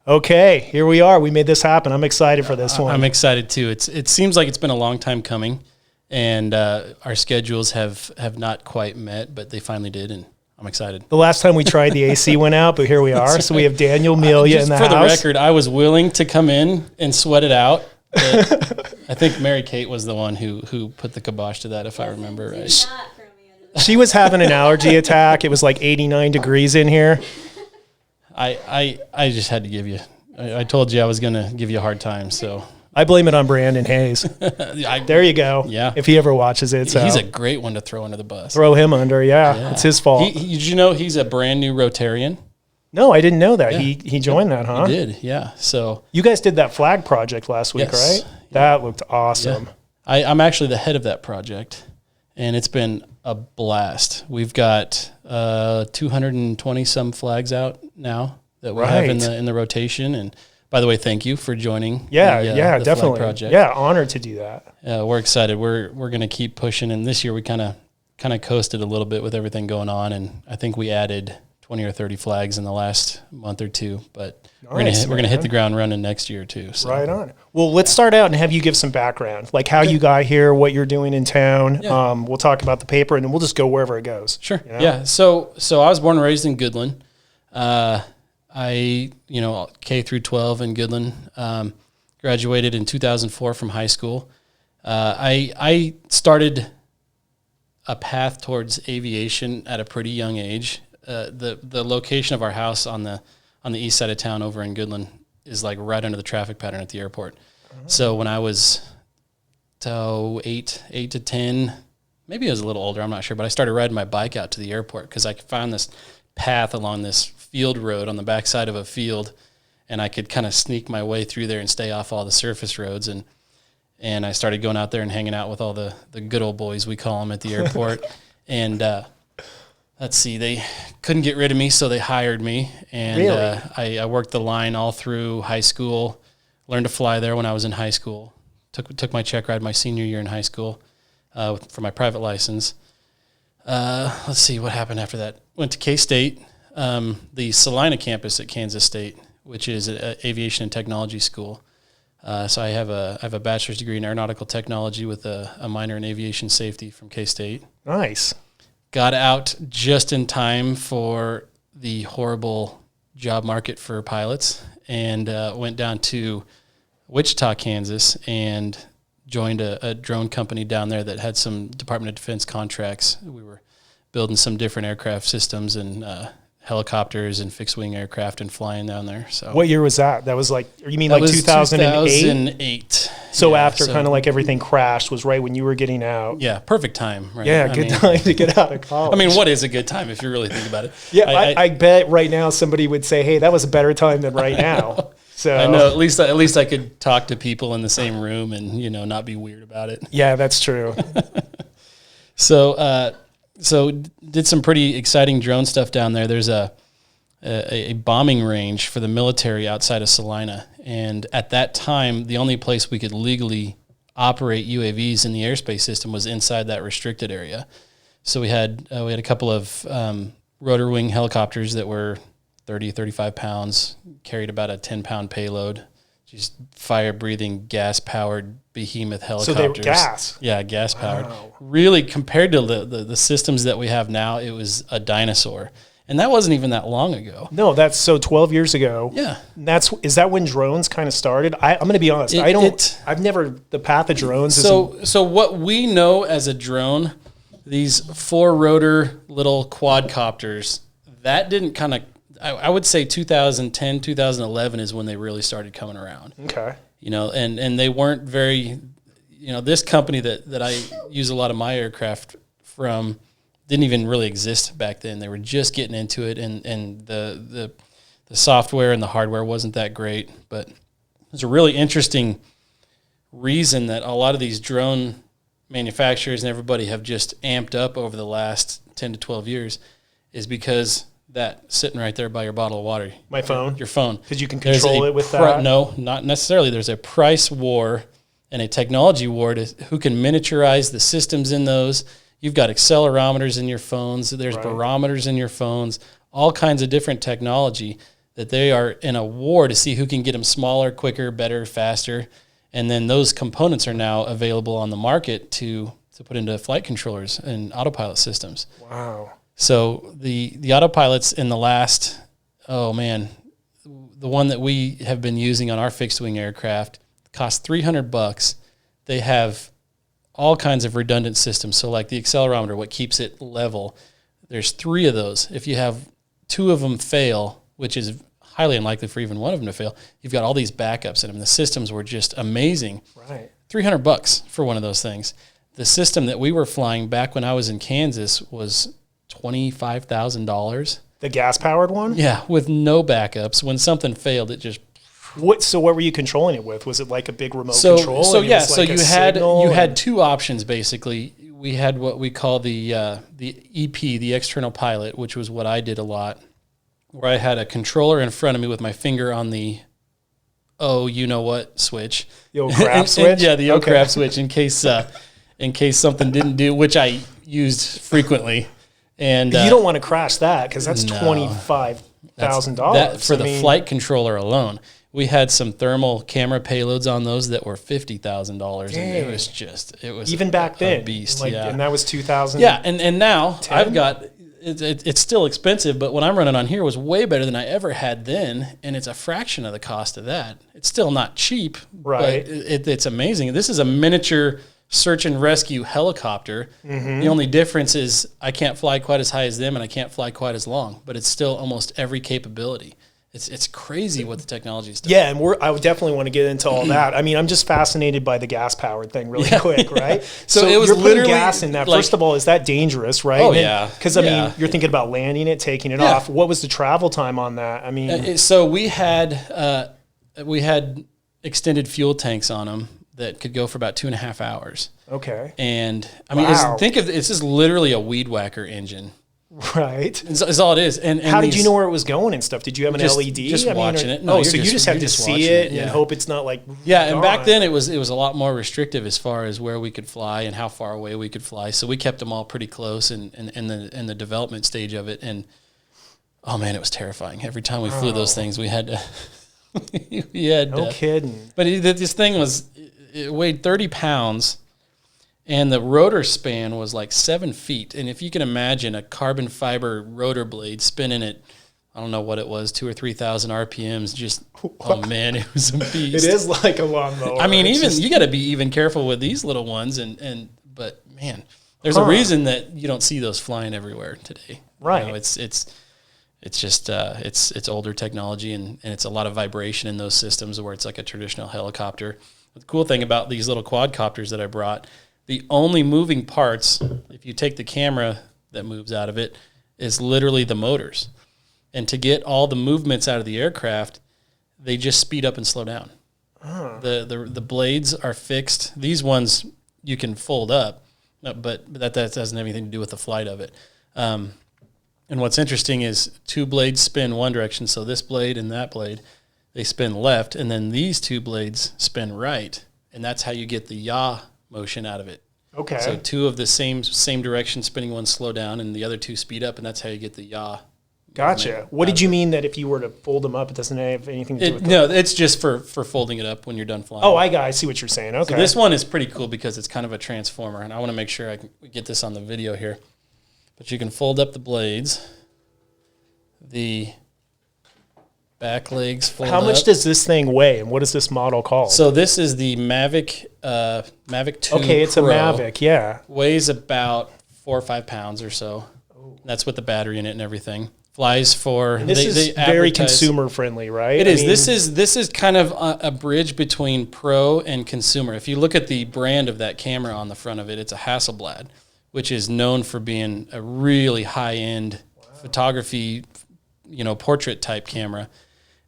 Okay, here we are. We made this happen. I'm excited for this one. I'm excited too. It seems like it's been a long time coming, and our schedules have not quite met, but they finally did, and I'm excited. The last time we tried, the AC went out, but here we are. So we have Daniel, Melia in the house. For the record, I was willing to come in and sweat it out. But I think Mary Kate was the one who put the kibosh to that, if I remember right. She was having an allergy attack. It was like 89 degrees in here. I just had to give you. I told you I was going to give you a hard time, so I blame it on Brandon Hayes. There you go. Yeah, if he ever watches it, so he's a great one to throw under the bus. Throw him under. Yeah. It's his fault. Did you know he's a brand new Rotarian? No, I didn't know that. Yeah. He joined that, huh? He did. Yeah. So you guys did that flag project last week, right? Yeah. That looked awesome. Yeah. I'm actually the head of that project, and it's been a blast. We've got 220 some flags out now that we have in the rotation. And by the way, thank you for joining. Yeah, the definitely. Flag project. Yeah, honored to do that. We're excited. We're going to keep pushing. And this year we kind of coasted a little bit with everything going on, and I think we added 20 or 30 flags in the last month or two. But we're gonna hit the ground running next year too. So. Right on. Well, let's start out and have you give some background, like how you got here, what you're doing in town. Yeah. We'll talk about the paper, and then we'll just go wherever it goes. Sure. You know? Yeah. So I was born and raised in Goodland. I K through 12 in Goodland. Graduated in 2004 from high school. I started a path towards aviation at a pretty young age. The location of our house on the east side of town over in Goodland is like right under the traffic pattern at the airport. Uh-huh. So when I was 8 to 10, maybe I was a little older, I'm not sure, but I started riding my bike out to the airport because I found this path along this field road on the backside of a field, and I could kind of sneak my way through there and stay off all the surface roads. And I started going out there and hanging out with all the good old boys, we call them, at the airport. And let's see, they couldn't get rid of me, so they hired me. And really? I worked the line all through high school, learned to fly there when I was in high school, took my check ride my senior year in high school for my private license. Let's see what happened after that. Went to K-State, the Salina campus at Kansas State, which is an aviation and technology school. So I have a bachelor's degree in aeronautical technology with a minor in aviation safety from K-State. Nice. Got out just in time for the horrible job market for pilots, and went down to Wichita, Kansas, and joined a drone company down there that had some Department of Defense contracts. We were building some different aircraft systems and helicopters and fixed-wing aircraft and flying down there. So what year was that? That was like, you mean like 2008? 2008. So after kind of like everything crashed was right when you were getting out. Yeah, perfect time. Right? Yeah, good time to get out of college. I mean, what is a good time if you really think about it? Yeah, I bet right now somebody would say, hey, that was a better time than right now. So I know, at least I could talk to people in the same room and, not be weird about it. Yeah, that's true. So did some pretty exciting drone stuff down there. There's a bombing range for the military outside of Salina. And at that time, the only place we could legally operate UAVs in the airspace system was inside that restricted area. So we had a couple of rotor wing helicopters that were 30, 35 pounds, carried about a 10-pound payload, just fire-breathing, gas-powered behemoth helicopters. So they were gas? Yeah, gas-powered. Wow. Really, compared to the systems that we have now, it was a dinosaur. And that wasn't even that long ago. No, that's so 12 years ago. Yeah. Is that when drones kind of started? I'm going to be honest. The path of drones. So what we know as a drone, these 4-rotor little quadcopters, that didn't kind of, I would say 2010, 2011 is when they really started coming around. Okay. And they weren't very, this company that I use a lot of my aircraft from didn't even really exist back then. They were just getting into it, and the software and the hardware wasn't that great. But there's a really interesting reason that a lot of these drone manufacturers and everybody have just amped up over the last 10 to 12 years is because that sitting right there by your bottle of water. My phone? Your phone. Because you can control it with that? No, not necessarily. There's a price war and a technology ward who can miniaturize the systems in those. You've got accelerometers in your phones. There's barometers in your phones, all kinds of different technology that they are in a war to see who can get them smaller, quicker, better, faster. And then those components are now available on the market to put into flight controllers and autopilot systems. Wow. So the autopilots in the last, the one that we have been using on our fixed wing aircraft cost $300. They have all kinds of redundant systems. So like the accelerometer, what keeps it level, there's 3 of those. If you have 2 of them fail, which is highly unlikely for even one of them to fail, you've got all these backups in them. The systems were just amazing. Right. $300 for one of those things. The system that we were flying back when I was in Kansas was $25,000. The gas-powered one? Yeah, with no backups. When something failed, it just... So what were you controlling it with? Was it like a big remote control? So you had 2 options, basically. We had what we call the EP, the external pilot, which was what I did a lot, where I had a controller in front of me with my finger on the you-know-what switch. The old crap switch? Yeah, the old crap switch in case something didn't do, which I used frequently. And you don't want to crash that because that's $25,000 for the flight controller alone. We had some thermal camera payloads on those that were $50,000, and it was even back then a beast. And that was 2000. Yeah, and now I've got it's still expensive, but what I'm running on here was way better than I ever had then, and it's a fraction of the cost of that. It's still not cheap, right? But it's amazing. This is a miniature search and rescue helicopter. The only difference is I can't fly quite as high as them, and I can't fly quite as long, but it's still almost every capability. It's crazy what the technology is doing. Yeah, and I would definitely want to get into all that. I mean, I'm just fascinated by the gas-powered thing really quick, right? So it was you're literally putting gas in that. like, First of all, is that dangerous, right? Oh, yeah. Because, I mean, you're thinking about landing it, taking it off. What was the travel time on that? I mean... So we had extended fuel tanks on them that could go for about 2.5 hours. Okay. And, I mean, think of this is literally a weed whacker engine. Right. Is all it is. And how did you know where it was going and stuff? Did you have an LED? Just watching it. No, so you just have to see it and hope it's not like and back then it was a lot more restrictive as far as where we could fly and how far away we could fly. So we kept them all pretty close in the development stage of it. And oh man, it was terrifying. Every time we flew those things, we had to. No kidding. But this thing it weighed 30 pounds. And the rotor span was like 7 feet. And if you can imagine a carbon fiber rotor blade spinning at, I don't know what it was, 2,000 or 3,000 RPMs, just, oh man, it was a beast. It is like a lawnmower. I mean, you got to be even careful with these little ones. But man, there's a reason that you don't see those flying everywhere today. Right. You know, it's just, it's older technology and it's a lot of vibration in those systems where it's like a traditional helicopter. But the cool thing about these little quadcopters that I brought, the only moving parts, if you take the camera that moves out of it, is literally the motors. And to get all the movements out of the aircraft, they just speed up and slow down. The blades are fixed. These ones you can fold up, but that doesn't have anything to do with the flight of it. And what's interesting is 2 blades spin one direction, so this blade and that blade, they spin left, and then these 2 blades spin right, and that's how you get the yaw motion out of it. Okay. So 2 of the same direction spinning, one slow down, and the other 2 speed up, and that's how you get the yaw. Gotcha. What did you mean that if you were to fold them up, it doesn't have anything to do with No, it's just for folding it up when you're done flying. Oh, I see what you're saying. Okay. So this one is pretty cool because it's kind of a transformer, and I want to make sure I can get this on the video here. But you can fold up the blades. The back legs fold up. How much does this thing weigh, and what is this model called? So this is the Mavic 2 Okay, it's Pro. a Mavic, yeah. Weighs about 4 or 5 pounds or so. Oh. That's with the battery in it and everything. Flies for... And this is very consumer friendly, right? It is. This is kind of a bridge between pro and consumer. If you look at the brand of that camera on the front of it, it's a Hasselblad, which is known for being a really high-end photography, portrait type camera.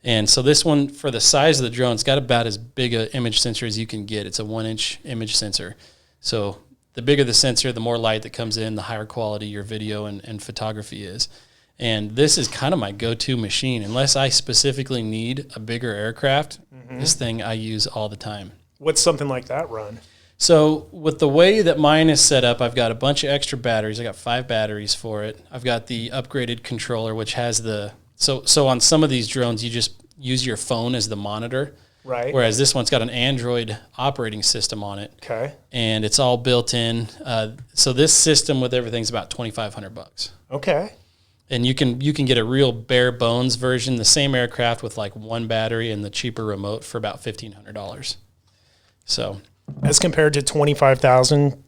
And so this one, for the size of the drone, it's got about as big an image sensor as you can get. It's a 1-inch image sensor. So the bigger the sensor, the more light that comes in, the higher quality your video and photography is. And this is kind of my go-to machine. Unless I specifically need a bigger aircraft, this thing I use all the time. What's something like that run? So with the way that mine is set up, I've got a bunch of extra batteries. I got 5 batteries for it. I've got the upgraded controller, which has so on some of these drones, you just use your phone as the monitor. Right. Whereas this one's got an Android operating system on it. Okay. And it's all built in. So this system with everything's about $2,500. Okay. And you can get a real bare bones version, the same aircraft with like 1 battery and the cheaper remote for about $1,500. So as compared to 25,000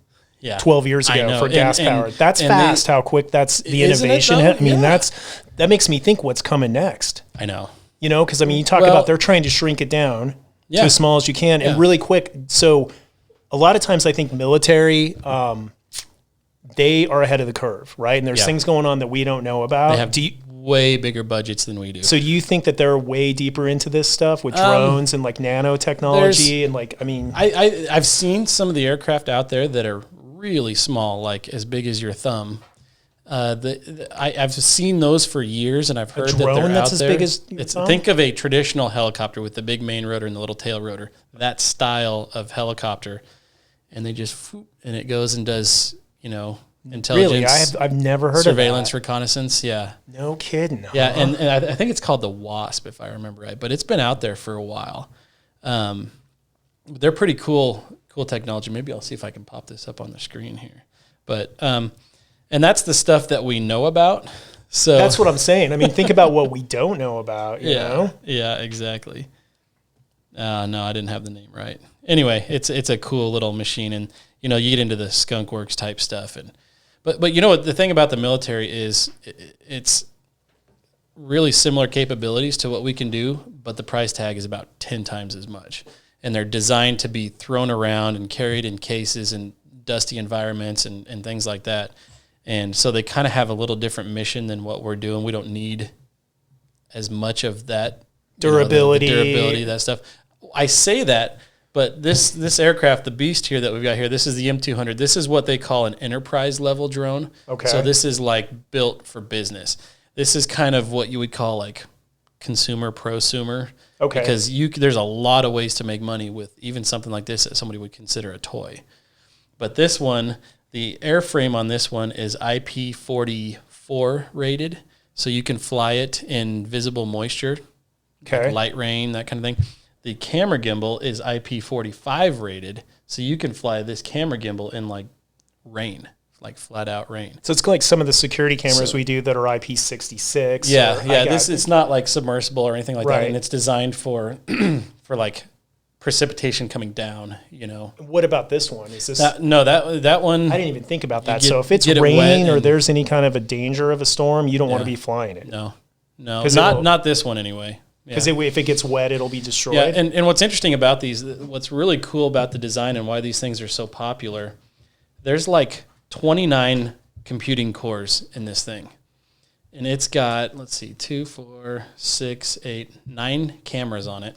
12 years ago for gas powered. That's fast how quick that's the innovation. I mean, that makes me think what's coming next. I know. You know, because I mean, you talk about they're trying to shrink it down to as small as you can and really quick. So a lot of times I think military, they are ahead of the curve, right? And there's things going on that we don't know about. They have way bigger budgets than we do. So do you think that they're way deeper into this stuff with drones and like nanotechnology and like, I mean. I've seen some of the aircraft out there that are really small, like as big as your thumb. I've seen those for years, and I've heard that they're that's out as there. Big as your thumb? Think of a traditional helicopter with the big main rotor and the little tail rotor. That style of helicopter, and they just and it goes and does intelligence. Really, I've never heard of surveillance reconnaissance. Yeah, no kidding. Huh? Yeah, and I think it's called the Wasp, if I remember right. But it's been out there for a while. They're pretty cool technology. Maybe I'll see if I can pop this up on the screen here. But and that's the stuff that we know about. So that's what I'm saying. I mean, think about what we don't know about, you know? Yeah, exactly. No, I didn't have the name right. Anyway, it's a cool little machine, and you get into the skunk works type stuff. But you know what, the thing about the military is it's really similar capabilities to what we can do, but the price tag is about 10 times as much. And they're designed to be thrown around and carried in cases in dusty environments and things like that. And so they kind of have a little different mission than what we're doing. We don't need as much of that durability, the durability, that stuff. I say that, but this aircraft, the Beast here that we've got here, this is the M200. This is what they call an enterprise level drone. Okay. So this is like built for business. This is kind of what you would call like consumer prosumer. Okay. Because there's a lot of ways to make money with even something like this that somebody would consider a toy. But this one, the airframe on this one is IP44 rated, so you can fly it in visible moisture, like light rain, that kind of thing. The camera gimbal is IP45 rated, so you can fly this camera gimbal in like rain, like flat out rain. So it's like some of the security cameras we do that are IP66. It's not like submersible or anything like that, and it's designed for for like precipitation coming down, What about this one? Is this that one? I didn't even think about that. So if it's rain or there's any kind of a danger of a storm, you don't want to be flying it. No, not this one anyway. Because if it gets wet, it'll be destroyed. Yeah, and what's interesting about these, what's really cool about the design and why these things are so popular, there's like 29 computing cores in this thing. And it's got, 9 cameras on it.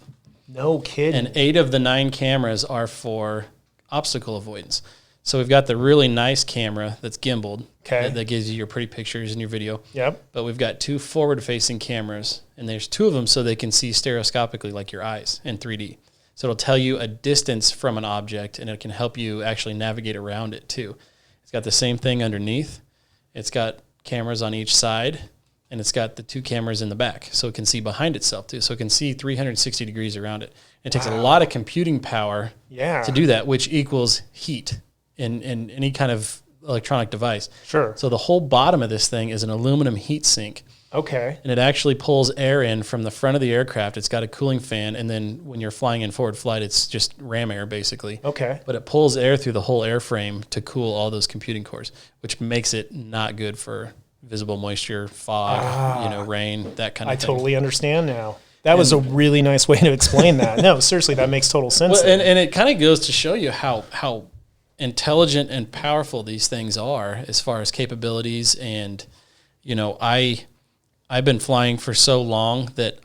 No kidding. And 8 of the 9 cameras are for obstacle avoidance. So we've got the really nice camera that's gimbaled that gives you your pretty pictures and your video. Yep. But we've got 2 forward-facing cameras, and there's 2 of them so they can see stereoscopically like your eyes in 3D. So it'll tell you a distance from an object, and it can help you actually navigate around it too. It's got the same thing underneath. It's got cameras on each side, and it's got the 2 cameras in the back, so it can see behind itself too. So it can see 360 degrees around it. It takes a lot of computing power to do that, which equals heat in any kind of electronic device. Sure. So the whole bottom of this thing is an aluminum heat sink. Okay. And it actually pulls air in from the front of the aircraft. It's got a cooling fan, and then when you're flying in forward flight, it's just ram air basically. Okay. But it pulls air through the whole airframe to cool all those computing cores, which makes it not good for visible moisture, fog, rain, that kind of thing. I totally understand now. That was a really nice way to explain that. No, seriously, that makes total sense. Well, and it kind of goes to show you how intelligent and powerful these things are as far as capabilities. And, I've been flying for so long that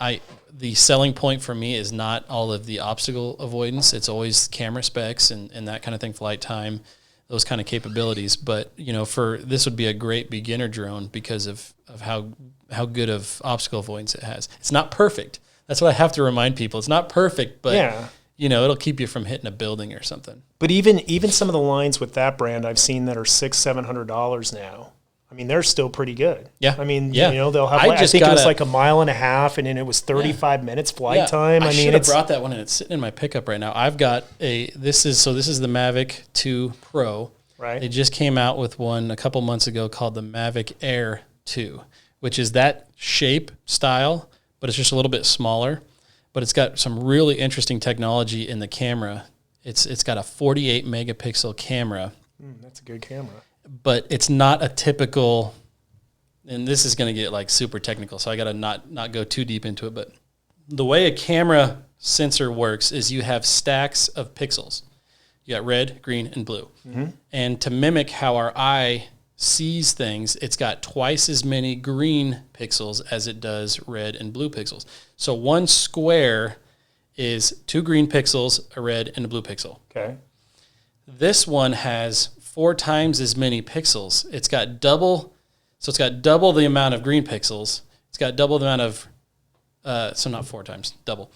the selling point for me is not all of the obstacle avoidance. It's always camera specs and that kind of thing, flight time, those kind of capabilities. But, this would be a great beginner drone because of how good of obstacle avoidance it has. It's not perfect. That's what I have to remind people. It's not perfect, but it'll keep you from hitting a building or something. But even some of the lines with that brand I've seen that are $600-700 now. I mean, they're still pretty good. Yeah. I mean, they'll have, I think it was like a mile and a half, and then it was 35 minutes flight time. I should have brought that one, and it's sitting in my pickup right now. I've got this is the Mavic 2 Pro. Right. They just came out with one a couple months ago called the Mavic Air 2, which is that shape style, but it's just a little bit smaller. But it's got some really interesting technology in the camera. It's got a 48 megapixel camera. That's a good camera. But it's not a typical, and this is going to get like super technical, so I got to not go too deep into it. But the way a camera sensor works is you have stacks of pixels. You got red, green, and blue. Mm-hmm. And to mimic how our eye sees things, it's got twice as many green pixels as it does red and blue pixels. So one square is 2 green pixels, a red, and a blue pixel. Okay. This one has 4 times as many pixels. It's got double the amount of green pixels. It's got double the amount of, so not 4 times, double.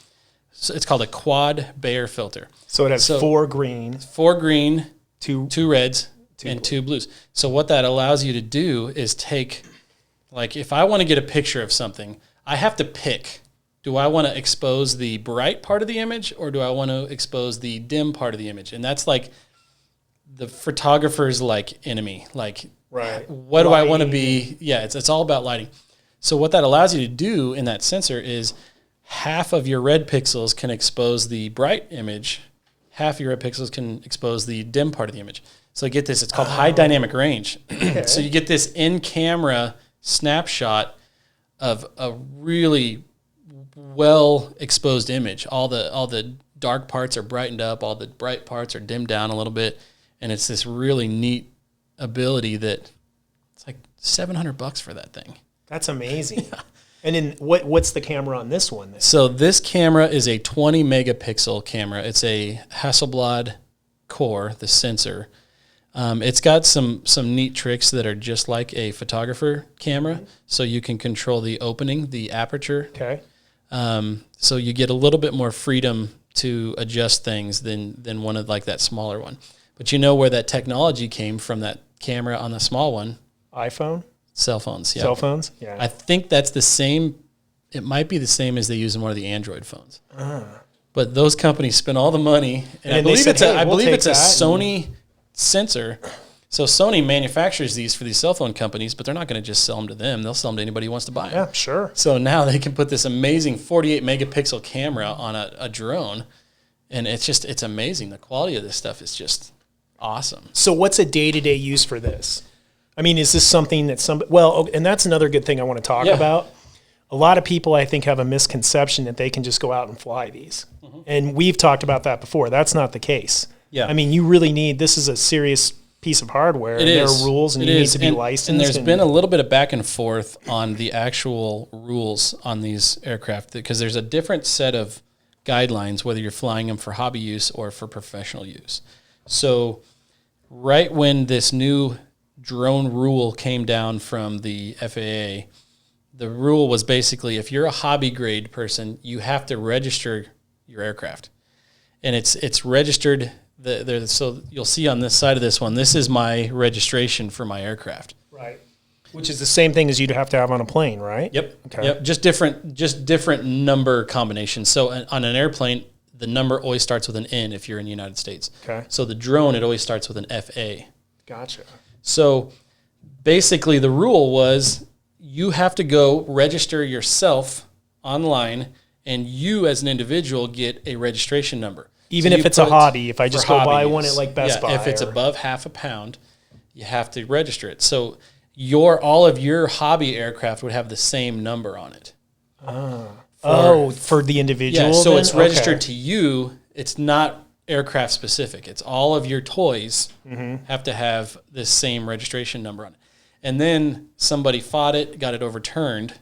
So it's called a quad Bayer filter. So it has 4 green. 4 green, 2 reds, and 2 blues. So what that allows you to do is take, like if I want to get a picture of something, I have to pick. Do I want to expose the bright part of the image, or do I want to expose the dim part of the image? And that's like the photographer's like enemy. Like, right. What do I want to be? Yeah, it's all about lighting. So what that allows you to do in that sensor is half of your red pixels can expose the bright image, half of your red pixels can expose the dim part of the image. So get this, it's called high dynamic range. Okay. So you get this in-camera snapshot of a really well exposed image. All the dark parts are brightened up, all the bright parts are dimmed down a little bit, and it's this really neat ability that it's like $700 for that thing. That's amazing. Yeah. And then what's the camera on this one then? So this camera is a 20 megapixel camera. It's a Hasselblad core, the sensor. It's got some neat tricks that are just like a photographer camera. Mm-hmm. So you can control the opening, the aperture. Okay. So you get a little bit more freedom to adjust things than one of like that smaller one. But you know where that technology came from, that camera on the small one? iPhone? Cell phones, yeah. Cell phones? Yeah. I think that's the same. It might be the same as they use in one of the Android phones. But those companies spend all the money. And I believe it's a Sony sensor. So Sony manufactures these for these cell phone companies, but they're not going to just sell them to them. They'll sell them to anybody who wants to buy them. Yeah, sure. So now they can put this amazing 48 megapixel camera on a drone, and it's amazing. The quality of this stuff is just awesome. So what's a day-to-day use for this? I mean, is this something that and that's another good thing I want to talk about. A lot of people, I think, have a misconception that they can just go out and fly these. Mm-hmm. And we've talked about that before. That's not the case. Yeah. I mean, you really this is a serious piece of hardware. There are rules, and you need to be licensed. And there's been a little bit of back and forth on the actual rules on these aircraft, because there's a different set of guidelines, whether you're flying them for hobby use or for professional use. So right when this new drone rule came down from the FAA, the rule was basically if you're a hobby grade person, you have to register your aircraft. And it's registered. So you'll see on this side of this one, this is my registration for my aircraft. Right. Which is the same thing as you'd have to have on a plane, right? Yep. Okay. Yep. Just different number combinations. So on an airplane, the number always starts with an N if you're in the United States. Okay. So the drone, it always starts with an FA. Gotcha. So basically the rule was you have to go register yourself online, and you as an individual get a registration number. Even if it's a hobby, if I just go buy one at like Best Buy. If it's above half a pound, you have to register it. So all of your hobby aircraft would have the same number on it. For the individual? Yeah, so it's registered to you. It's not aircraft specific. It's all of your toys have to have this same registration number on it. And then somebody fought it, got it overturned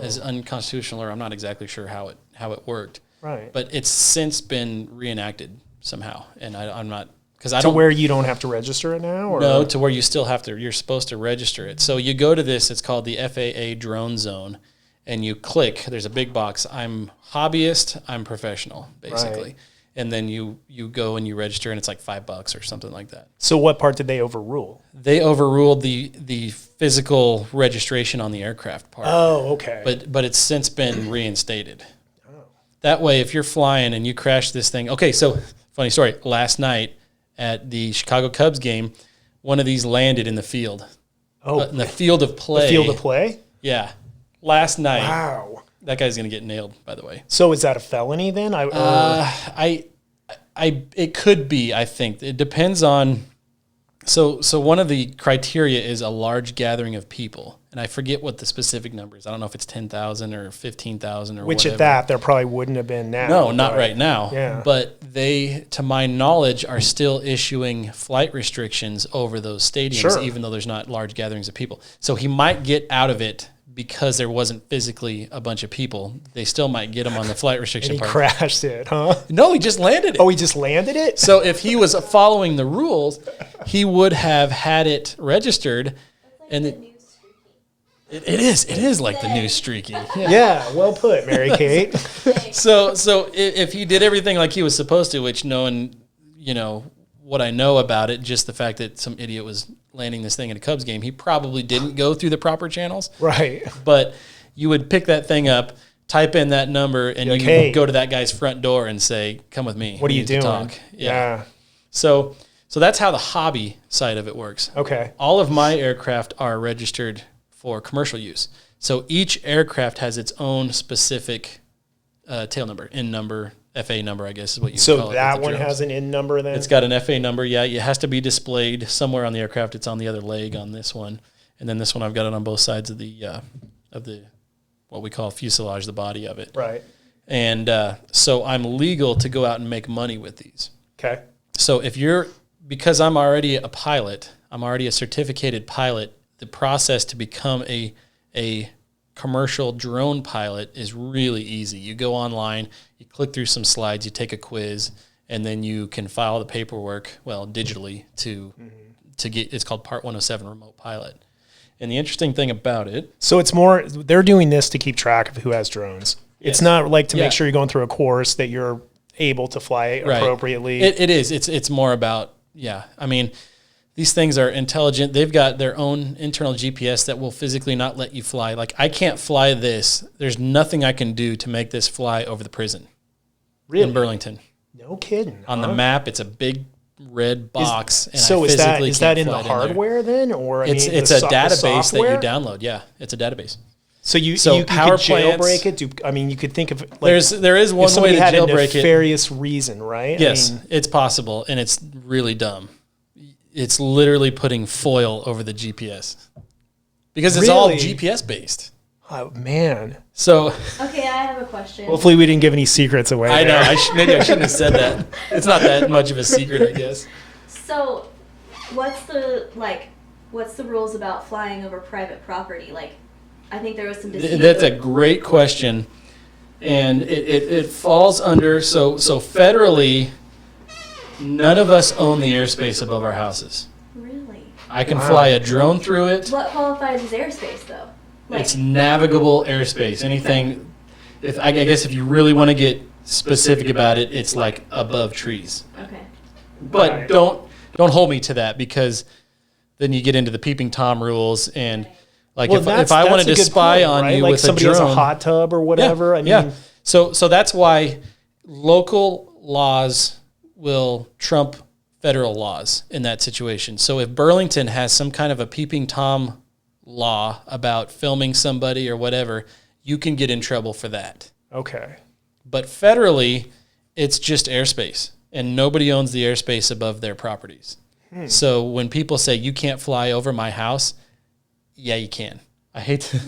as unconstitutional, or I'm not exactly sure how it worked. Right. But it's since been reenacted somehow, and I'm not, because to where you don't have to register it now? Or? No, to where you still have to. You're supposed to register it. So you go to this. It's called the FAA Drone Zone, and you click. There's a big box. I'm hobbyist. I'm professional, basically. Right. and then you go and you register, and it's like $5 or something like that. So what part did they overrule? They overruled the physical registration on the aircraft part. Oh, okay. But it's since been reinstated. Oh. That way, if you're flying and you crash this thing, okay. So funny story. Last night at the Chicago Cubs game, one of these landed in the field. Oh, in the field of play. The field of play? Yeah. Last night. Wow. That guy's going to get nailed, by the way. So is that a felony then? It could be, I think. It depends on, so one of the criteria is a large gathering of people. And I forget what the specific number is. I don't know if it's 10,000 or 15,000 or Which whatever. at that, there probably wouldn't have been now. No, not right now. Yeah. But they, to my knowledge, are still issuing flight restrictions over those stadiums, even though there's not large gatherings of people. So he might get out of it because there wasn't physically a bunch of people. They still might get him on the flight restriction and he part. crashed it, huh? No, he just landed it. Oh, he just landed it? So if he was following the rules, he would have had it registered. And it is like the new streaky. Yeah, well put, Mary Kate. So if he did everything like he was supposed to, which knowing, what I know about it, just the fact that some idiot was landing this thing in a Cubs game, he probably didn't go through the proper channels. Right. But you would pick that thing up, type in that number, and you can go to that guy's front door and say, "Come with me. What are you doing?" Talk. Yeah. So that's how the hobby side of it works. Okay. All of my aircraft are registered for commercial use. So each aircraft has its own specific tail number, IN number, FA number, I guess is what you call it. So that one has an IN number then? It's got an FA number, yeah. It has to be displayed somewhere on the aircraft. It's on the other leg on this one. And then this one, I've got it on both sides of the what we call fuselage, the body of it. Right. And so I'm legal to go out and make money with these. Okay. So because I'm already a pilot, I'm already a certificated pilot, the process to become a commercial drone pilot is really easy. You go online, you click through some slides, you take a quiz, and then you can file the paperwork, digitally to get, it's called Part 107 Remote Pilot. And the interesting thing about it. So it's more, they're doing this to keep track of who has drones. Yes. It's not like to make sure you're going through a course that you're able to fly appropriately. It is. It's more about, I mean, these things are intelligent. They've got their own internal GPS that will physically not let you fly. Like, I can't fly this. There's nothing I can do to make this fly over the prison in Burlington. No kidding. On the map, it's a big red box. Is that in the hardware then? Or it's a database that you download. Yeah, it's a database. So you could jailbreak it. You could think of it like there is one way to jailbreak it. Had a nefarious reason, right? Yes, it's possible, and it's really dumb. It's literally putting foil over the GPS because it's all GPS based. Oh man! So okay, I have a question. Hopefully, we didn't give any secrets away. I know. Maybe I shouldn't have said that. It's not that much of a secret, I guess. So, what's the rules about flying over private property? Like, I think there was some dispute. That's a great question, and it falls under so federally. None of us own the airspace above our houses. Really? I can fly a drone through it. What qualifies as airspace, though? It's navigable airspace. Anything, I guess if you really want to get specific about it, it's like above trees. Okay. But don't hold me to that, because then you get into the peeping Tom rules, and if I wanted to spy on you with a drone, somebody has a hot tub or whatever. So that's why local laws will trump federal laws in that situation. So if Burlington has some kind of a peeping Tom law about filming somebody or whatever, you can get in trouble for that. Okay. But federally, it's just airspace, and nobody owns the airspace above their properties. So when people say you can't fly over my house, yeah, you can. I hate to.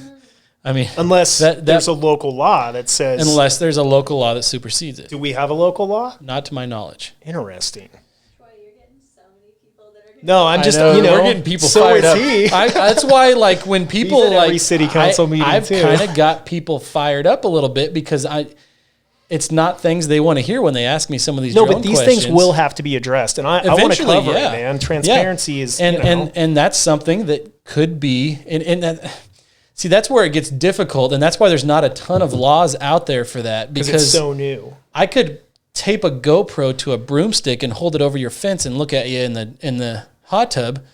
Unless there's a local law that says... Unless there's a local law that supersedes it. Do we have a local law? Not to my knowledge. Interesting. Troy, you're getting so many people that are... No, I'm just, we're getting people fired up. That's why, when people He's at every city council meeting, I've kind of got people fired up a little bit, because it's not things they want to hear when they ask me some of these drone questions. No, but these things will have to be addressed, and I want to cover it, man. Transparency is... And that's something that could be... and that. See, that's where it gets difficult, and that's why there's not a ton of laws out there for that. Because it's so new. I could tape a GoPro to a broomstick and hold it over your fence and look at you in the hot tub.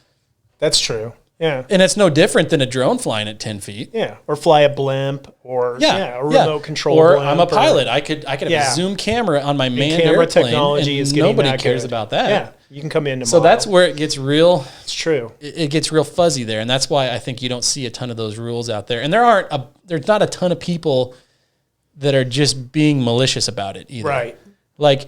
That's true. Yeah. And it's no different than a drone flying at 10 feet. Yeah. Or fly a blimp or a remote control or blimp. I'm a pilot. I could have a zoom camera on my manned camera airplane, technology and is getting nobody that cares good. about that. Yeah. You can come in tomorrow. So that's where it gets real. It's true. It gets real fuzzy there. And that's why I think you don't see a ton of those rules out there. And there's not a ton of people that are just being malicious about it either. Right. Like,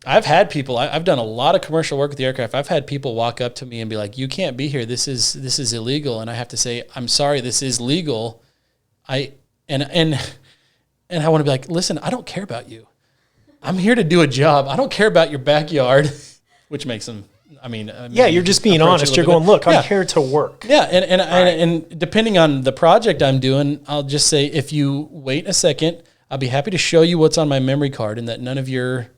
I've had people, I've done a lot of commercial work with the aircraft. I've had people walk up to me and be like, you can't be here. This is illegal. And I have to say, I'm sorry, this is legal. And I want to be like, listen, I don't care about you. I'm here to do a job. I don't care about your backyard, which makes them, you're just being honest. You're going, look, I'm here to work. Yeah. And depending on the project I'm doing, I'll just say, if you wait a second, I'll be happy to show you what's on my memory card and that none of your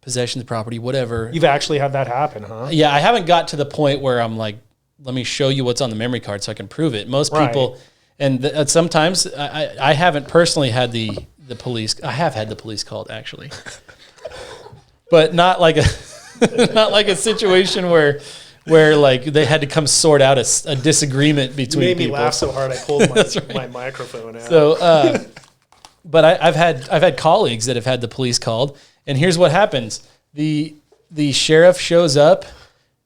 possessions, property, whatever. You've actually had that happen, huh? Yeah, I haven't got to the point where I'm like, let me show you what's on the memory card so I can prove it. Most people, and sometimes I haven't personally had the police. I have had the police called actually, but not like a situation where like they had to come sort out a disagreement between people. You made me laugh so hard I pulled my microphone out. So, but I've had colleagues that have had the police called. And here's what happens. The sheriff shows up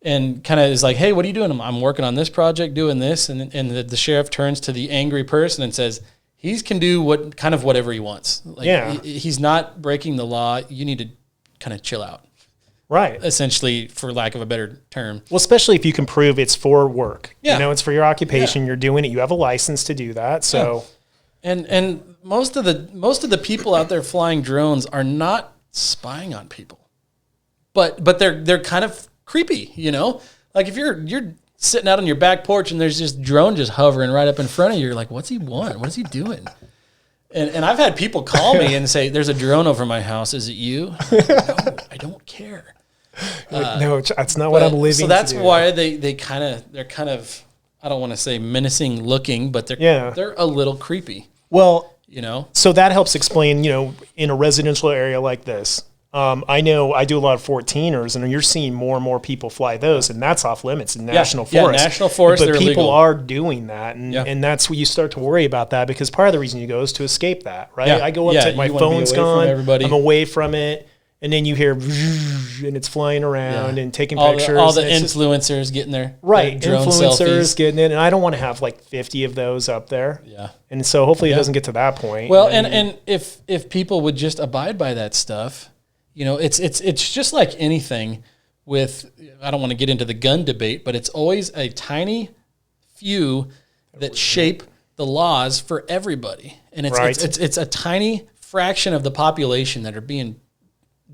and kind of is like, hey, what are you doing? I'm working on this project, doing this. And the sheriff turns to the angry person and says, he can do whatever he wants. Like, he's not breaking the law. You need to kind of chill out. Right. Essentially, for lack of a better term. Well, especially if you can prove it's for work. Yeah. It's for your occupation. You're doing it. You have a license to do that. So, and most of the people out there flying drones are not spying on people, but they're kind of creepy, like if you're sitting out on your back porch and there's this drone just hovering right up in front of you, you're like, what's he want? What is he doing? And I've had people call me and say, there's a drone over my house. Is it you? No, I don't care. No, that's not what I'm living. So that's why they're kind of, I don't want to say menacing looking, but they're a little creepy. Well, so that helps explain, in a residential area like this, I know I do a lot of 14ers and you're seeing more and more people fly those, and that's off limits in national forest. Yeah, national forest, but people illegal. are doing that. And that's where you start to worry about that, because part of the reason you go is to escape that, right? I go up to my phone's gone, I'm away from it. And then you hear, and it's flying around and taking pictures. All the influencers getting their drone influencers selfies. getting it. And I don't want to have like 50 of those up there. Yeah. And so hopefully it doesn't get to that point. Well, and if people would just abide by that stuff, it's just like anything with, I don't want to get into the gun debate, but it's always a tiny few that shape the laws for everybody. And it's a tiny fraction of the population that are being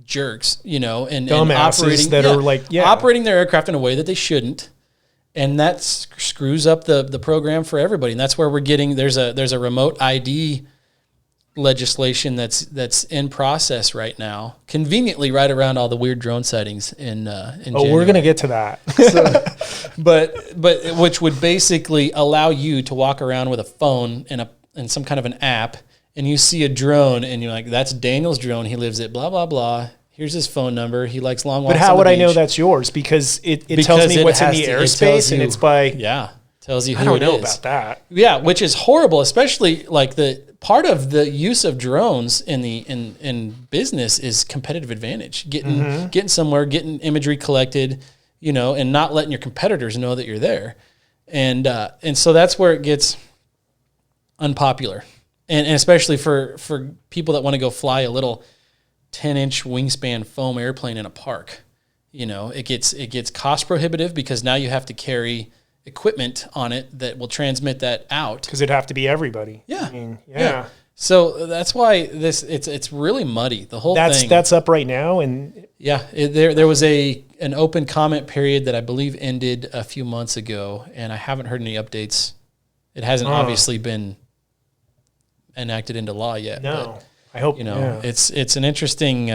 jerks, and operating operating their aircraft in a way that they shouldn't, and that screws up the program for everybody. And that's where we're getting there's a remote ID legislation that's in process right now, conveniently right around all the weird drone sightings in January. We're gonna get to that. but which would basically allow you to walk around with a phone and some kind of an app, and you see a drone, and you're like, that's Daniel's drone. He lives at blah, blah, blah. Here's his phone number. He likes long walks. But how would I know that's yours? Because it tells me what's in the airspace, and it's by... Yeah, tells you who it is. I don't know about that. Yeah, which is horrible, especially like the part of the use of drones in business is competitive advantage. Getting somewhere, getting imagery collected, and not letting your competitors know that you're there. And so that's where it gets unpopular. And especially for people that want to go fly a little 10-inch wingspan foam airplane in a park, it gets cost prohibitive, because now you have to carry equipment on it that will transmit that out. Because it'd have to be everybody. Yeah. Yeah. So that's why it's really muddy. The whole thing. That's up right now, and there was an open comment period that I believe ended a few months ago, and I haven't heard any updates. It hasn't obviously been enacted into law yet. No, I hope it's an interesting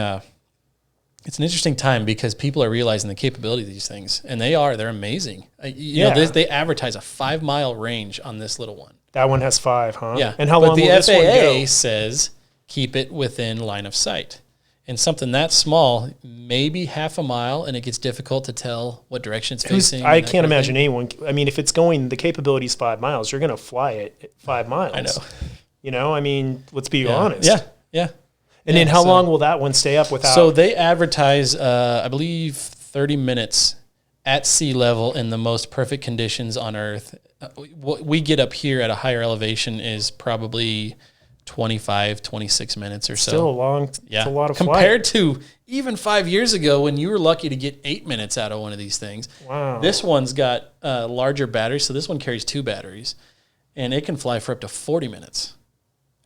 time, because people are realizing the capability of these things, and they're amazing. They advertise a 5-mile range on this little one. That one has 5, huh? Yeah. And how long will this one go? The FAA says keep it within line of sight. And something that small, maybe half a mile, and it gets difficult to tell what direction it's facing. I can't imagine anyone. I mean, if it's going, the capability is 5 miles. You're going to fly it at 5 miles. I know. You know, I mean, let's be honest. Yeah. And then how long will that one stay up without? So they advertise, I believe, 30 minutes at sea level in the most perfect conditions on Earth. What we get up here at a higher elevation is probably 25, 26 minutes or so. Still a long, it's a lot of compared flight. to even 5 years ago when you were lucky to get 8 minutes out of one of these things. Wow. This one's got larger batteries, so this one carries 2 batteries, and it can fly for up to 40 minutes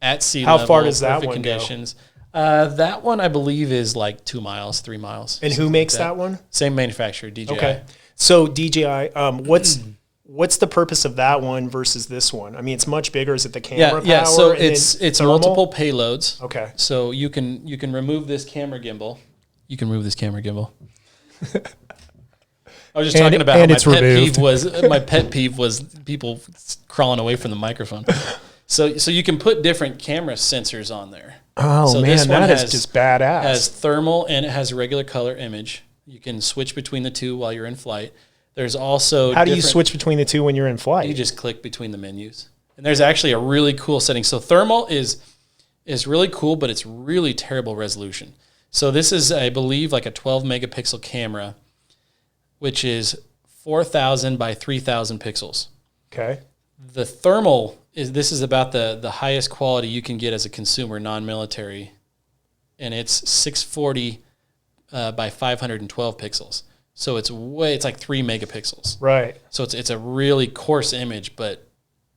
at sea level. How far does that perfect one conditions. That one, I believe, is like 2 miles, 3 miles. And who makes that one? Same manufacturer, DJI. Okay. So DJI, what's the purpose of that one versus this one? I mean, it's much bigger. Is it the camera power? Yeah. So it's multiple payloads. Okay. So you can remove this camera gimbal. You can remove this camera gimbal. I was just talking about how my pet peeve was people crawling away from the microphone. So you can put different camera sensors on there. Oh, so man, that is just badass. It has thermal and it has a regular color image. You can switch between the two while you're in flight. There's also how do you switch between the two when you're in flight? You just click between the menus. And there's actually a really cool setting. So thermal is really cool, but it's really terrible resolution. So this is, I believe, like a 12 megapixel camera, which is 4,000 by 3,000 pixels. Okay. The thermal is about the highest quality you can get as a consumer, non-military, and it's 640 by 512 pixels. So it's like 3 megapixels. Right. So it's a really coarse image, but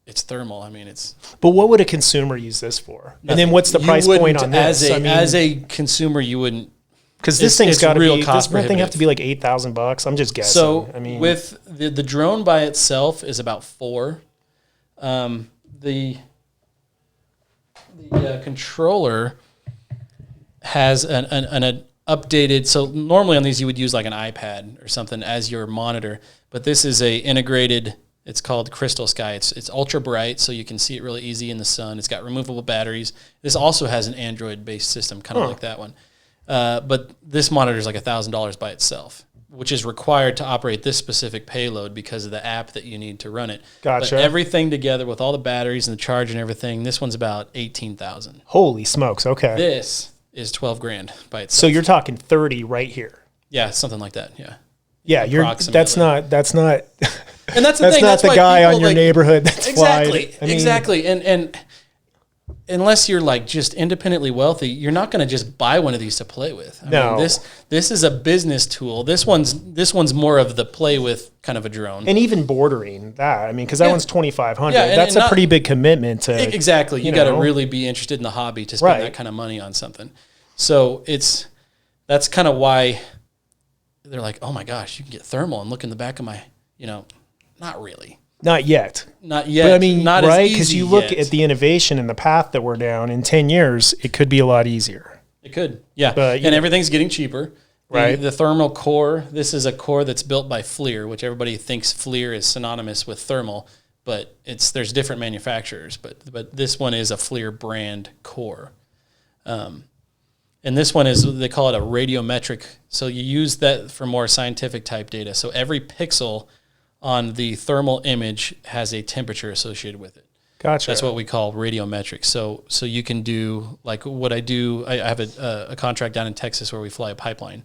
it's thermal. I mean, it's. But what would a consumer use this for? Nothing. And then what's the price point on this? As a consumer, you wouldn't. Because this thing's got to be. Does this thing have to be like $8,000? I'm just guessing. So I mean, with the drone by itself is about $4,000. The controller has an updated. So normally on these you would use like an iPad or something as your monitor, but this is a integrated. It's called Crystal Sky. It's ultra bright, so you can see it really easy in the sun. It's got removable batteries. This also has an Android-based system, kind of like that one. But this monitor is like $1,000 by itself, which is required to operate this specific payload because of the app that you need to run it. Gotcha. But everything together with all the batteries and the charge and everything, this one's about $18,000. Holy smokes! Okay. This is $12,000 by itself. So you're talking 30 right here. Yeah, something like that. Yeah. Yeah, that's not. And that's the that's thing. Not the guy on your neighborhood that's exactly, flying. Exactly. And unless you're like just independently wealthy, you're not going to just buy one of these to play with. I mean, this is a business tool. This one's more of the play with kind of a drone. And even bordering that. I mean, because that one's $2,500. Yeah, that's a pretty big commitment to. Exactly. You got to really be interested in the hobby to spend that kind of money on something. So that's kind of why they're like, oh my gosh, you can get thermal and look in the back of my, not really. Not yet. Not yet. But I mean, not right? Because you look at the innovation and the path that we're down in 10 years, it could be a lot easier. It could, yeah. But, and everything's getting cheaper. Right. The thermal core, this is a core that's built by FLIR, which everybody thinks FLIR is synonymous with thermal, but there's different manufacturers. But this one is a FLIR brand core. And this one they call it a radiometric. So you use that for more scientific type data. So every pixel on the thermal image has a temperature associated with it. Gotcha. That's what we call radiometrics. So you can do like what I do. I have a contract down in Texas where we fly a pipeline,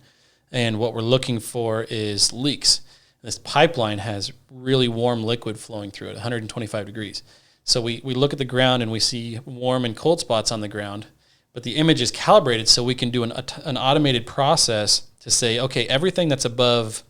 and what we're looking for is leaks. This pipeline has really warm liquid flowing through it, 125 degrees. So we look at the ground and we see warm and cold spots on the ground, but the image is calibrated so we can do an automated process to say, okay, everything that's above.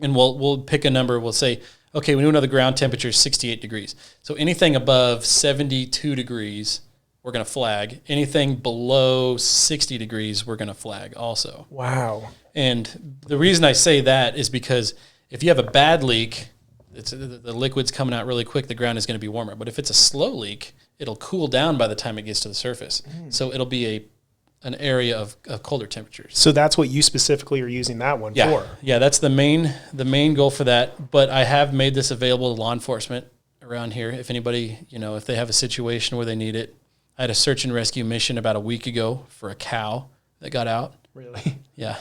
And we'll pick a number. We'll say, okay, we know the ground temperature is 68 degrees. So anything above 72 degrees, we're going to flag. Anything below 60 degrees, we're going to flag also. Wow. And the reason I say that is because if you have a bad leak, the liquid's coming out really quick, the ground is going to be warmer. But if it's a slow leak, it'll cool down by the time it gets to the surface. So it'll be an area of colder temperatures. So that's what you specifically are using that one for. Yeah, that's the main goal for that. But I have made this available to law enforcement around here. If anybody, if they have a situation where they need it. I had a search and rescue mission about a week ago for a cow that got out. Really? Yeah.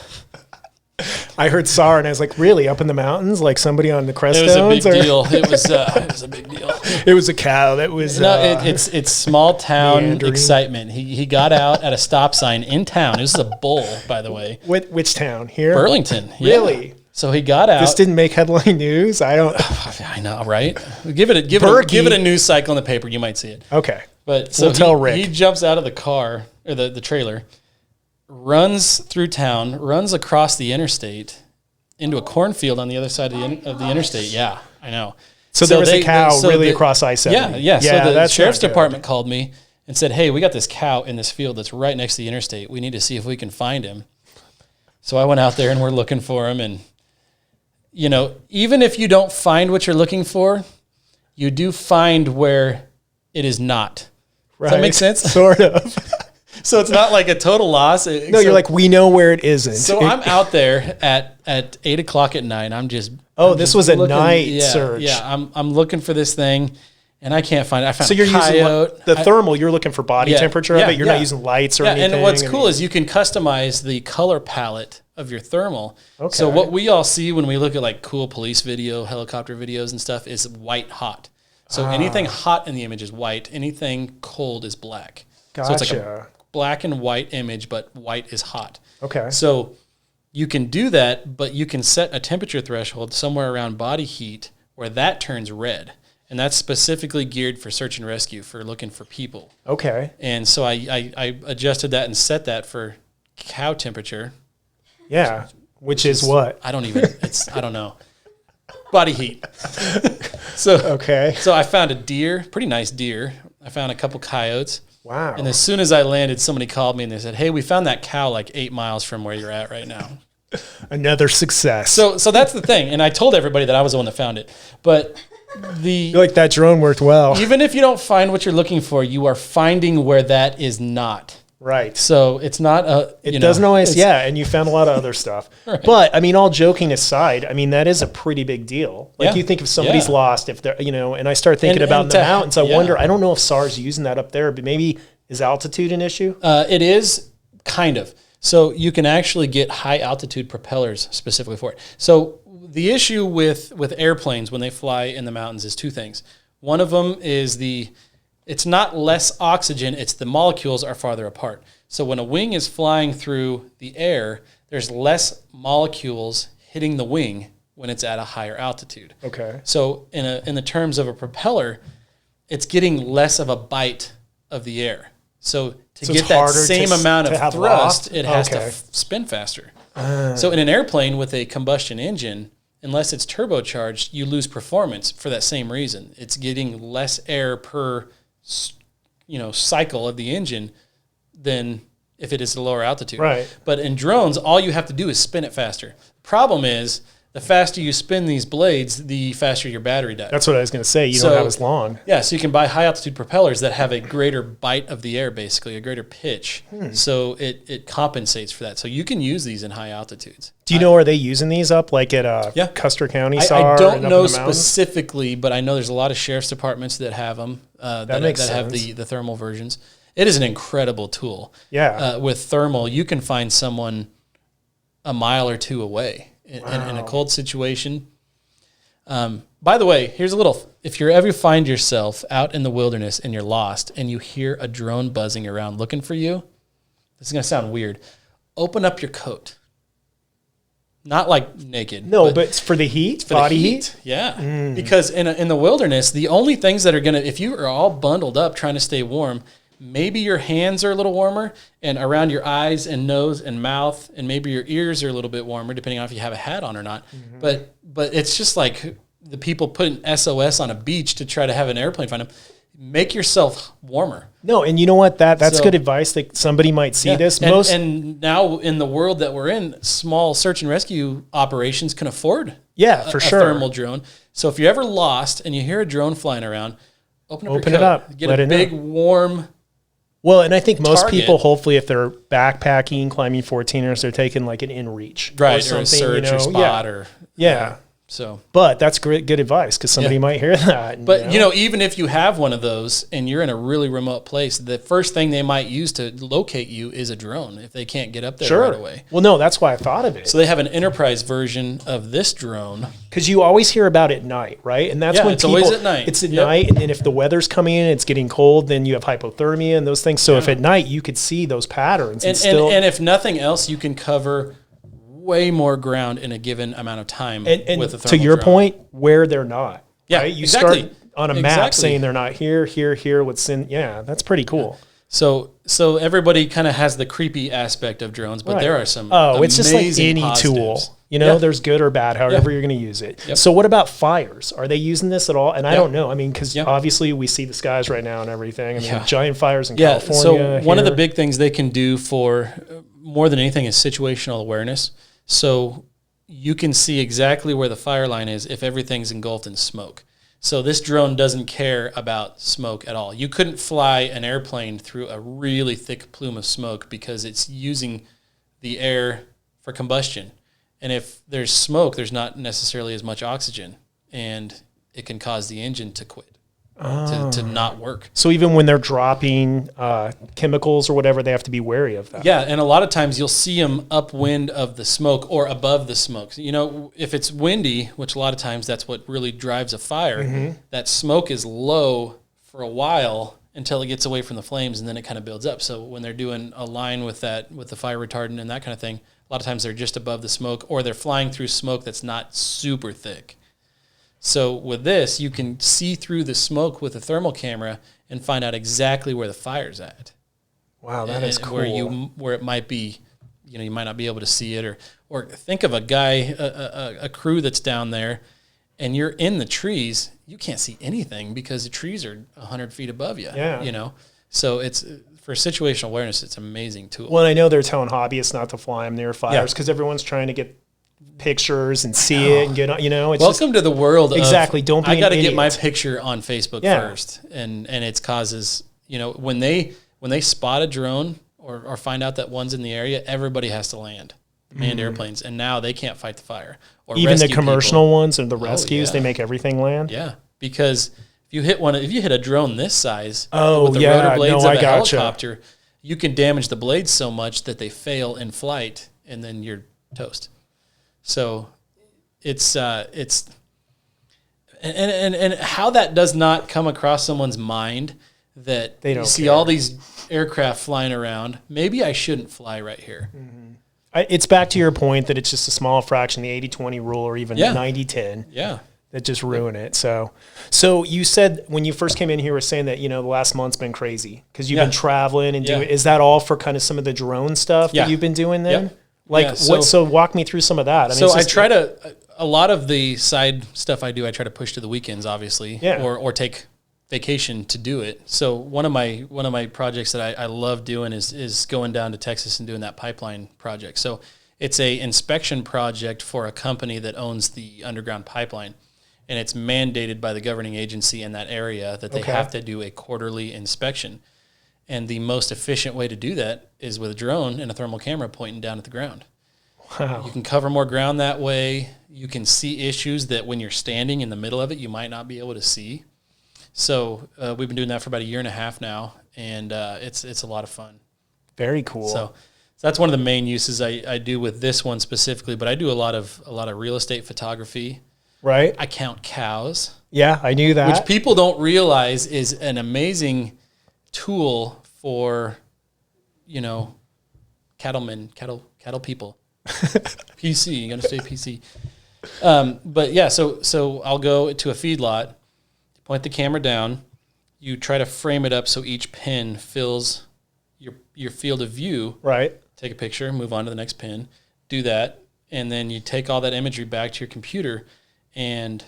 I heard SAR and I was like, really? Up in the mountains? Like somebody on the Creststones? It was a big deal. It was a big deal. It was a cow that was... it's small town meandering. Excitement. He got out at a stop sign in town. This is a bull, by the way. Which town? Here? Burlington. Yeah. Really? So he got out. This didn't make headline news? I know, right? Give it a news cycle in the paper. You might see it. Okay. But so tell Rick. He jumps out of the car, or the trailer, runs through town, runs across the interstate into a cornfield on the other side of the interstate. Yeah, I know. So there was a cow across I-70. Yeah. So the sheriff's department called me and said, hey, we got this cow in this field that's right next to the interstate. We need to see if we can find him. So I went out there and we're looking for him. And, even if you don't find what you're looking for, you do find where it is not. Right. Does that make sense? Sort of. So it's not like a total loss. You're like, we know where it isn't. So I'm out there at 8:00 at night. This was a night search. Yeah, I'm looking for this thing, and I can't find it. I found so you're a coyote. using the thermal. You're looking for body temperature of it. You're not using lights or anything. And what's cool is you can customize the color palette of your thermal. Okay. So what we all see when we look at like cool police video, helicopter videos and stuff is white hot. So anything hot in the image is white. Anything cold is black. Gotcha. So it's like a black and white image, but white is hot. Okay. So you can do that, but you can set a temperature threshold somewhere around body heat where that turns red. And that's specifically geared for search and rescue, for looking for people. Okay. And so I adjusted that and set that for cow temperature. Yeah. Which is what? I don't know. Body heat. So I found a deer, pretty nice deer. I found a couple coyotes. Wow. And as soon as I landed, somebody called me and they said, hey, we found that cow like 8 miles from where you're at right now. Another success. So that's the thing. And I told everybody that I was the one that found it. But you're like, that drone worked well. Even if you don't find what you're looking for, you are finding where that is not. Right. So it's not it doesn't always, and you found a lot of other stuff. Right. But I mean, all joking aside, I mean, that is a pretty big deal. Like you think if somebody's lost, if they're, and I start thinking about in the mountains, I wonder, I don't know if SAR's using that up there, but maybe is altitude an issue? It is kind of. So you can actually get high altitude propellers specifically for it. So the issue with airplanes when they fly in the mountains is two things. One of them is it's not less oxygen, it's the molecules are farther apart. So when a wing is flying through the air, there's less molecules hitting the wing when it's at a higher altitude. Okay. So in the terms of a propeller, it's getting less of a bite of the air. So to get that same amount of thrust, it has to spin faster. So in an airplane with a combustion engine, unless it's turbocharged, you lose performance for that same reason. It's getting less air per cycle of the engine than if it is a lower altitude. Right. But in drones, all you have to do is spin it faster. Problem is, the faster you spin these blades, the faster your battery dies. That's what I was going to say. You don't have as long. Yeah, so you can buy high altitude propellers that have a greater bite of the air, basically, a greater pitch. So it compensates for that. So you can use these in high altitudes. Do you know, are they using these up like at Custer County SAR? I don't know specifically, but I know there's a lot of sheriff's departments that have them, that have the thermal versions. It is an incredible tool. Yeah. With thermal, you can find someone a mile or two away. In a cold situation. By the way, here's a little, if you ever find yourself out in the wilderness and you're lost and you hear a drone buzzing around looking for you, this is going to sound weird. Open up your coat. Not like naked. No, but it's for the heat, body heat. Yeah. Because in the wilderness, the only things that are going to, if you are all bundled up trying to stay warm, maybe your hands are a little warmer and around your eyes and nose and mouth, and maybe your ears are a little bit warmer, depending on if you have a hat on or not. But it's just like the people putting SOS on a beach to try to have an airplane find them. Make yourself warmer. No, and you know what? That's good advice that somebody might see this. And now in the world that we're in, small search and rescue operations can afford a thermal drone. So if you're ever lost and you hear a drone flying around, open up your coat, it up. Get a big warm. Well, and I think most people, hopefully, if they're backpacking, climbing 14ers, they're taking like an InReach, right, or a surge or spot, or So, but that's good advice because somebody might hear that. And, but even if you have one of those and you're in a really remote place, the first thing they might use to locate you is a drone if they can't get up there right away. Well, no, that's why I thought of it. So they have an enterprise version of this drone because you always hear about it at night, right? And that's when it's always at night. It's at night, and then if the weather's coming in, it's getting cold, then you have hypothermia and those things. So if at night you could see those patterns, and if nothing else, you can cover way more ground in a given amount of time with a thermal to your drone. point, where they're not. Yeah, right? You exactly. start on a map saying they're not here, what's in. Yeah, that's pretty cool. So everybody kind of has the creepy aspect of drones, but there are some it's just like any positives. tool. There's good or bad, however you're going to use it. Yep. So what about fires? Are they using this at all? And I don't know. I mean, because obviously we see the skies right now and everything. I mean, giant fires in California. So one of the big things they can do for more than anything is situational awareness. So you can see exactly where the fire line is if everything's engulfed in smoke. So this drone doesn't care about smoke at all. You couldn't fly an airplane through a really thick plume of smoke because it's using the air for combustion. And if there's smoke, there's not necessarily as much oxygen, and it can cause the engine to quit, to not work. So even when they're dropping chemicals or whatever, they have to be wary of that. Yeah, and a lot of times you'll see them upwind of the smoke or above the smoke. If it's windy, which a lot of times that's what really drives a fire, that smoke is low for a while until it gets away from the flames, and then it kind of builds up. So when they're doing a line with the fire retardant and that kind of thing, a lot of times they're just above the smoke, or they're flying through smoke that's not super thick. So with this, you can see through the smoke with a thermal camera and find out exactly where the fire's at. Wow, that is cool. Where it might be, you might not be able to see it, or think of a guy, a crew that's down there, and you're in the trees. You can't see anything because the trees are 100 feet above you. Yeah. So it's for situational awareness. It's an amazing tool. Well, I know they're telling hobbyists not to fly them near fires because everyone's trying to get pictures and see it and get it's welcome to the world exactly don't be I got to get my picture on Facebook first, and it causes when they spot a drone or find out that one's in the area, everybody has to land manned airplanes, and now they can't fight the fire or even the commercial ones and the rescues. They make everything land because if you hit a drone this size with the rotor blades of a helicopter, you can damage the blades so much that they fail in flight, and then you're toast. So it's and how that does not come across someone's mind that they don't see care. All these aircraft flying around. Maybe I shouldn't fly right here. It's back to your point that it's just a small fraction, the 80-20 rule, or even 90-10. Yeah. That just ruin it. So you said when you first came in here, you were saying that, the last month's been crazy because you've been traveling and doing, is that all for kind of some of the drone stuff that you've been doing then? Yep. Like so walk me through some of that. I mean, I try to, a lot of the side stuff I do, I try to push to the weekends, obviously, or take vacation to do it. So one of my projects that I love doing is going down to Texas and doing that pipeline project. So it's a inspection project for a company that owns the underground pipeline, and it's mandated by the governing agency in that area that they have to do a quarterly inspection. And the most efficient way to do that is with a drone and a thermal camera pointing down at the ground. Wow. You can cover more ground that way. You can see issues that when you're standing in the middle of it, you might not be able to see. So we've been doing that for about 1.5 years now, and it's a lot of fun. Very cool. So that's one of the main uses I do with this one specifically, but I do a lot of real estate photography. Right. I count cows. Yeah, I knew that. Which people don't realize is an amazing tool for, cattle people. PC, you got to stay PC. But yeah, so I'll go to a feedlot, point the camera down, you try to frame it up so each pin fills your field of view. Right. Take a picture, move on to the next pin, do that, and then you take all that imagery back to your computer, and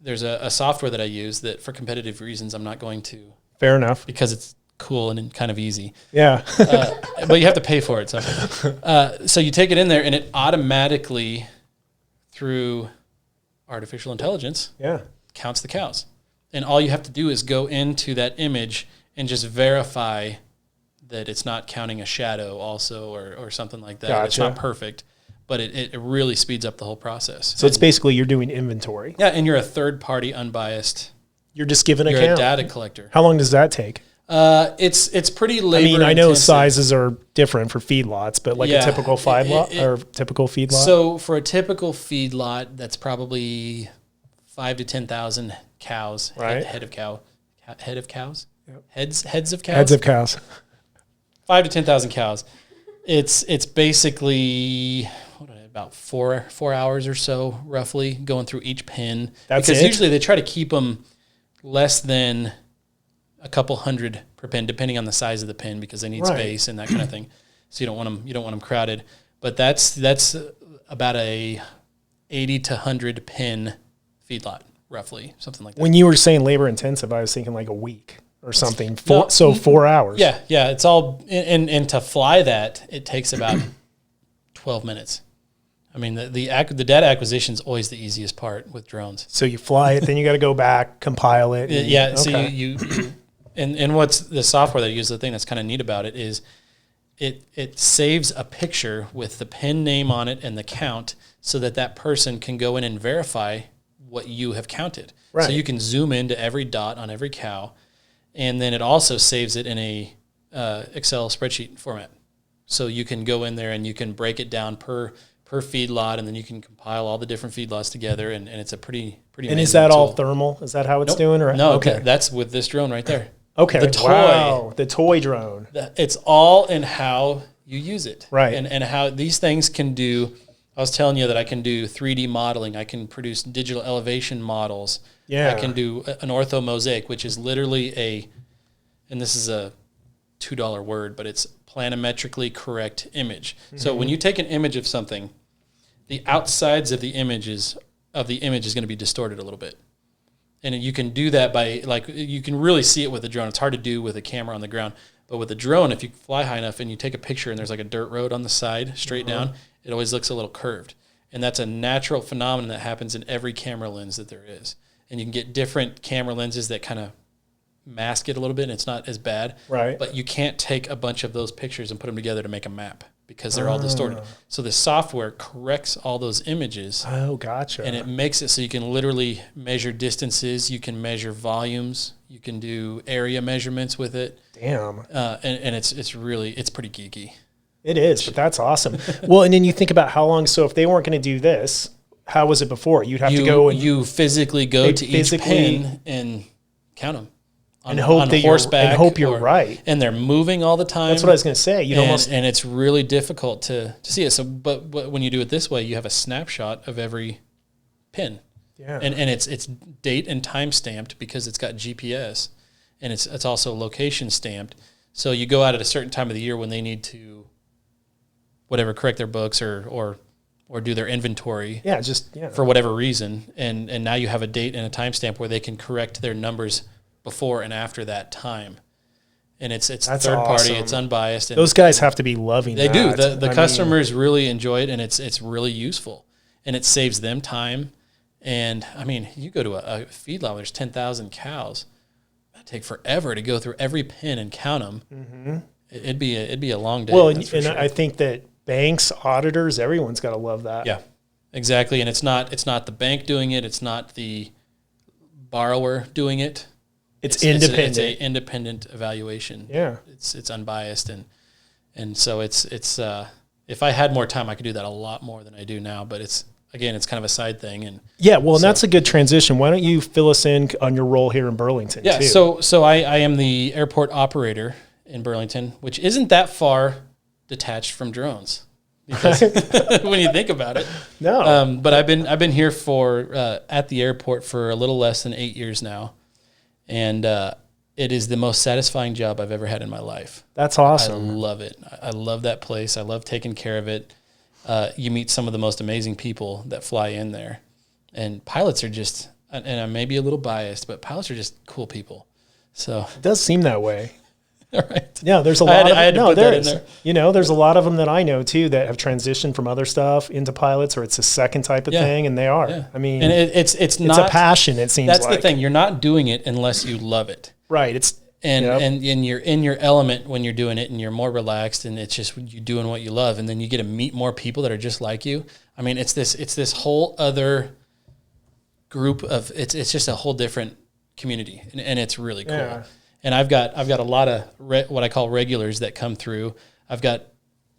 there's a software that I use that for competitive reasons I'm not going to. Fair enough. Because it's cool and kind of easy. Yeah. But you have to pay for it. So you take it in there, and it automatically, through artificial intelligence, counts the cows. And all you have to do is go into that image and just verify that it's not counting a shadow also or something like that. Gotcha. It's not perfect. but it really speeds up the whole process. So it's basically you're doing inventory. Yeah, and you're a third-party, unbiased. You're just giving You're account. a data collector. How long does that take? It's pretty labor. I know intensive. sizes are different for feedlots, but like a typical typical feedlot. So for a typical feedlot, that's probably 5 to 10,000 cows. Right. Head of cows. Yep. Heads of cows. Heads of cows. 5 to 10,000 cows. It's basically about 4 hours or so, roughly, going through each pen. That's because it? usually they try to keep them less than a couple hundred per pen, depending on the size of the pen, because they need space and that kind of thing. So you don't want them crowded. But that's about a 80 to 100 pen feedlot, roughly, something like that. When you were saying labor intensive, I was thinking like a week or something. 4 hours. Yeah. It's all and to fly that, it takes about 12 minutes. I mean, the data acquisition is always the easiest part with drones. So you fly it, then you got to go back, compile it. Yeah. So you and what's the software that I use, the thing that's kind of neat about it is it saves a picture with the pen name on it and the count, so that person can go in and verify what you have counted. Right. So you can zoom into every dot on every cow, and then it also saves it in a Excel spreadsheet format. So you can go in there and you can break it down per feedlot, and then you can compile all the different feedlots together, and it's a pretty. And is that all thermal? Is that how it's doing? Or no? Okay, that's with this drone right there. Okay, the toy, the toy drone. It's all in how you use it, right? And how these things can do. I was telling you that I can do 3D modeling. I can produce digital elevation models. Yeah, I can do an Ortho Mosaic, which is literally and this is a $2 word, but it's planimetrically correct image. Mm-hmm. So when you take an image of something, the outsides of the image is going to be distorted a little bit. And you can do that by, you can really see it with a drone. It's hard to do with a camera on the ground. But with a drone, if you fly high enough and you take a picture and there's like a dirt road on the side, straight down, it always looks a little curved. And that's a natural phenomenon that happens in every camera lens that there is. And you can get different camera lenses that kind of mask it a little bit, and it's not as bad. Right. But you can't take a bunch of those pictures and put them together to make a map, because they're all distorted. So the software corrects all those images. Oh, gotcha. And it makes it so you can literally measure distances, you can measure volumes, you can do area measurements with it. Damn. And it's pretty geeky. It is, but that's awesome. Well, and then you think about how long, so if they weren't going to do this, how was it before? You'd have to go and... You physically go to each pin and count them. And hope you're right. And they're moving all the time. That's what I was going to say. And it's really difficult to see it. So, but when you do it this way, you have a snapshot of every pin. Yeah. And it's date and time stamped, because it's got GPS, and it's also location stamped. So you go out at a certain time of the year when they need to, correct their books or do their inventory. Yeah, for whatever reason. And now you have a date and a timestamp where they can correct their numbers before and after that time. And it's third party, it's unbiased. And those guys have to be loving they that. They do. The customers really enjoy it, and it's really useful. And it saves them time. And I mean, you go to a feedlot where there's 10,000 cows, that'd take forever to go through every pin and count them. Mm-hmm. It'd be a long day. Well, and sure. I think that banks, auditors, everyone's got to love that. Yeah, exactly. And it's not the bank doing it. It's not the borrower doing it. It's independent. It's an independent evaluation. Yeah, it's unbiased, and so it's if I had more time, I could do that a lot more than I do now. But it's kind of a side thing. And yeah, well, and that's a good transition. Why don't you fill us in on your role here in Burlington? Yeah, too? So I am the airport operator in Burlington, which isn't that far detached from drones, because when you think about it. No. But I've been here at the airport for a little less than 8 years now. And it is the most satisfying job I've ever had in my life. That's awesome. I love it. I love that place. I love taking care of it. You meet some of the most amazing people that fly in there. And pilots are just, and I may be a little biased, but pilots are just cool people. So it does seem that way. All right. Yeah, there's a lot there. There's a lot of them that I know too that have transitioned from other stuff into pilots, or it's a second type of thing, and they are. Yeah. I mean, and it's not a passion. It seems that's like. the thing. You're not doing it unless you love it. Right. and you're in your element when you're doing it, and you're more relaxed, and it's just you doing what you love, and then you get to meet more people that are just like you. I mean, it's this whole other group of it's just a whole different community, and it's really cool. Yeah. And I've got a lot of what I call regulars that come through. I've got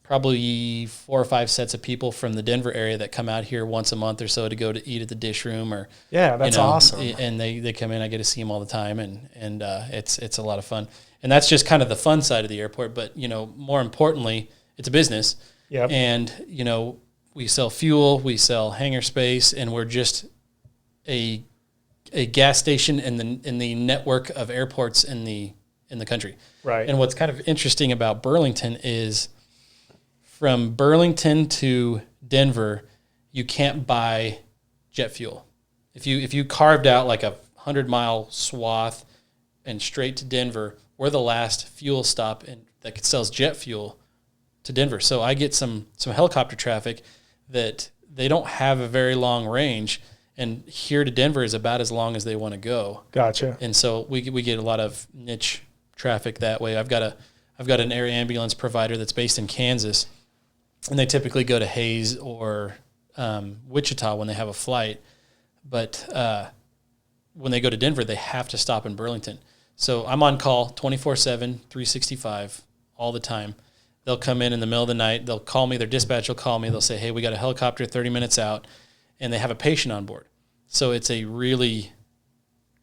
probably 4 or 5 sets of people from the Denver area that come out here once a month or so to go to eat at the Dish Room, or that's awesome. And they come in. I get to see them all the time, and it's a lot of fun. And that's just kind of the fun side of the airport. But more importantly, it's a business. Yep. And we sell fuel, we sell hangar space, and we're just a gas station in the network of airports in the country. Right. And what's kind of interesting about Burlington is, from Burlington to Denver, you can't buy jet fuel. If you carved out like a 100-mile swath and straight to Denver, we're the last fuel stop that sells jet fuel to Denver. So I get some helicopter traffic that they don't have a very long range, and here to Denver is about as long as they want to go. Gotcha. And so we get a lot of niche traffic that way. I've got an air ambulance provider that's based in Kansas, and they typically go to Hayes or Wichita when they have a flight. But when they go to Denver, they have to stop in Burlington. So I'm on call 24/7, 365 all the time. They'll come in the middle of the night. They'll call me. Their dispatch will call me. They'll say, hey, we got a helicopter 30 minutes out, and they have a patient on board. So it's a really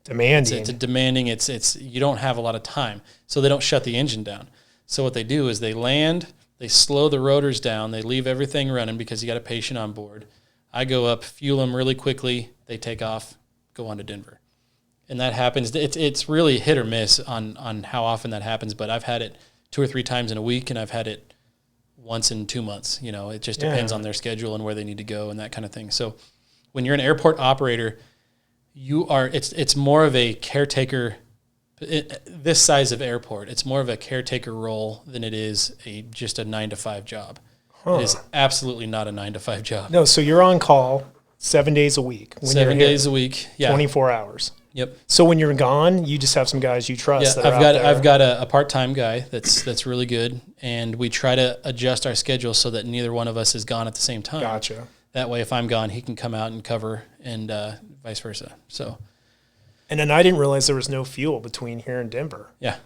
demanding. It's a demanding. It's you don't have a lot of time. So they don't shut the engine down. So what they do is they land, they slow the rotors down, they leave everything running because you got a patient on board. I go up, fuel them really quickly, they take off, go on to Denver. And that happens. It's really hit or miss on how often that happens, but I've had it 2 or 3 times in a week, and I've had it once in 2 months. It just depends on their schedule and where they need to go and that kind of thing. So when you're an airport operator, it's more of a caretaker. This size of airport, it's more of a caretaker role than it is just a 9-to-5 job. Huh. It is absolutely not a 9-to-5 job. No, so you're on call 7 days a week. 7 days a week, yeah. 24 hours. Yep. So when you're gone, you just have some guys you trust. Yeah, I've got a part-time guy that's really good, and we try to adjust our schedule so that neither one of us is gone at the same time. Gotcha. That way, if I'm gone, he can come out and cover, and vice versa. So. And then I didn't realize there was no fuel between here and Denver. Yeah.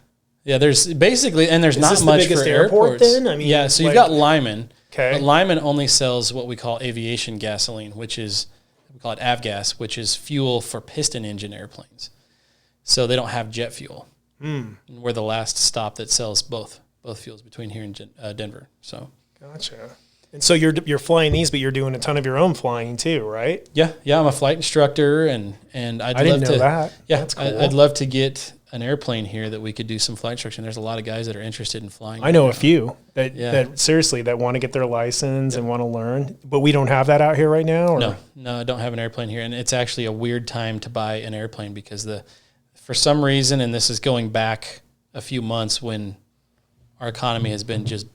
Yeah, there's basically, and there's not much for airports. Is this the biggest airport then? I mean, yeah, so you've got Lyman. Okay. But Lyman only sells what we call aviation gasoline, which is, we call it avgas, which is fuel for piston engine airplanes. So they don't have jet fuel. And we're the last stop that sells both fuels between here and Denver. So. Gotcha. And so you're flying these, but you're doing a ton of your own flying too, right? Yeah. I'm a flight instructor, and I didn't know that. Yeah, that's cool. I'd love to get an airplane here that we could do some flight instruction. There's a lot of guys that are interested in flying. I know a few that seriously that want to get their license and want to learn, but we don't have that out here right now. Or? No, I don't have an airplane here, and it's actually a weird time to buy an airplane because for some reason, and this is going back a few months when our economy has been just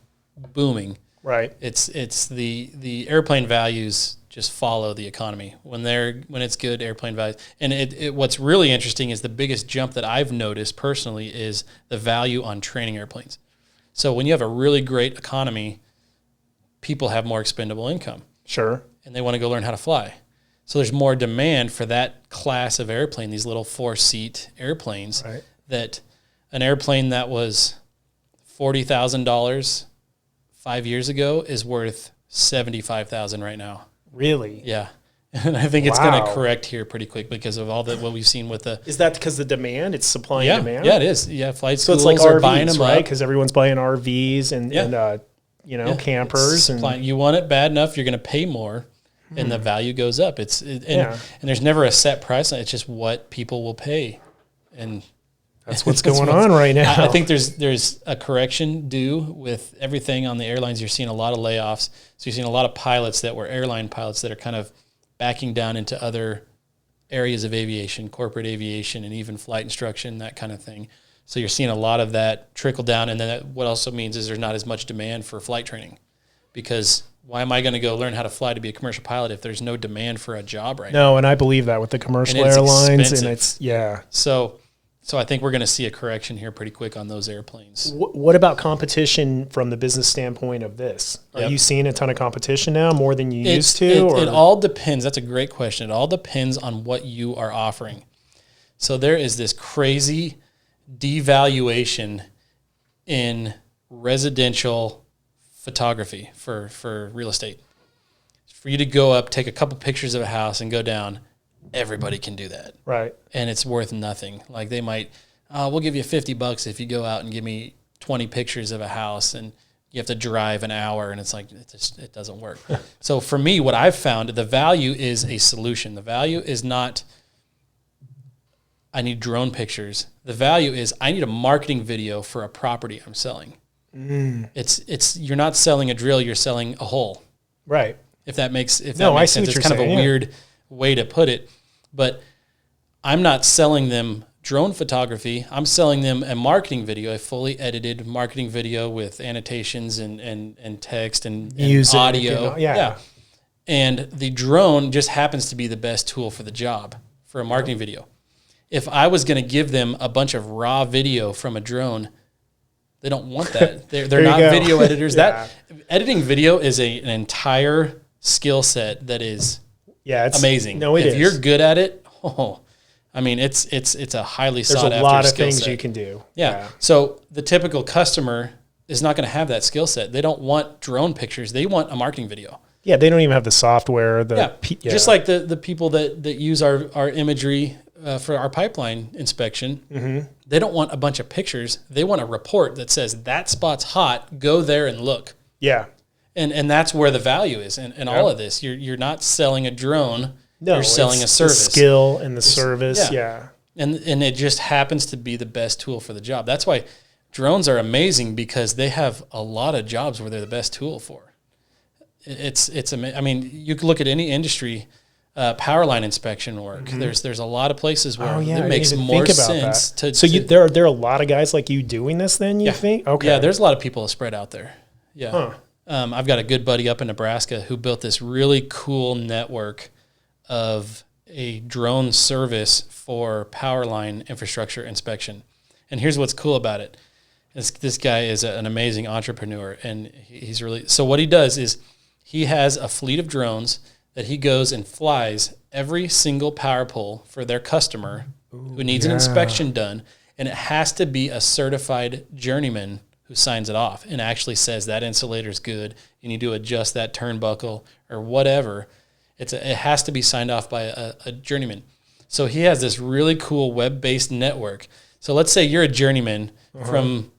booming. Right. It's the airplane values just follow the economy. When it's good, airplane values. And what's really interesting is the biggest jump that I've noticed personally is the value on training airplanes. So when you have a really great economy, people have more expendable income. Sure. And they want to go learn how to fly. So there's more demand for that class of airplane, these little 4-seat airplanes. Right. That an airplane that was $40,000 5 years ago is worth $75,000 right now. Really? Yeah. And I think it's going to correct here pretty quick because of all what we've seen with the. Is that because of the demand? It's supply and demand. Yeah, it is. Yeah, flight schools so it's like are RVs, buying them right? up Because everyone's buying RVs and campers. And you want it bad enough, you're going to pay more, and the value goes up. And there's never a set price. It's just what people will pay, and that's what's going on right now. I think there's a correction due with everything on the airlines. You're seeing a lot of layoffs. So you're seeing a lot of pilots that were airline pilots that are kind of backing down into other areas of aviation, corporate aviation, and even flight instruction, that kind of thing. So you're seeing a lot of that trickle down. And then what also means is there's not as much demand for flight training, because why am I going to go learn how to fly to be a commercial pilot if there's no demand for a job right now? No, and I believe that with the commercial airlines. Expensive. And it's, So So I think we're going to see a correction here pretty quick on those airplanes. What about competition from the business standpoint of this? Are you seeing a ton of competition now, more than you used to? It all depends. That's a great question. It all depends on what you are offering. So there is this crazy devaluation in residential photography for real estate. For you to go up, take a couple pictures of a house and go down, everybody can do that. Right. And it's worth nothing. Like they might, we'll give you $50 if you go out and give me 20 pictures of a house, and you have to drive an hour, and it's like, it doesn't work. So for me, what I've found, the value is a solution. The value is not, I need drone pictures. The value is I need a marketing video for a property I'm selling. It's you're not selling a drill, you're selling a hole. Right. If that makes sense. It's kind of a weird way to put it, but I'm not selling them drone photography. I'm selling them a marketing video, a fully edited marketing video with annotations and text and audio. Yeah. And the drone just happens to be the best tool for the job for a marketing video. If I was going to give them a bunch of raw video from a drone, they don't want that. They're not video editors. That editing video is an entire skill set that is it's amazing. No, if you're good at it, it's a highly sought after skill set. There's a lot of things you can do. Yeah. So the typical customer is not going to have that skill set. They don't want drone pictures. They want a marketing video. Yeah, they don't even have the software. Just like the people that use our imagery for our pipeline inspection, they don't want a bunch of pictures. They want a report that says that spot's hot. Go there and look. Yeah. And that's where the value is in all of this. You're not selling a drone. No, you're selling a service. The skill and the service. Yeah. And it just happens to be the best tool for the job. That's why drones are amazing, because they have a lot of jobs where they're the best tool for. It's amazing. I mean, you can look at any industry, power line inspection work. There's a lot of places where it makes more sense to. So there are a lot of guys like you doing this. Then you think? Okay. Yeah, there's a lot of people spread out there. Yeah. Huh. I've got a good buddy up in Nebraska who built this really cool network of a drone service for power line infrastructure inspection. And here's what's cool about it. This guy is an amazing entrepreneur, and he's really, so what he does is he has a fleet of drones that he goes and flies every single power pole for their customer who needs an inspection done, and it has to be a certified journeyman who signs it off and actually says that insulator's good, you need to adjust that turnbuckle or whatever. It has to be signed off by a journeyman. So he has this really cool web-based network. So let's say you're a journeyman from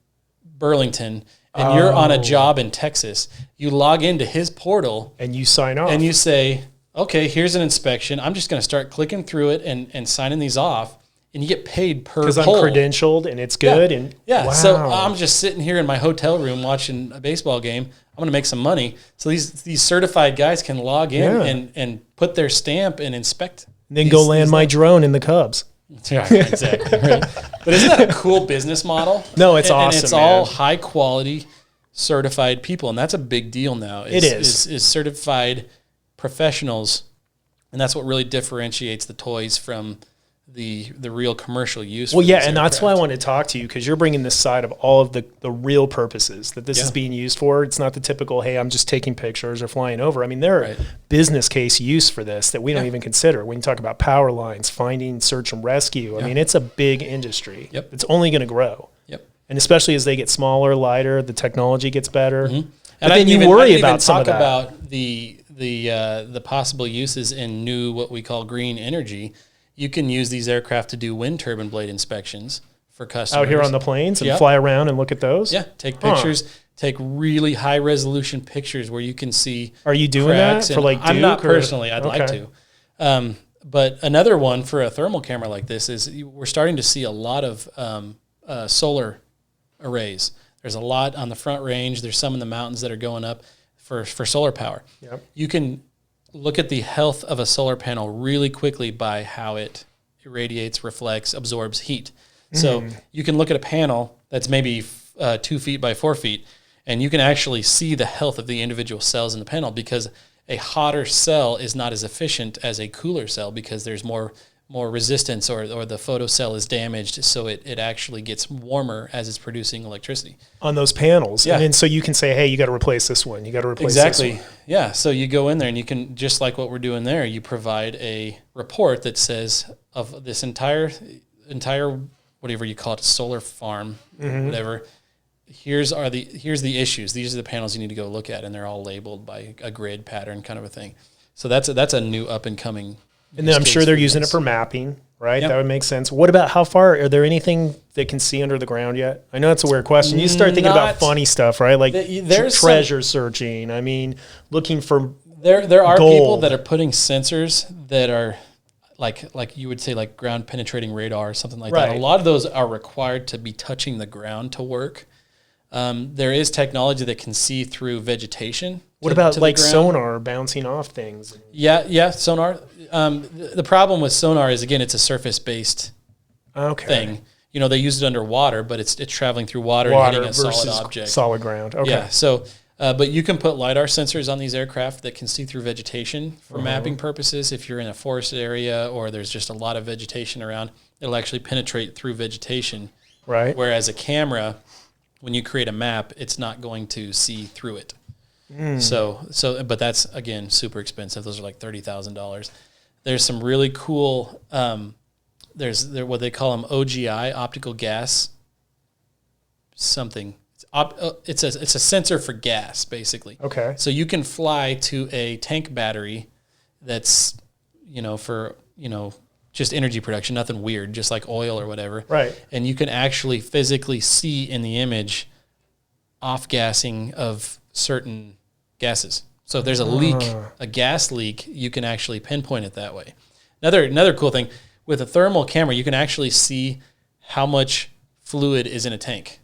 Burlington, and you're on a job in Texas. You log into his portal. And you sign off. And you say, okay, here's an inspection. I'm just going to start clicking through it and signing these off. And you get paid per pole. Because I'm credentialed and it's good. Wow. So I'm just sitting here in my hotel room watching a baseball game. I'm going to make some money. So these certified guys can log in and put their stamp and inspect. And then go land my drone in the Cubs. Yeah, exactly. Right. But isn't that a cool business model? No, it's awesome. And it's all high quality certified people, and that's a big deal now. Is certified professionals, and that's what really differentiates the toys from the real commercial use. Well, and that's why I wanted to talk to you, because you're bringing this side of all of the real purposes that this is being used for. It's not the typical, hey, I'm just taking pictures or flying over. I mean, there are business case use for this that we don't even consider. When you talk about power lines, finding search and rescue, I mean, it's a big industry. It's only going to grow. And especially as they get smaller, lighter, the technology gets better. And then you worry about some of that. About the possible uses in new, what we call green energy. You can use these aircraft to do wind turbine blade inspections for customers. Out here on the plains and fly around and look at those? Yeah, take pictures, take really high-resolution pictures where you can see. Are you doing that for like Duke? I'm not personally. I'd like to. But another one for a thermal camera like this is we're starting to see a lot of solar arrays. There's a lot on the Front Range. There's some in the mountains that are going up for solar power. You can look at the health of a solar panel really quickly by how it irradiates, reflects, absorbs heat. So you can look at a panel that's maybe 2 feet by 4 feet, and you can actually see the health of the individual cells in the panel, because a hotter cell is not as efficient as a cooler cell, because there's more more resistance, or the photocell is damaged, so it actually gets warmer as it's producing electricity on those panels. Yeah. And then so you can say, hey, you got to replace this one. You got to replace exactly. this one. Yeah. So you go in there and you can, just like what we're doing there, you provide a report that says of this entire whatever you call it, solar farm, whatever. Here's the issues. These are the panels you need to go look at, and they're all labeled by a grid pattern kind of a thing. So that's a new up and coming. And then I'm sure they're using it for mapping, right? Yep. That would make sense. What about how far? Are there anything they can see under the ground yet? I know that's a weird question. You start thinking about funny stuff, right? Like there's treasure searching. I mean, looking for there are gold. people that are putting sensors that are like you would say, like ground penetrating radar or something like that. A lot of those are required to be touching the ground to work. There is technology that can see through vegetation. What about like sonar bouncing off things? Yeah, sonar. The problem with sonar is, again, it's a surface-based thing. You know, they use it underwater, but it's traveling through water and hitting a solid object. Solid ground. Okay. Yeah. So, but you can put LiDAR sensors on these aircraft that can see through vegetation for mapping purposes. If you're in a forested area or there's just a lot of vegetation around, it'll actually penetrate through vegetation. Right. Whereas a camera, when you create a map, it's not going to see through it. So, but that's, again, super expensive. Those are like $30,000. There's some really cool, there's what they call them OGI, optical gas something. It's a sensor for gas, basically. Okay. So you can fly to a tank battery that's, for, just energy production, nothing weird, just like oil or whatever. Right. And you can actually physically see in the image off-gassing of certain gases. So if there's a leak, a gas leak, you can actually pinpoint it that way. Another cool thing, with a thermal camera, you can actually see how much fluid is in a tank,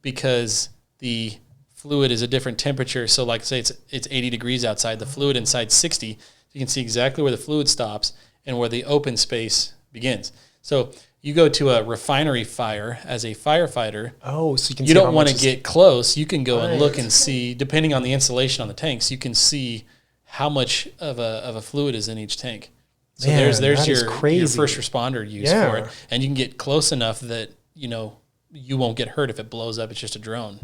because the fluid is a different temperature. So like, say it's 80 degrees outside, the fluid inside 60, you can see exactly where the fluid stops and where the open space begins. So you go to a refinery fire as a firefighter. Oh, so you don't want to get close. You can go and look and see, depending on the insulation on the tanks, you can see how much of a fluid is in each tank. So there's your first responder use for it, and you can get close enough that you won't get hurt if it blows up. It's just a drone.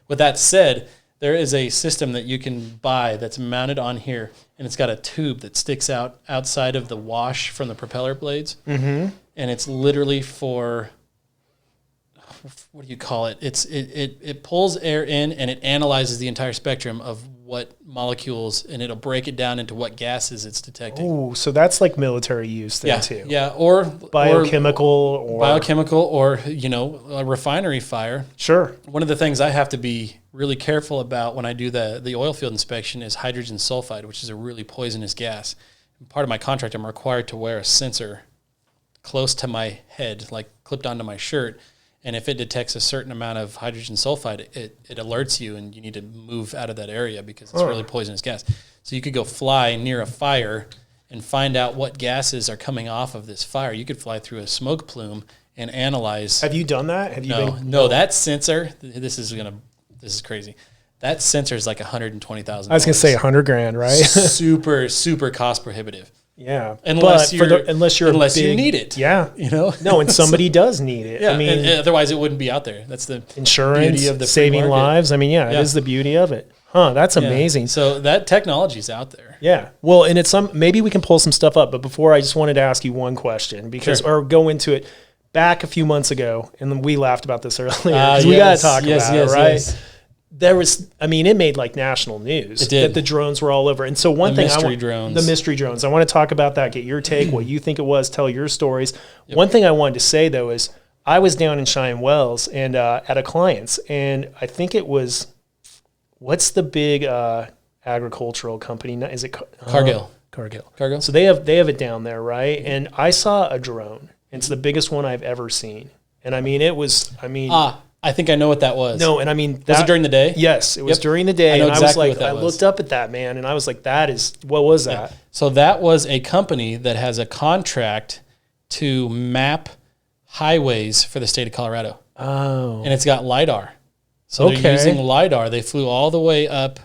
With that said, there is a system that you can buy that's mounted on here, and it's got a tube that sticks out outside of the wash from the propeller blades. Mm-hmm. And it's literally for, what do you call it? It pulls air in, and it analyzes the entire spectrum of what molecules, and it'll break it down into what gases it's detecting. Oh, so that's like military use then too. Yeah, or biochemical or a refinery fire. Sure. One of the things I have to be really careful about when I do the oil field inspection is hydrogen sulfide, which is a really poisonous gas. And part of my contract, I'm required to wear a sensor close to my head, like clipped onto my shirt. And if it detects a certain amount of hydrogen sulfide, it alerts you, and you need to move out of that area because it's really poisonous gas. So you could go fly near a fire and find out what gases are coming off of this fire. You could fly through a smoke plume and analyze. Have you done that? Have you No, that sensor, this is crazy. That sensor is like $120,000. I was going to say $100,000, right? super, super cost prohibitive. Yeah, unless you need it. Yeah, No, and somebody does need it. Yeah, I mean, and otherwise it wouldn't be out there. That's the insurance, beauty of the saving lives. I mean, it is the beauty of it. Huh? That's amazing. So that technology is out there. Yeah. Well, and it's maybe we can pull some stuff up. But before, I just wanted to ask you one question or go into it. Back a few months ago, and we laughed about this earlier. We got to talk about it, right? Yes. There was, it made like national news that the drones were all over. And so the mystery drones, I want to talk about that, get your take, what you think it was, tell your stories. Yep. One thing I wanted to say though is I was down in Cheyenne Wells and at a client's, and I think it was, what's the big agricultural company? Is it Cargill? Cargill. So they have it down there, right? And I saw a drone. It's the biggest one I've ever seen. And I think I know what that was. No, and was it during the day? Yes, it was during the day. I know exactly what that was. I looked up at that, man, and I was like, what was that? Yeah. So that was a company that has a contract to map highways for the state of Colorado. Oh. And it's got LiDAR. So they're using LiDAR. They flew all the way up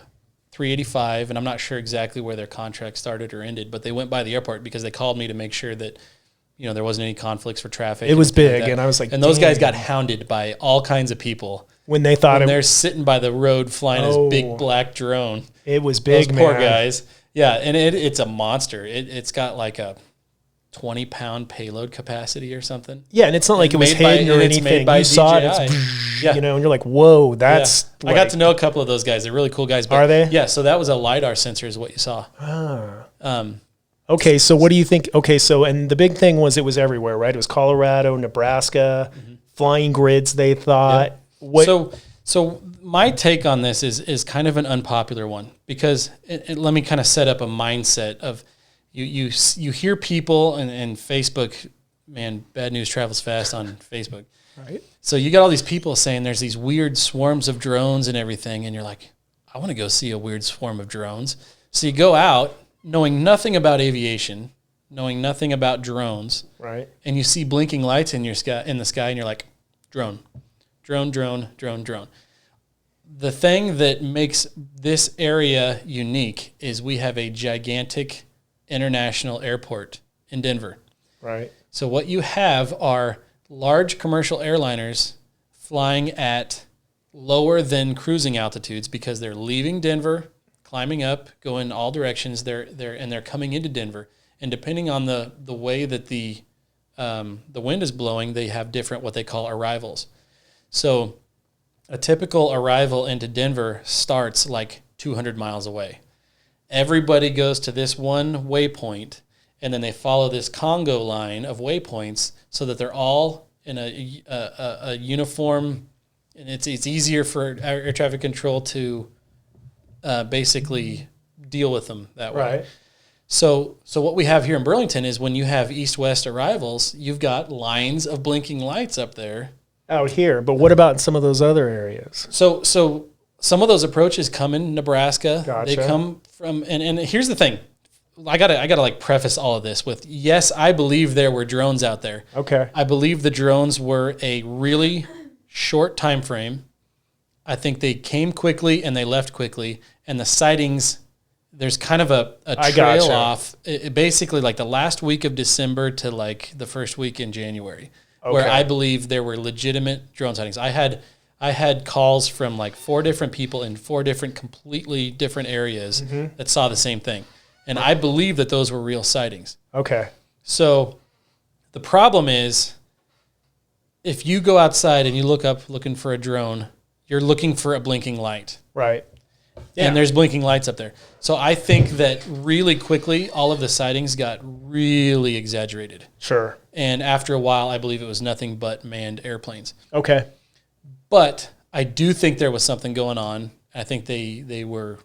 385, and I'm not sure exactly where their contract started or ended, but they went by the airport because they called me to make sure that, there wasn't any conflicts for traffic. It was big, and I was like, and those guys got hounded by all kinds of people when they thought they're sitting by the road flying this big black drone. It was big, those poor guys. Yeah, and it's a monster. It's got like a 20-pound payload capacity or something. Yeah, and it's not like it was hidden or anything. You saw it, and you're like, whoa, that's... Yeah. I got to know a couple of those guys. They're really cool guys. But are they? Yeah, so that was a LiDAR sensor is what you saw. Okay, so what do you think? Okay, so, and the big thing was it was everywhere, right? It was Colorado, Nebraska, flying grids, they thought. Yep. So my take on this is kind of an unpopular one because let me kind of set up a mindset of you hear people and Facebook, man, bad news travels fast on Facebook. Right. So you got all these people saying there's these weird swarms of drones and everything, and you're like, I want to go see a weird swarm of drones. So you go out knowing nothing about aviation, knowing nothing about drones, right? And you see blinking lights in the sky, and you're like, drone. The thing that makes this area unique is we have a gigantic international airport in Denver. Right. So what you have are large commercial airliners flying at lower than cruising altitudes because they're leaving Denver, climbing up, going all directions. They're coming into Denver, and depending on the way that the wind is blowing, they have different what they call arrivals. So a typical arrival into Denver starts like 200 miles away. Everybody goes to this one waypoint, and then they follow this Congo line of waypoints so that they're all in a uniform, and it's easier for air traffic control to basically deal with them that way. Right. So what we have here in Burlington is when you have east-west arrivals, you've got lines of blinking lights up there. Out here, but what about in some of those other areas? So some of those approaches come in Nebraska. Gotcha. They come from, and here's the thing. I gotta like preface all of this with, yes, I believe there were drones out there. Okay. I believe the drones were a really short time frame. I think they came quickly and they left quickly, and the sightings, there's kind of a trail off. It basically like the last week of December to like the first week in January. Okay. Where I believe there were legitimate drone sightings. I had calls from like 4 different people in 4 different, completely different areas that saw the same thing. And I believe that those were real sightings. Okay. So the problem is if you go outside and you look up looking for a drone, you're looking for a blinking light. Right. Yeah. And there's blinking lights up there. So I think that really quickly, all of the sightings got really exaggerated. Sure. And after a while, I believe it was nothing but manned airplanes. Okay. But I do think there was something going on. I think they were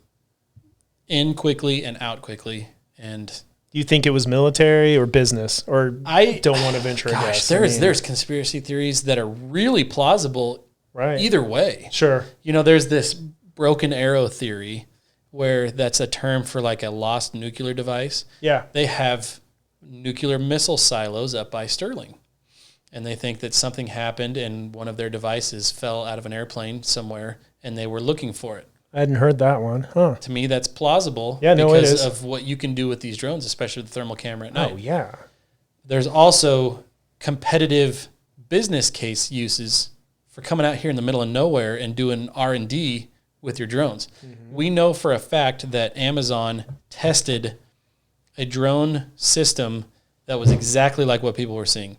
in quickly and out quickly. And do you think it was military or business? Or I don't want to venture a guess. There's conspiracy theories that are really plausible either way. Sure. There's this broken arrow theory where that's a term for like a lost nuclear device. Yeah. They have nuclear missile silos up by Sterling. And they think that something happened and one of their devices fell out of an airplane somewhere and they were looking for it. I hadn't heard that one. Huh. To me, that's plausible because of what you can do with these drones, especially the thermal camera at night. Oh, yeah. There's also competitive business case uses for coming out here in the middle of nowhere and doing R&D with your drones. Mm-hmm. We know for a fact that Amazon tested a drone system that was exactly like what people were seeing.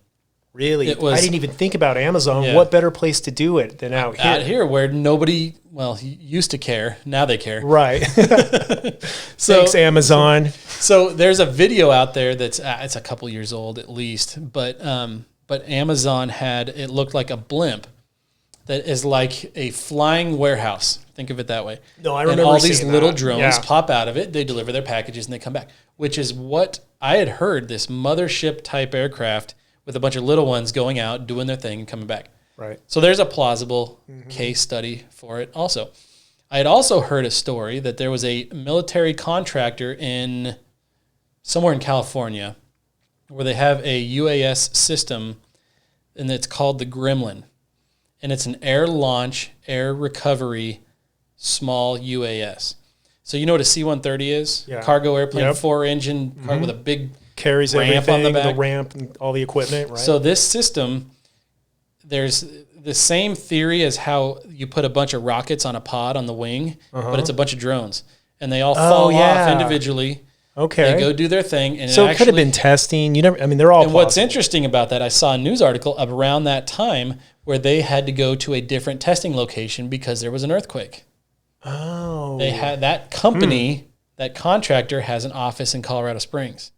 Really? I didn't even think about Amazon. Yeah. What better place to do it than out here? Out here where nobody, used to care. Now they care. Right. Thanks, Amazon. So there's a video out there that's it's a couple years old at least, but Amazon it looked like a blimp that is like a flying warehouse. Think of it that way. No, I remember and all these little that. drones pop out of it. They deliver their packages and they come back, which is what I had heard, this mothership type aircraft with a bunch of little ones going out, doing their thing and coming back. Right. So there's a plausible case study for it also. I had also heard a story that there was a military contractor somewhere in California where they have a UAS system, and it's called the Gremlin. And it's an air launch, air recovery, small UAS. So you know what a C-130 is? Yeah. Cargo airplane, 4-engine with a big carries ramp everything, on the back. the ramp, and all the equipment, right? So this system, there's the same theory as how you put a bunch of rockets on a pod on the wing, but it's a bunch of drones. And they all fall off individually. Okay. They go do their thing. And so it could have been testing. You never. I mean, they're all. And what's interesting about that, I saw a news article around that time where they had to go to a different testing location because there was an earthquake. Oh. They had that company, that contractor has an office in Colorado Springs.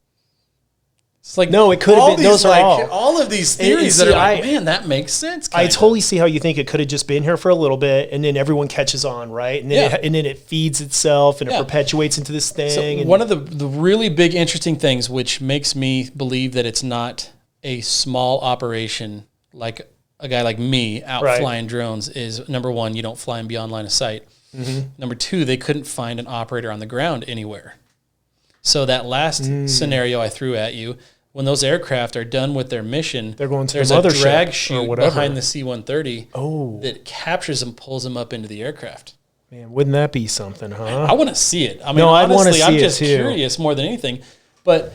It's like, no, it could have been. Those are all of these theories that are like, man, that makes sense. I totally see how you think it could have just been here for a little bit, and then everyone catches on, right? And then and then it feeds itself, and it perpetuates into this thing. So and one of the really big interesting things, which makes me believe that it's not a small operation like a guy like me out flying drones, is number one, you don't fly them beyond line of sight. Number two, they couldn't find an operator on the ground anywhere. So that last scenario I threw at you, when those aircraft are done with their mission, they're going to there's the a drag chute behind behind the C-130 that captures them, pulls them up into the aircraft. Man, wouldn't that be something, huh? I want to see it. I mean, honestly, I'm just curious more than anything. But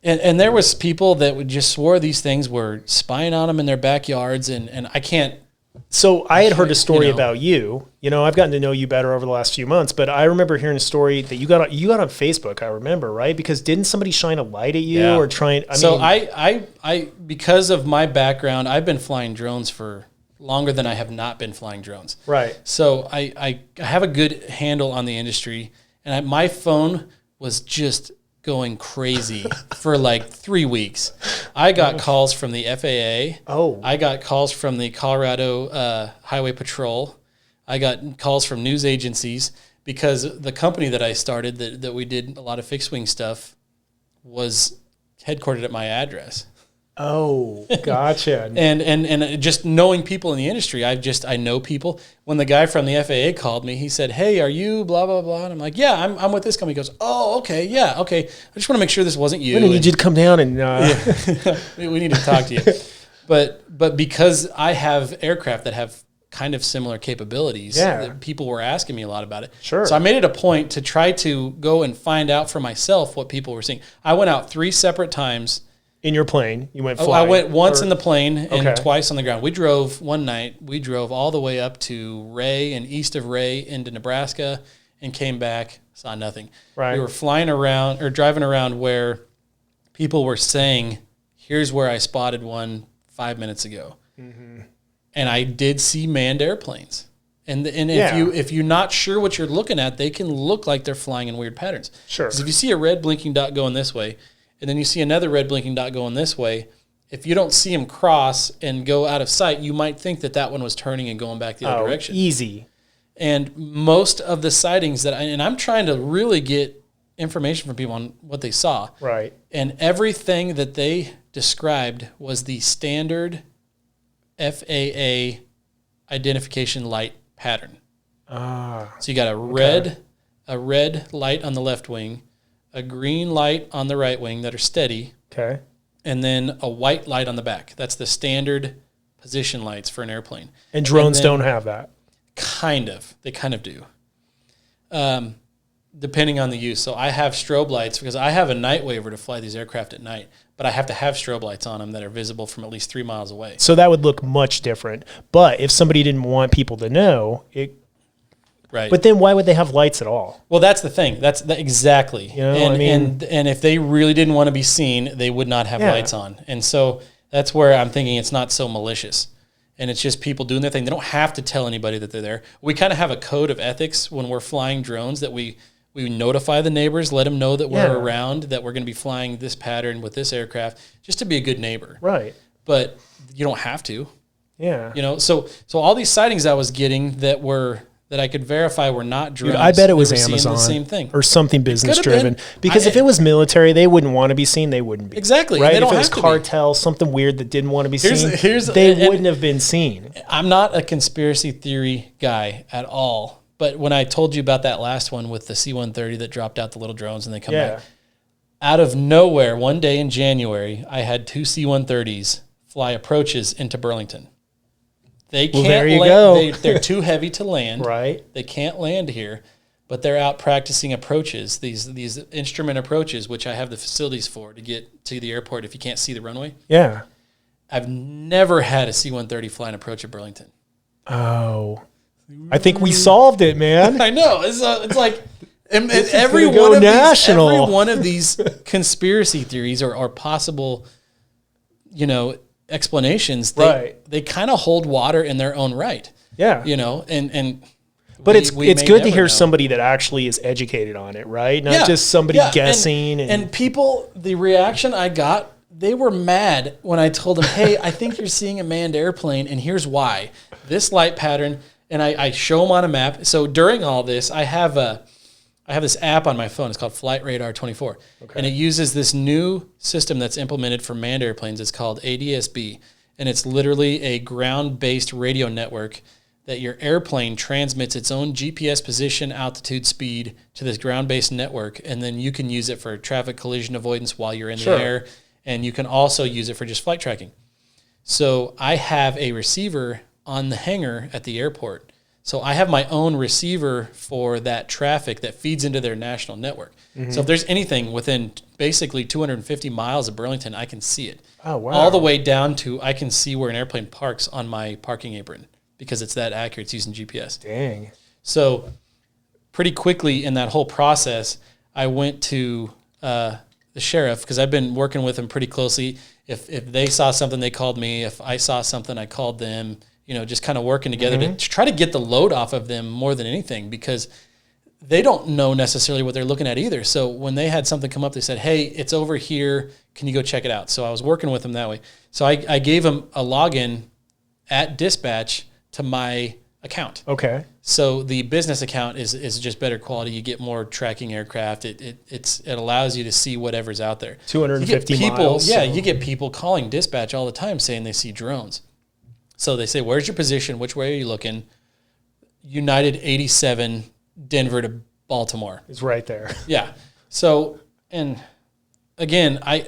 and there was people that would just swore these things were spying on them in their backyards, and I can't. So I had heard a story about you. You know, I've gotten to know you better over the last few months, but I remember hearing a story that you got on Facebook. I remember, right? Because didn't somebody shine a light at you or try and? I because of my background, I've been flying drones for longer than I have not been flying drones. Right. So I have a good handle on the industry, and my phone was just going crazy for like 3 weeks. I got calls from the FAA. Oh. I got calls from the Colorado Highway Patrol. I got calls from news agencies because the company that I started that we did a lot of fixed wing stuff was headquartered at my address. Oh, gotcha. and just knowing people in the industry, I know people. When the guy from the FAA called me, he said, "Hey, are you blah blah blah?" And I'm like, "Yeah, I'm with this company." He goes, "Oh, okay, yeah, okay. I just want to make sure this wasn't you." We need you to come down and we need to talk to you. But because I have aircraft that have kind of similar capabilities, people were asking me a lot about it. Sure. So I made it a point to try to go and find out for myself what people were seeing. I went out 3 separate times. In your plane, you went flying? I went once in the plane and twice on the ground. We drove one night. We drove all the way up to Ray and east of Ray into Nebraska and came back, saw nothing. Right. We were flying around or driving around where people were saying, here's where I spotted one 5 minutes ago. Mm-hmm. And I did see manned airplanes. And if you're not sure what you're looking at, they can look like they're flying in weird patterns. Sure. Because if you see a red blinking dot going this way, and then you see another red blinking dot going this way, if you don't see them cross and go out of sight, you might think that one was turning and going back the other direction. Easy. And most of the sightings I'm trying to really get information from people on what they saw. Right. And everything that they described was the standard FAA identification light pattern. So you got a red light on the left wing, a green light on the right wing that are steady. Okay. And then a white light on the back. That's the standard position lights for an airplane. And drones don't have that? Kind of. They kind of do. Depending on the use. So I have strobe lights because I have a night waiver to fly these aircraft at night, but I have to have strobe lights on them that are visible from at least 3 miles away. So that would look much different. But if somebody didn't want people to know, right. But then why would they have lights at all? Well, that's the thing. Exactly. You know, and if they really didn't want to be seen, they would not have lights on. And so that's where I'm thinking it's not so malicious. And it's just people doing their thing. They don't have to tell anybody that they're there. We kind of have a code of ethics when we're flying drones that we notify the neighbors, let them know that we're around, that we're going to be flying this pattern with this aircraft, just to be a good neighbor. Right. But you don't have to. Yeah. You know, so all these sightings I was getting that I could verify were not drones. Dude, I bet it was Amazon the same thing. or something business driven. Because if it was military, they wouldn't want to be seen. They wouldn't be. Exactly. Right? They don't if it was have to cartel, something weird that didn't want to be seen, wouldn't have been seen. I'm not a conspiracy theory guy at all. But when I told you about that last one with the C-130 that dropped out the little drones and they come back, out of nowhere, one day in January, I had 2 C-130s fly approaches into Burlington. They can't there you go. They're too heavy to land. Right. They can't land here. but they're out practicing approaches, these instrument approaches, which I have the facilities for to get to the airport if you can't see the runway. Yeah. I've never had a C-130 fly an approach at Burlington. Oh. I think we solved it, man. I know. It's like every one of these conspiracy theories or possible, explanations, they kind of hold water in their own right. Yeah. But it's good to hear somebody that actually is educated on it, right? Not just somebody guessing. And people, the reaction I got, they were mad when I told them, hey, I think you're seeing a manned airplane, and here's why. This light pattern, and I show them on a map. So during all this, I have this app on my phone. It's called Flight Radar 24. Okay. And it uses this new system that's implemented for manned airplanes. It's called ADSB. And it's literally a ground-based radio network that your airplane transmits its own GPS position, altitude, speed to this ground-based network, and then you can use it for traffic collision avoidance while you're in the air, and you can also use it for just flight tracking. So I have a receiver on the hangar at the airport. So I have my own receiver for that traffic that feeds into their national network. Mm-hmm. So if there's anything within basically 250 miles of Burlington, I can see it. Oh, wow. All the way down to I can see where an airplane parks on my parking apron, because it's that accurate. It's using GPS. Dang. So pretty quickly in that whole process, I went to the sheriff, because I've been working with him pretty closely. If they saw something, they called me. If I saw something, I called them, just kind of working together to try to get the load off of them more than anything, because they don't know necessarily what they're looking at either. So when they had something come up, they said, hey, it's over here. Can you go check it out? So I was working with them that way. So I gave them a login at dispatch to my account. Okay. So the business account is just better quality. You get more tracking aircraft. It allows you to see whatever's out there. 250 miles. Yeah, you get people calling dispatch all the time saying they see drones. So they say, where's your position? Which way are you looking? United 87, Denver to Baltimore. It's right there. Yeah. So, and again, I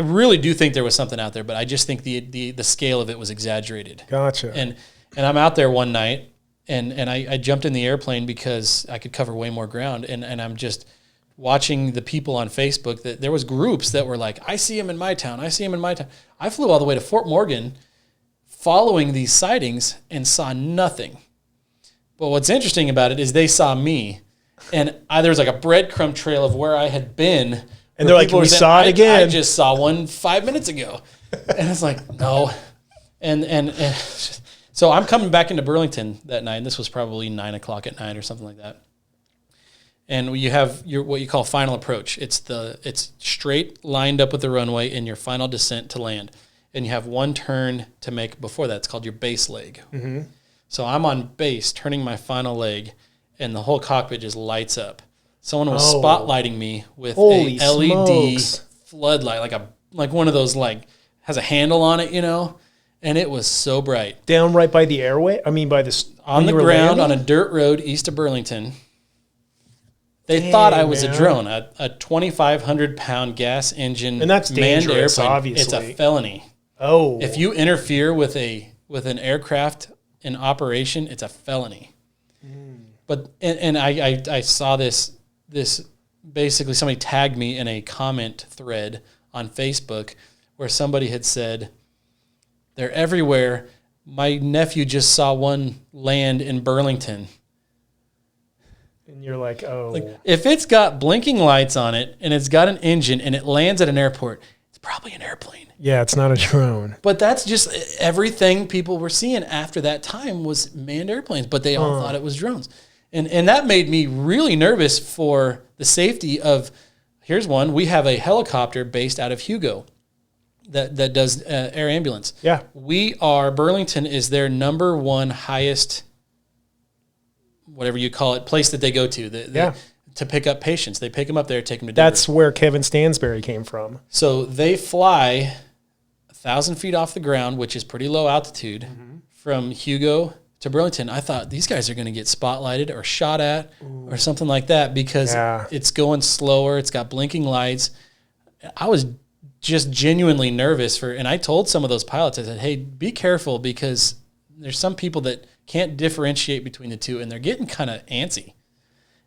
really do think there was something out there, but I just think the scale of it was exaggerated. Gotcha. And I'm out there one night, and I jumped in the airplane because I could cover way more ground, and I'm just watching the people on Facebook. That there was groups that were like, I see him in my town. I see him in my town. I flew all the way to Fort Morgan following these sightings and saw nothing. But what's interesting about it is they saw me, and there was like a breadcrumb trail of where I had been. And they're like, we saw it again. I just saw one 5 minutes ago. And it's like, no. And so I'm coming back into Burlington that night, and this was probably 9 o'clock at night or something like that. And you have what you call final approach. It's straight lined up with the runway in your final descent to land. And you have one turn to make before that. It's called your base leg. Mm-hmm. So I'm on base, turning my final leg, and the whole cockpit just lights up. Someone was spotlighting me with a LED floodlight, like one of those, like has a handle on it, and it was so bright. Down right by the airway? I mean, on the ground on a dirt road east of Burlington. They thought I was a drone, a 2,500-pound gas engine, and that's dangerous, manned airplane. Obviously. It's a felony. Oh. If you interfere with an aircraft in operation, it's a felony. Mm. But and I saw this basically somebody tagged me in a comment thread on Facebook where somebody had said, they're everywhere. My nephew just saw one land in Burlington. And you're like, oh. Like, if it's got blinking lights on it and it's got an engine and it lands at an airport, it's probably an airplane. Yeah, it's not a drone. But that's just everything people were seeing after that time was manned airplanes, but they all thought it was drones. And that made me really nervous for the safety of, here's one, we have a helicopter based out of Hugo that does air ambulance. Yeah. Burlington is their number one highest, whatever you call it, place that they go to. To pick up patients. They pick them up there, take them to Denver. That's where Kevin Stansberry came from. So they fly 1,000 feet off the ground, which is pretty low altitude, from Hugo to Burlington. I thought these guys are going to get spotlighted or shot at or something like that because it's going slower. It's got blinking lights. I was just genuinely nervous and I told some of those pilots, I said, hey, be careful because there's some people that can't differentiate between the two and they're getting kind of antsy.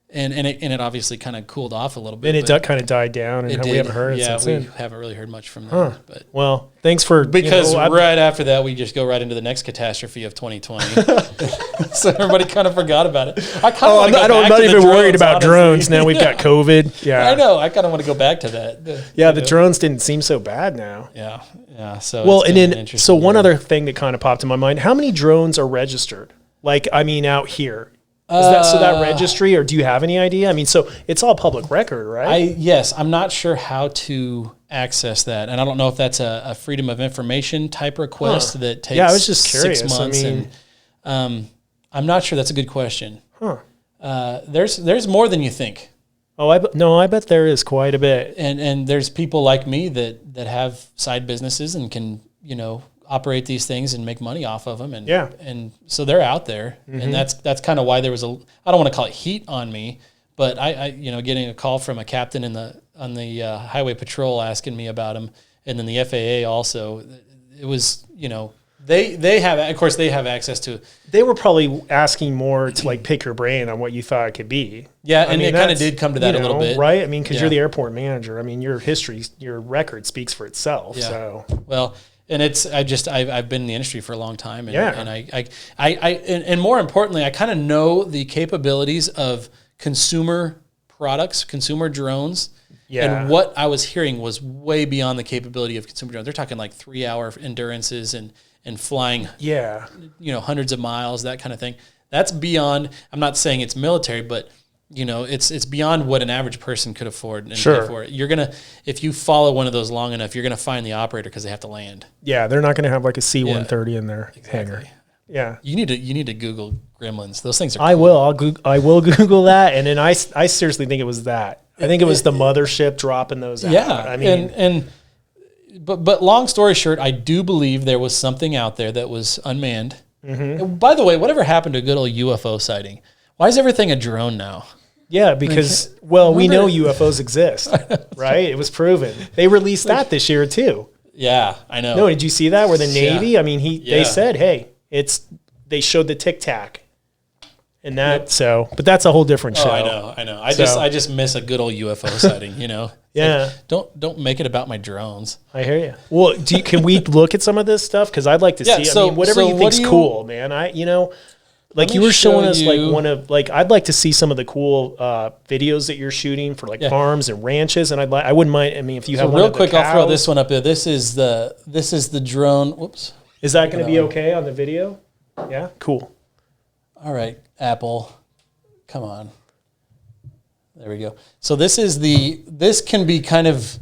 And it obviously kind of cooled off a little bit. Then it kind of died down, and we haven't heard it since then. Yeah, we haven't really heard much from them. But well, thanks for because right after that we just go right into the next catastrophe of 2020. So everybody kind of forgot about it. I'm not even worried about drones now. We've got COVID. Yeah, I know. I kind of want to go back to that. The drones didn't seem so bad now. Yeah. So one other thing that kind of popped in my mind: how many drones are registered? Like, I mean, out here. Is that registry, or do you have any idea? I mean, so it's all public record, right? Yes, I'm not sure how to access that, and I don't know if that's a freedom of information type request that takes. Yeah, I was just curious. 6 months, and I'm not sure. That's a good question. There's more than you think. Oh, I bet there is quite a bit, and there's people like me that have side businesses and can operate these things and make money off of them, and so they're out there, and that's kind of why there was I don't want to call it heat on me, but I getting a call from a captain on the highway patrol asking me about them, and then the FAA also. It was they have, of course, they have access to. They were probably asking more to like pick your brain on what you thought it could be. Yeah, and it kind of did come to that a little bit, right? I mean, because you're the airport manager. I mean, your record speaks for itself. Yeah. So well. And I've been in the industry for a long time, and and more importantly, I kind of know the capabilities of consumer products, consumer drones, and what I was hearing was way beyond the capability of consumer drones. They're talking like 3-hour endurances and flying, hundreds of miles, that kind of thing. That's beyond. I'm not saying it's military, but it's beyond what an average person could afford and pay for it. You're gonna, if you follow one of those long enough, you're gonna find the operator because they have to land. Yeah, they're not gonna have like a C-130 in their hangar. Yeah, you need to Google Gremlins. Those things are. I will. I will Google that, and then I seriously think it was that. I think it was the mothership dropping those out. Yeah, I mean, but long story short, I do believe there was something out there that was unmanned. And by the way, whatever happened to a good old UFO sighting? Why is everything a drone now? Yeah, because, we know UFOs exist, right? It was proven. They released that this year, too. Yeah, I know. No, did you see that? Where the Navy, I mean, they said, hey, they showed the Tic Tac. And that, but that's a whole different show. I know. I just miss a good old UFO sighting, Yeah. Like, don't make it about my drones. I hear you. Well, can we look at some of this stuff? Because I'd like to see, whatever you think's cool, man. Like you were showing us I'd like to see some of the cool videos that you're shooting for farms and ranches, and I wouldn't mind. I mean, if you have real quick, I'll throw this one up there. This is the drone. Whoops. Is that going to be okay on the video? Yeah. Cool. All right, Apple, come on. There we go. So this can be kind of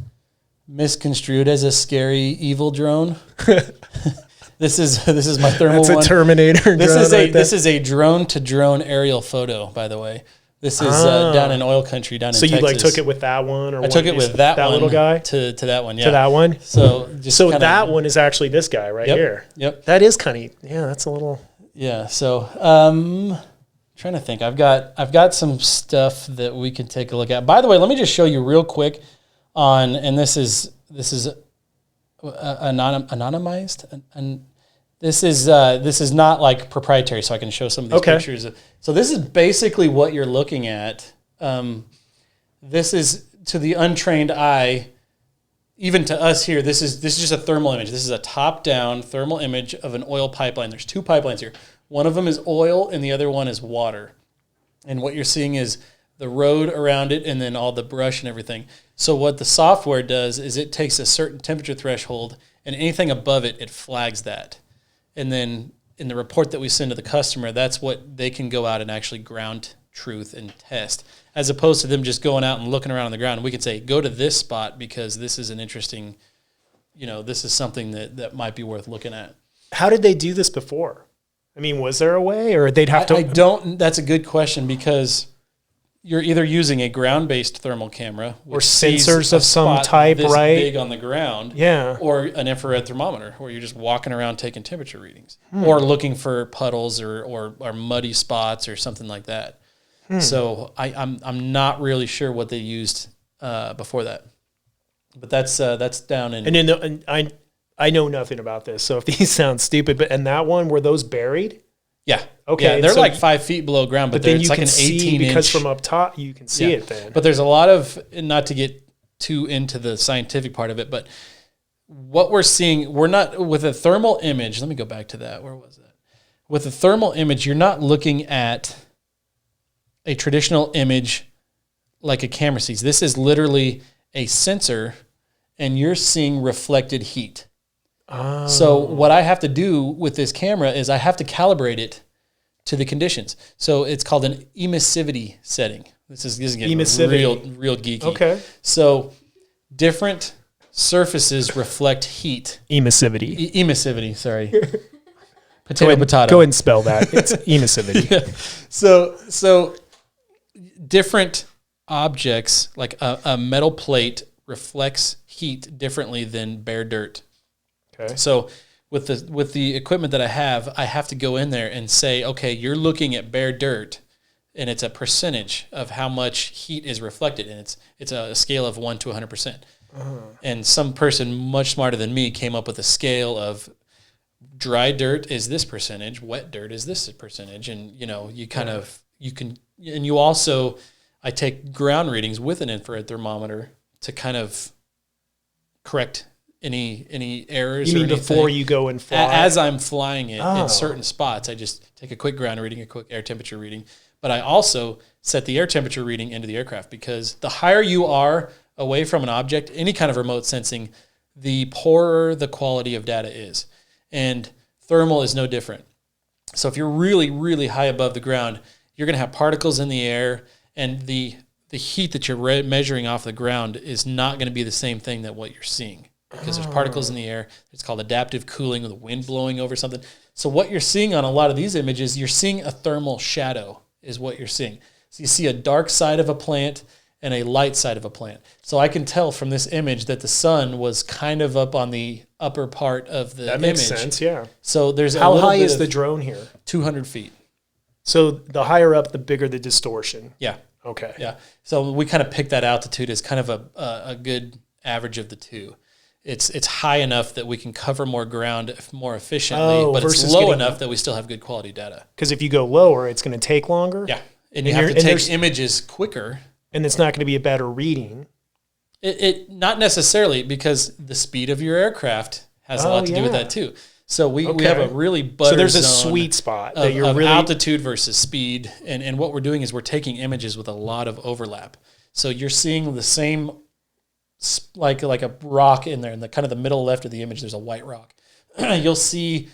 misconstrued as a scary evil drone. This is my thermal one. That's a Terminator drone. This is a drone to drone aerial photo, by the way. This is down in oil country down in Texas. So you took it with that one, or I took it with that one, little guy to that one, yeah. To that one. So that one is actually this guy right here. Yep. That is kind of that's a little. Yeah. So trying to think, I've got some stuff that we can take a look at. By the way, let me just show you real quick and this is anonymized, and this is not like proprietary, so I can show some of these pictures. So this is basically what you're looking at. This is, to the untrained eye, even to us here, this is just a thermal image. This is a top-down thermal image of an oil pipeline. There's two pipelines here. One of them is oil, and the other one is water. And what you're seeing is the road around it, and then all the brush and everything. So what the software does is it takes a certain temperature threshold, and anything above it, it flags that. And then in the report that we send to the customer, that's what they can go out and actually ground truth and test, as opposed to them just going out and looking around on the ground. And we could say, go to this spot because this is an interesting, this is something that might be worth looking at. How did they do this before? I mean, was there a way, or they'd have to? That's a good question, because you're either using a ground-based thermal camera or sensors of some type, this right? Big on the ground, or an infrared thermometer, where you're just walking around taking temperature readings, or looking for puddles or muddy spots or something like that. So I'm not really sure what they used before that, but that's down in. And I know nothing about this, so if these sound stupid, but in that one, were those buried? Yeah. Okay. Yeah, they're so like 5 feet below ground, but then it's you like can an see 18 because inch. from up top you can see it then. But there's a lot of, not to get too into the scientific part of it, but what we're seeing, we're not with a thermal image. Let me go back to that. Where was that? With a thermal image, you're not looking at a traditional image like a camera sees. This is literally a sensor, and you're seeing reflected heat. Oh. So what I have to do with this camera is I have to calibrate it to the conditions. So it's called an emissivity setting. This is getting real geeky. Okay. So different surfaces reflect heat. Emissivity. Emissivity, sorry. Potato. Go ahead and spell that. It's emissivity. Yeah. So different objects, like a metal plate, reflects heat differently than bare dirt. Okay. So with the equipment that I have to go in there and say, okay, you're looking at bare dirt, and it's a percentage of how much heat is reflected, and it's a scale of 1 to 100%. And some person much smarter than me came up with a scale of dry dirt is this percentage, wet dirt is this percentage, and I take ground readings with an infrared thermometer to kind of correct any errors. You mean before you go and fly? As I'm flying it in certain spots, I just take a quick ground reading, a quick air temperature reading. But I also set the air temperature reading into the aircraft, because the higher you are away from an object, any kind of remote sensing, the poorer the quality of data is. And thermal is no different. So if you're really, really high above the ground, you're going to have particles in the air, and the heat that you're measuring off the ground is not going to be the same thing that what you're seeing, because there's particles in the air. It's called adaptive cooling, with the wind blowing over something. So what you're seeing on a lot of these images, you're seeing a thermal shadow is what you're seeing. So you see a dark side of a plant and a light side of a plant. So I can tell from this image that the sun was kind of up on the upper part of the image. That makes sense, yeah. So there's how high is the drone here? 200 feet. So the higher up, the bigger the distortion. Yeah. Okay. Yeah. So we kind of pick that altitude as kind of a good average of the two. It's high enough that we can cover more ground more efficiently, but it's low enough that we still have good quality data. Because if you go lower, it's going to take longer. Yeah. And you have to take images quicker. And it's not going to be a better reading. It not necessarily, because the speed of your aircraft has a lot to do with that too. So we have a really butter So there's a zone sweet spot that you're really altitude versus speed, and what we're doing is we're taking images with a lot of overlap. So you're seeing the same, like a rock in there, in the kind of the middle left of the image. There's a white rock. You'll see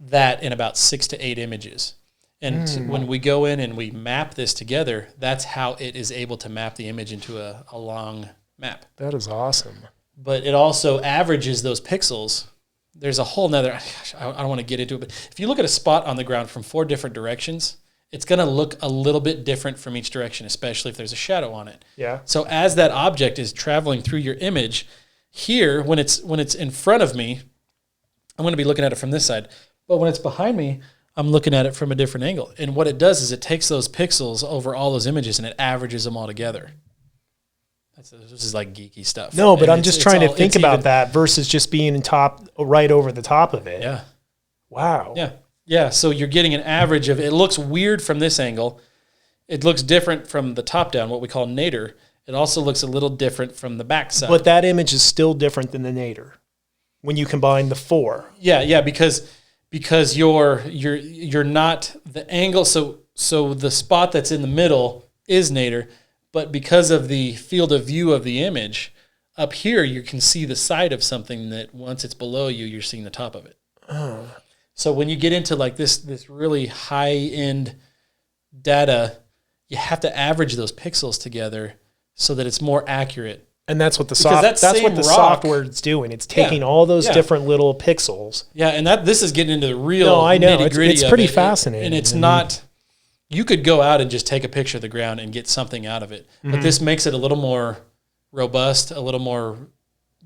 that in about 6 to 8 images. And when we go in and we map this together, that's how it is able to map the image into a long map. That is awesome. But it also averages those pixels. There's a whole nother, I don't want to get into it, but if you look at a spot on the ground from 4 different directions, it's going to look a little bit different from each direction, especially if there's a shadow on it. Yeah. So as that object is traveling through your image, here, when it's in front of me, I'm going to be looking at it from this side. But when it's behind me, I'm looking at it from a different angle. And what it does is it takes those pixels over all those images and it averages them all together. This is like geeky stuff. No, but I'm just trying to think about that versus just being right over the top of it. Yeah. Wow. Yeah. Yeah. So you're getting an average of, it looks weird from this angle. It looks different from the top down, what we call nadir. It also looks a little different from the back side. But that image is still different than the nadir when you combine the 4. Yeah, because you're not the angle. So the spot that's in the middle is nadir, but because of the field of view of the image up here, you can see the side of something that once it's below you, you're seeing the top of it. Oh. So when you get into like this really high end data, you have to average those pixels together so that it's more accurate. And that's what the software is doing. It's taking all those different little pixels. Yeah, and this is getting into the real nitty-gritty. It's pretty fascinating. And it's not, you could go out and just take a picture of the ground and get something out of it. Mm-hmm. But this makes it a little more robust, a little more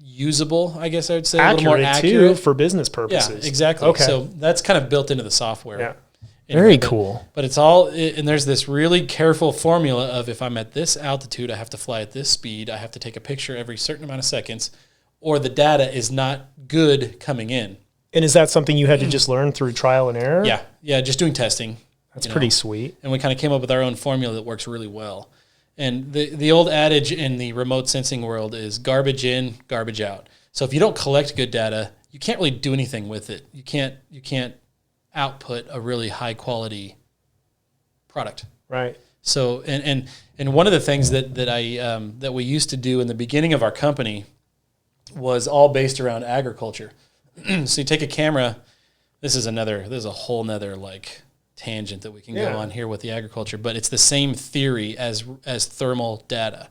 usable, I guess I would say. A little more accurate. Too, for business purposes. Yeah, exactly. Okay. So that's kind of built into the software. Yeah. Very cool. But it's all, and there's this really careful formula of if I'm at this altitude, I have to fly at this speed, I have to take a picture every certain amount of seconds, or the data is not good coming in. And is that something you had to just learn through trial and error? Yeah, just doing testing. That's pretty sweet. And we kind of came up with our own formula that works really well. And the old adage in the remote sensing world is garbage in, garbage out. So if you don't collect good data, you can't really do anything with it. You can't output a really high quality product. Right. So and one of the things that we used to do in the beginning of our company was all based around agriculture. So you take a camera. This is a whole nother like tangent that we can go on here with the agriculture, but it's the same theory as thermal data.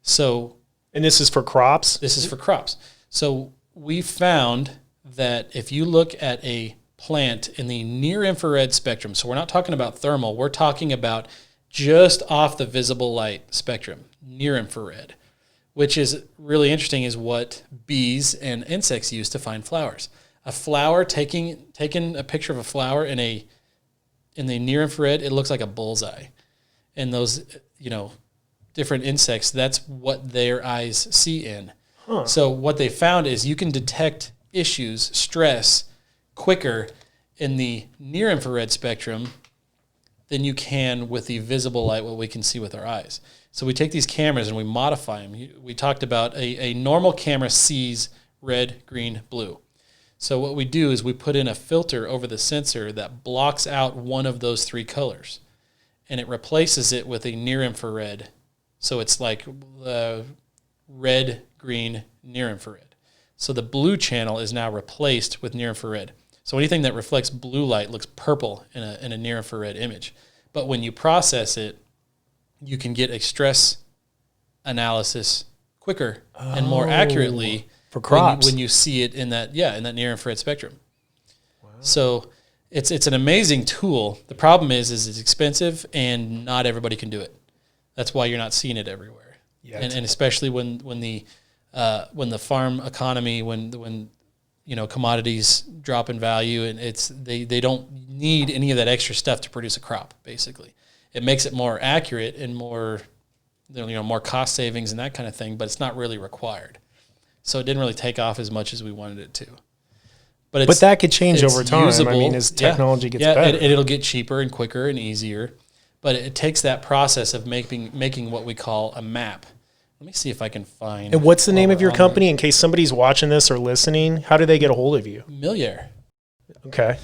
So, and this is for crops? This is for crops. So we found that if you look at a plant in the near infrared spectrum, so we're not talking about thermal, we're talking about just off the visible light spectrum, near infrared, which is really interesting, is what bees and insects use to find flowers. A flower, taking a picture of a flower in the near infrared, it looks like a bullseye. And those, different insects, that's what their eyes see in. Huh. So what they found is you can detect issues, stress, quicker in the near infrared spectrum than you can with the visible light, what we can see with our eyes. So we take these cameras and we modify them. We talked about a normal camera sees red, green, blue. So what we do is we put in a filter over the sensor that blocks out one of those three colors, and it replaces it with a near infrared. So it's like red, green, near infrared. So the blue channel is now replaced with near infrared. So anything that reflects blue light looks purple in a near infrared image. But when you process it, you can get a stress analysis quicker and more accurately for crops when you see it in that near infrared spectrum. Wow. So it's an amazing tool. The problem is it's expensive and not everybody can do it. That's why you're not seeing it everywhere. Yeah, and especially when the farm economy, when commodities drop in value, and they don't need any of that extra stuff to produce a crop. Basically, it makes it more accurate and more cost savings and that kind of thing, but it's not really required. So it didn't really take off as much as we wanted it to. But that could change over time. Usable. I mean, as technology gets better. It'll get cheaper and quicker and easier. But it takes that process of making what we call a map. Let me see if I can find. And what's the name of your company in case somebody's watching this or listening? How do they get a hold of you? Melia. Okay.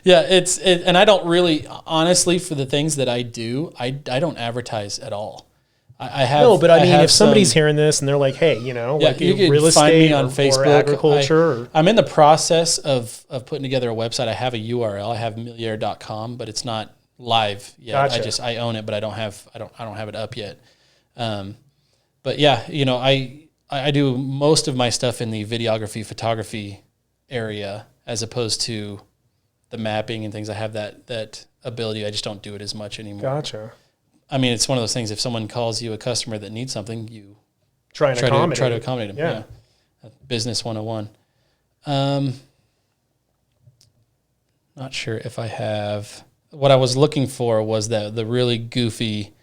Yeah, and I don't really, honestly, for the things that I do, I don't advertise at all. I have no, but I mean, if somebody's hearing this and they're like, hey, like you can real estate find me on Facebook, or agriculture. I'm in the process of putting together a website. I have a URL. I have melier.com, but it's not live yet. Gotcha. I own it, but I don't have it up yet. But yeah, I do most of my stuff in the videography, photography area as opposed to the mapping and things. I have that ability. I just don't do it as much anymore. Gotcha. I mean, it's one of those things. If someone calls you a customer that needs something, you try to accommodate them. Yeah. Business 101. Not sure if I have. What I was looking for was the really goofy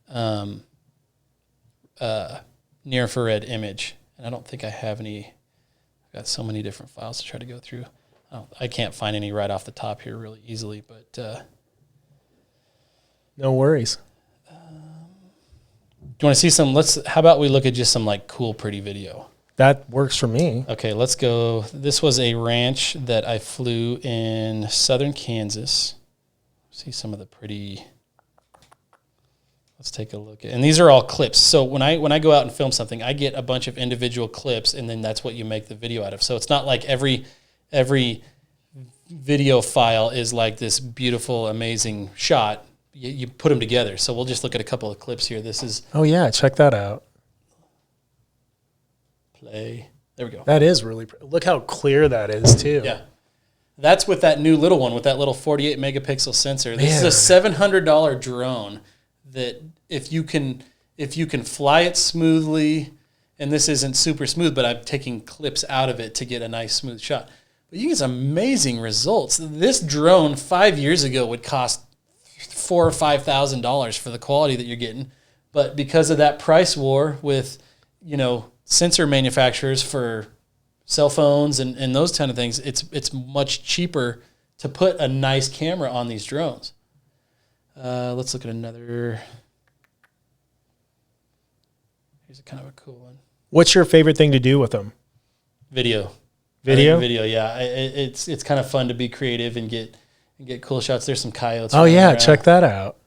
near infrared image, and I don't think I have any. I've got so many different files to try to go through. I can't find any right off the top here really easily, but no worries. Do you want to see some? How about we look at just some like cool, pretty video? That works for me. Okay, let's go. This was a ranch that I flew in southern Kansas. See some of the pretty. Let's take a look at, and these are all clips. So when I go out and film something, I get a bunch of individual clips, and then that's what you make the video out of. So it's not like every video file is like this beautiful, amazing shot. You put them together. So we'll just look at a couple of clips here. This is. Oh yeah, check that out. Play. There we go. That is really. Look how clear that is too. Yeah. That's with that new little one with that little 48 megapixel sensor. This is a $700 drone that if you can fly it smoothly, and this isn't super smooth, but I'm taking clips out of it to get a nice smooth shot. But you get some amazing results. This drone 5 years ago would cost $4,000 or $5,000 for the quality that you're getting, but because of that price war with sensor manufacturers for cell phones and those kind of things, it's much cheaper to put a nice camera on these drones. Let's look at another. Here's a kind of a cool one. What's your favorite thing to do with them? Video. Video, yeah. It's kind of fun to be creative and get cool shots. There's some coyotes. Oh yeah, check that out.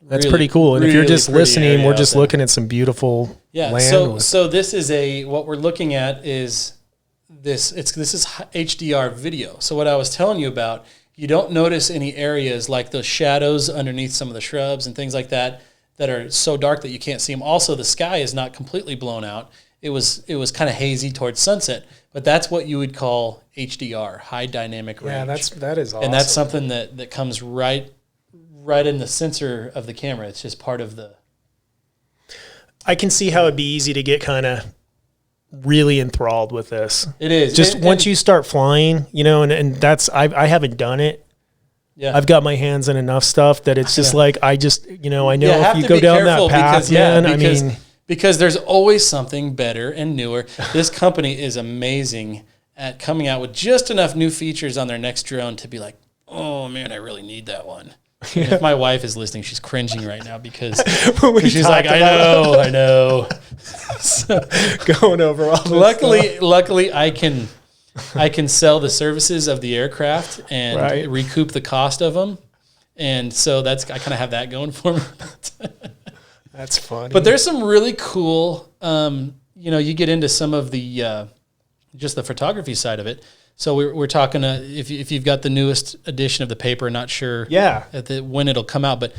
That's pretty cool. And if you're just listening, we're just looking at some beautiful land. So this is what we're looking at is this. This is HDR video. So what I was telling you about, you don't notice any areas like the shadows underneath some of the shrubs and things like that are so dark that you can't see them. Also, the sky is not completely blown out. It was kind of hazy towards sunset, but that's what you would call HDR, high dynamic range. Yeah, that is awesome. And that's something that comes right in the sensor of the camera. It's just part of the. I can see how it'd be easy to get kind of really enthralled with this. It is. Just once you start flying, and that's, I haven't done it. Yeah. I've got my hands in enough stuff that it's just like, I know if you go down that path, because there's always something better and newer. This company is amazing at coming out with just enough new features on their next drone to be like, oh man, I really need that one. If my wife is listening, she's cringing right now because she's like, I know. So, going over all this luckily I can sell the services of the aircraft and recoup the cost of them. And so I kind of have that going for me. That's funny. But there's some really cool, you get into some of the, just the photography side of it. So we're talking, if you've got the newest edition of the paper, not sure when it'll come out, but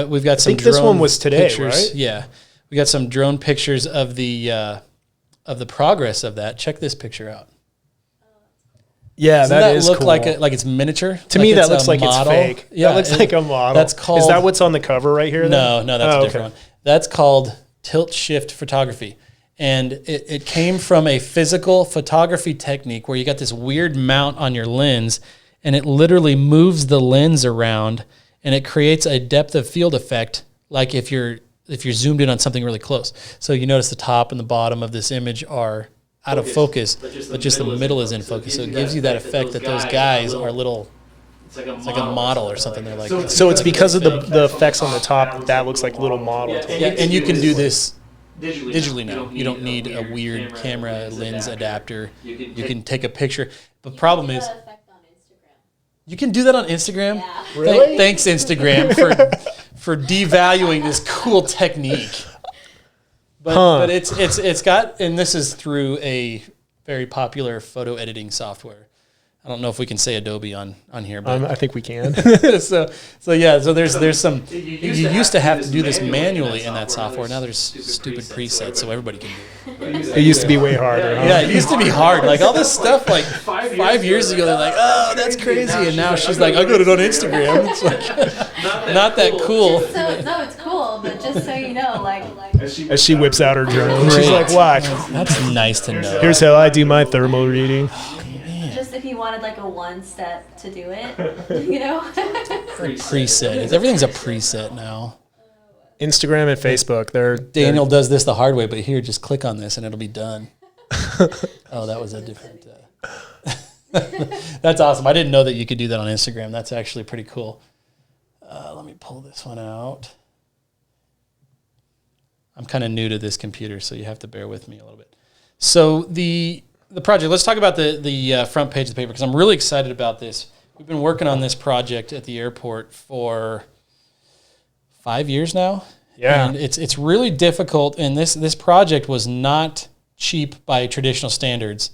we've got some I think this one was today, pictures. Right? Yeah. We got some drone pictures of the progress of that. Check this picture out. Yeah, Doesn't that is look cool. like it's miniature? To me, that looks like it's fake. Yeah, that looks like a model. That's called. Is that what's on the cover right here? No, that's a different one. That's called tilt shift photography, and it came from a physical photography technique where you got this weird mount on your lens, and it literally moves the lens around, and it creates a depth of field effect, like if you're zoomed in on something really close. So you notice the top and the bottom of this image are out of focus, but just the middle is in focus. So it gives you that effect that those guys are little. It's like a model or something. They're like. So it's because of the effects on the top that looks like little model. Yeah, and you can do this digitally now. You don't need a weird camera lens adapter. You can take a picture. The problem is. You can do that on Instagram. Yeah. Really? Thanks, Instagram, for devaluing this cool technique. But it's got, and this is through a very popular photo editing software. I don't know if we can say Adobe on here, but I think we can. so there's some. You used to have to do this manually in that software. Now there's stupid presets, so everybody can do it. It used to be way harder. Huh? Yeah, it used to be hard. Like all this stuff, like 5 yeyears ago, they're like, oh, that's crazy, and now she's like, I got it on Instagram. It's like not that cool. No, it's cool, but just so you know, like as she whips out her drone, she's like, watch. That's nice to know. Here's how I do my thermal reading. just if you wanted like a one step to do it, Preset. Everything's a preset now. Instagram and Facebook, Daniel does this the hard way, but here, just click on this and it'll be done. Oh, that was a different. That's awesome. I didn't know that you could do that on Instagram. That's actually pretty cool. Let me pull this one out. I'm kind of new to this computer, so you have to bear with me a little bit. So the project, let's talk about the front page of the paper, because I'm really excited about this. We've been working on this project at the airport for 5 years now. Yeah. And it's really difficult, and this project was not cheap by traditional standards,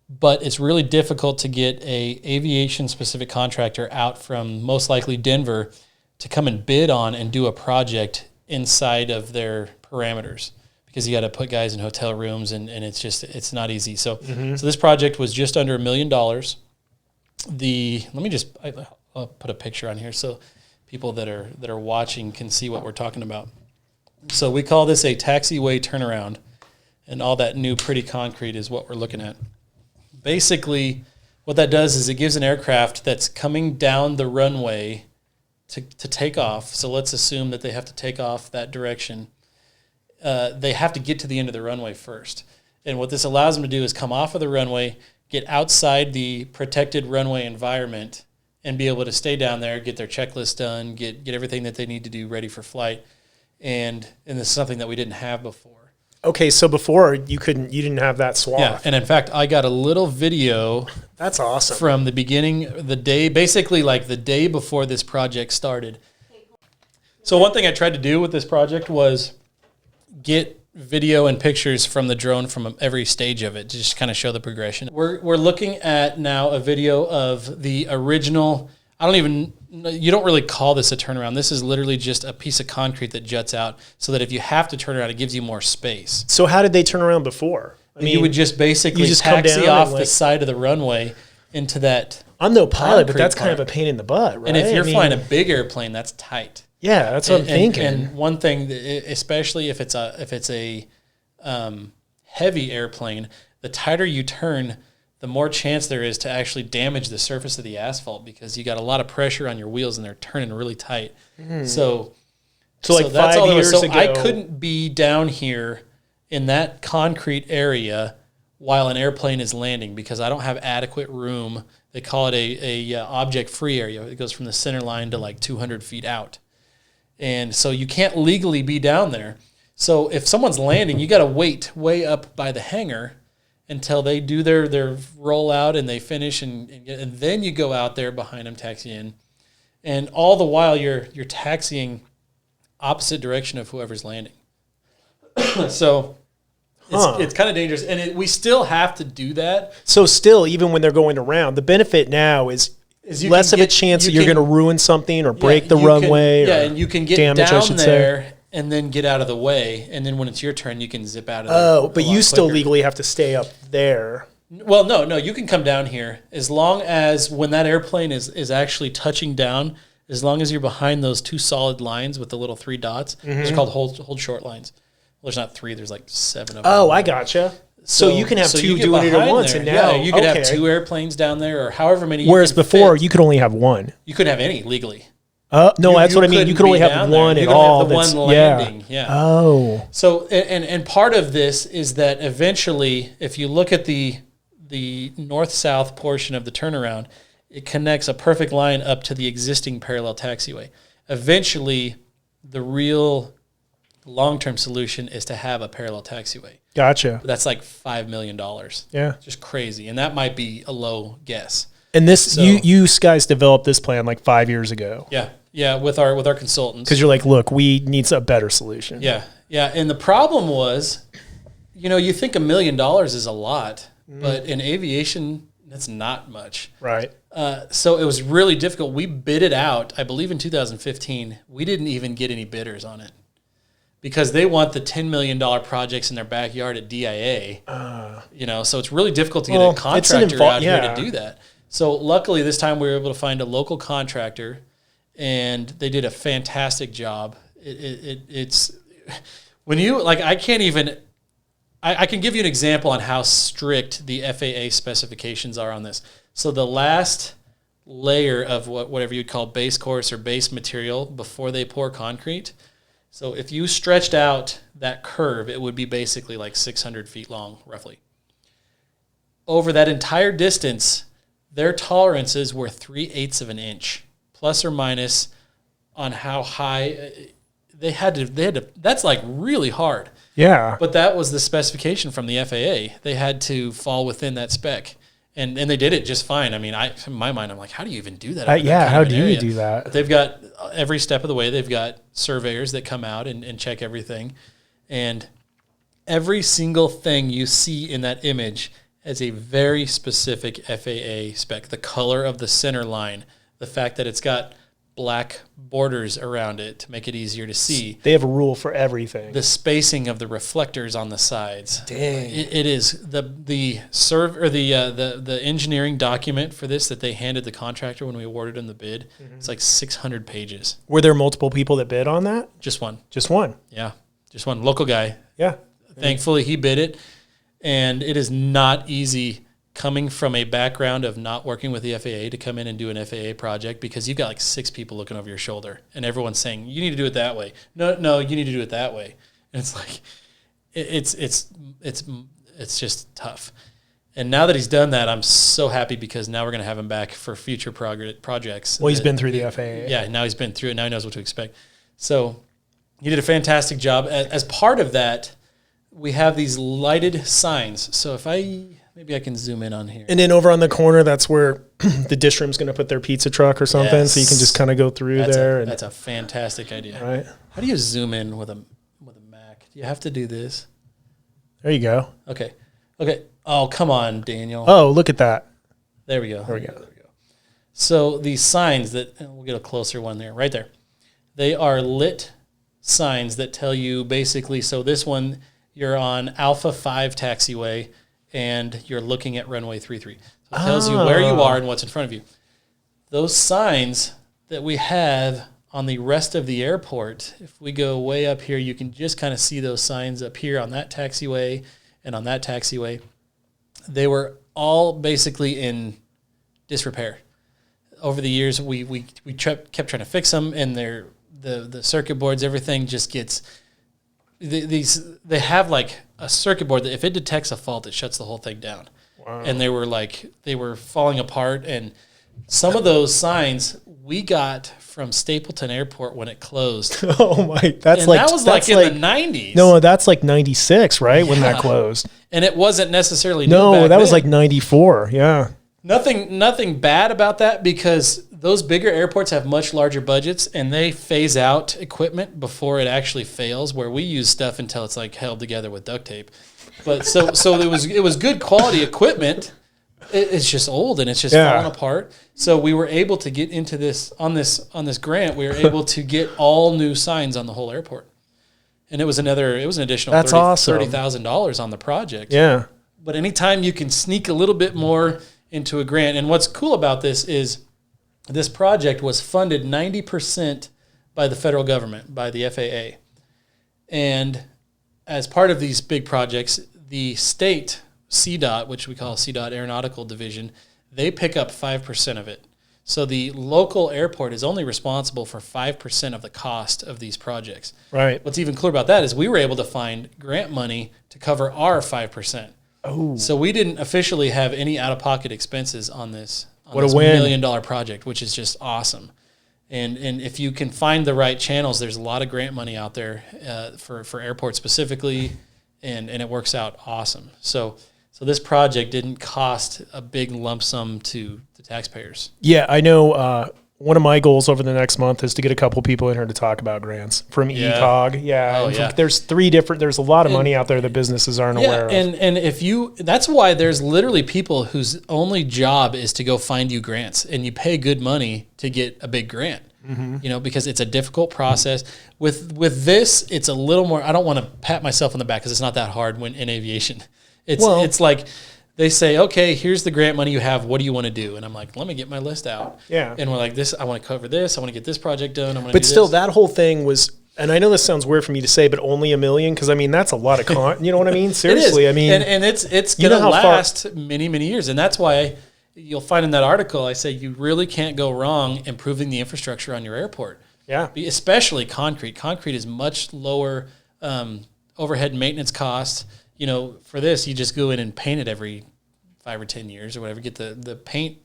but it's really difficult to get a aviation-specific contractor out from most likely Denver to come and bid on and do a project inside of their parameters, because you got to put guys in hotel rooms, and it's not easy. So so this project was just under $1 million. I'll put a picture on here so people that are watching can see what we're talking about. So we call this a taxiway turnaround, and all that new pretty concrete is what we're looking at. Basically, what that does is it gives an aircraft that's coming down the runway to take off. So let's assume that they have to take off that direction. they have to get to the end of the runway first. And what this allows them to do is come off of the runway, get outside the protected runway environment, and be able to stay down there, get their checklist done, get everything that they need to do ready for flight. And this is something that we didn't have before. Okay, so before you didn't have that swath. Yeah, and in fact, I got a little video. That's awesome. From the beginning, the day, basically like the day before this project started. So one thing I tried to do with this project was get video and pictures from the drone from every stage of it to just kind of show the progression. We're looking at now a video of the original. You don't really call this a turnaround. This is literally just a piece of concrete that juts out so that if you have to turn around, it gives you more space. So how did they turn around before? I mean, you would just basically taxi off the side of the runway into that. I'm no pilot, but that's kind of a pain in the butt, right? And if you're flying a big airplane, that's tight. Yeah, that's what I'm thinking. And one thing, especially if it's a heavy airplane, the tighter you turn, the more chance there is to actually damage the surface of the asphalt because you got a lot of pressure on your wheels and they're turning really tight. So like that's 5 years ago, I couldn't be down here in that concrete area while an airplane is landing because I don't have adequate room. They call it a object-free area. It goes from the center line to like 200 feet out. And so you can't legally be down there. So if someone's landing, you got to wait way up by the hangar until they do their rollout and they finish, and then you go out there behind them, taxi in. And all the while you're taxiing opposite direction of whoever's landing. So it's kind of dangerous. And we still have to do that. So still, even when they're going around, the benefit now is less of a chance that you're going to ruin something or break the runway. And you can get damage, down there and then get out of the way. And then when it's your turn, you can zip out of there. Oh, but you still legally have to stay up there. Well, no, you can come down here as long as when that airplane is actually touching down, as long as you're behind those two solid lines with the little 3 dots. They're called hold short lines. Well, there's not 3, there's like 7 of them. Oh, I gotcha. So you can have 2 doing it at once, and now you could have 2 airplanes down there, or however many. Whereas before, you could only have 1. You couldn't have any legally. No, that's what I mean. You could only have 1 at all. You could only have the one landing. Yeah. Oh. So and part of this is that eventually, if you look at the north-south portion of the turnaround, it connects a perfect line up to the existing parallel taxiway. Eventually, the real long-term solution is to have a parallel taxiway. Gotcha. But that's like $5 million. Yeah. Just crazy. And that might be a low guess. And this, you guys developed this plan like 5 years ago. Yeah. Yeah. With our consultants. Because you're like, look, we need a better solution. Yeah. Yeah. And the problem was, you think $1 million is a lot, but in aviation, that's not much. Right. So it was really difficult. We bid it out, I believe in 2015. We didn't even get any bidders on it. Because they want the $10 million projects in their backyard at DIA, so it's really difficult to get a contractor out here to do that. So luckily this time we were able to find a local contractor, and they did a fantastic job. It's when you I can't even. I can give you an example on how strict the FAA specifications are on this. So the last layer of whatever you'd call base course or base material before they pour concrete. So if you stretched out that curve, it would be basically like 600 feet long, roughly. Over that entire distance, their tolerances were 3/8 of an inch, plus or minus, on how high they had to. That's like really hard. Yeah. But that was the specification from the FAA. They had to fall within that spec. And they did it just fine. I mean, in my mind, I'm like, how do you even do that? How do you do that? But they've got every step of the way. They've got surveyors that come out and check everything. And every single thing you see in that image has a very specific FAA spec. The color of the center line, the fact that it's got black borders around it to make it easier to see. They have a rule for everything. The spacing of the reflectors on the sides. Dang. It is the engineering document for this that they handed the contractor when we awarded him the bid. It's like 600 pages. Were there multiple people that bid on that? Just one. Just one. Yeah. Just one local guy. Yeah. Thankfully he bid it, and it is not easy coming from a background of not working with the FAA to come in and do an FAA project, because you've got like 6 people looking over your shoulder and everyone's saying, you need to do it that way. No, you need to do it that way. And it's like, it's just tough. And now that he's done that, I'm so happy because now we're going to have him back for future projects. Well, he's been through the FAA. Yeah, now he's been through it. Now he knows what to expect. So he did a fantastic job. As part of that, we have these lighted signs. So maybe I can zoom in on here. And then over on the corner, that's where the dish room's going to put their pizza truck or something. Yes. So you can just kind of go through there. That's a fantastic idea. Right. How do you zoom in with a Mac? Do you have to do this? There you go. Okay. Oh, come on, Daniel. Oh, look at that. There we go. There we go. So these signs and we'll get a closer one there, right there. They are lit signs that tell you basically, so this one, you're on Alpha 5 Taxiway and you're looking at runway 33. So it tells you where you are and what's in front of you. Those signs that we have on the rest of the airport, if we go way up here, you can just kind of see those signs up here on that taxiway and on that taxiway. They were all basically in disrepair. Over the years, we kept trying to fix them, and the circuit boards, everything just gets they have like a circuit board that if it detects a fault, it shuts the whole thing down. Wow. And they were falling apart, and some of those signs we got from Stapleton Airport when it closed. Oh my! That was like in the 90s. No, that's like 96, right? When that closed. And it wasn't necessarily no, that was like 94. Yeah. Nothing bad about that because those bigger airports have much larger budgets and they phase out equipment before it actually fails. Where we use stuff until it's like held together with duct tape. But so it was good quality equipment. It's just old and it's just falling apart. So we were able to get into this on this grant. We were able to get all new signs on the whole airport, and it was an additional $30,000 on the project. Yeah. But anytime you can sneak a little bit more into a grant, and what's cool about this is this project was funded 90% by the federal government, by the FAA, and as part of these big projects, the state CDOT, which we call CDOT Aeronautical Division, they pick up 5% of it. So the local airport is only responsible for 5% of the cost of these projects. Right. What's even cooler about that is we were able to find grant money to cover our 5%. Oh. So we didn't officially have any out-of-pocket expenses on this $1 million project, which is just awesome. And if you can find the right channels, there's a lot of grant money out there for airports specifically, and it works out awesome. So this project didn't cost a big lump sum to the taxpayers. Yeah, I know one of my goals over the next month is to get a couple people in here to talk about grants from ECOG. Yeah. Oh, yeah. There's a lot of money out there that businesses aren't aware of. And that's why there's literally people whose only job is to go find you grants, and you pay good money to get a big grant. Mm-hmm. Because it's a difficult process. With this, it's a little more, I don't want to pat myself on the back because it's not that hard when in aviation. It's like they say, okay, here's the grant money you have. What do you want to do? And I'm like, let me get my list out. Yeah. And we're like, I want to cover this. I want to get this project done. But still, that whole thing was, and I know this sounds weird for me to say, but only $1 million, because I mean that's a lot of you know what I mean? Seriously, I mean, and it's going to last many, many years, and that's why you'll find in that article I say you really can't go wrong improving the infrastructure on your airport. Yeah, especially concrete. Concrete is much lower overhead maintenance costs. For this, you just go in and paint it every 5 or 10 years or whatever. Get the paint,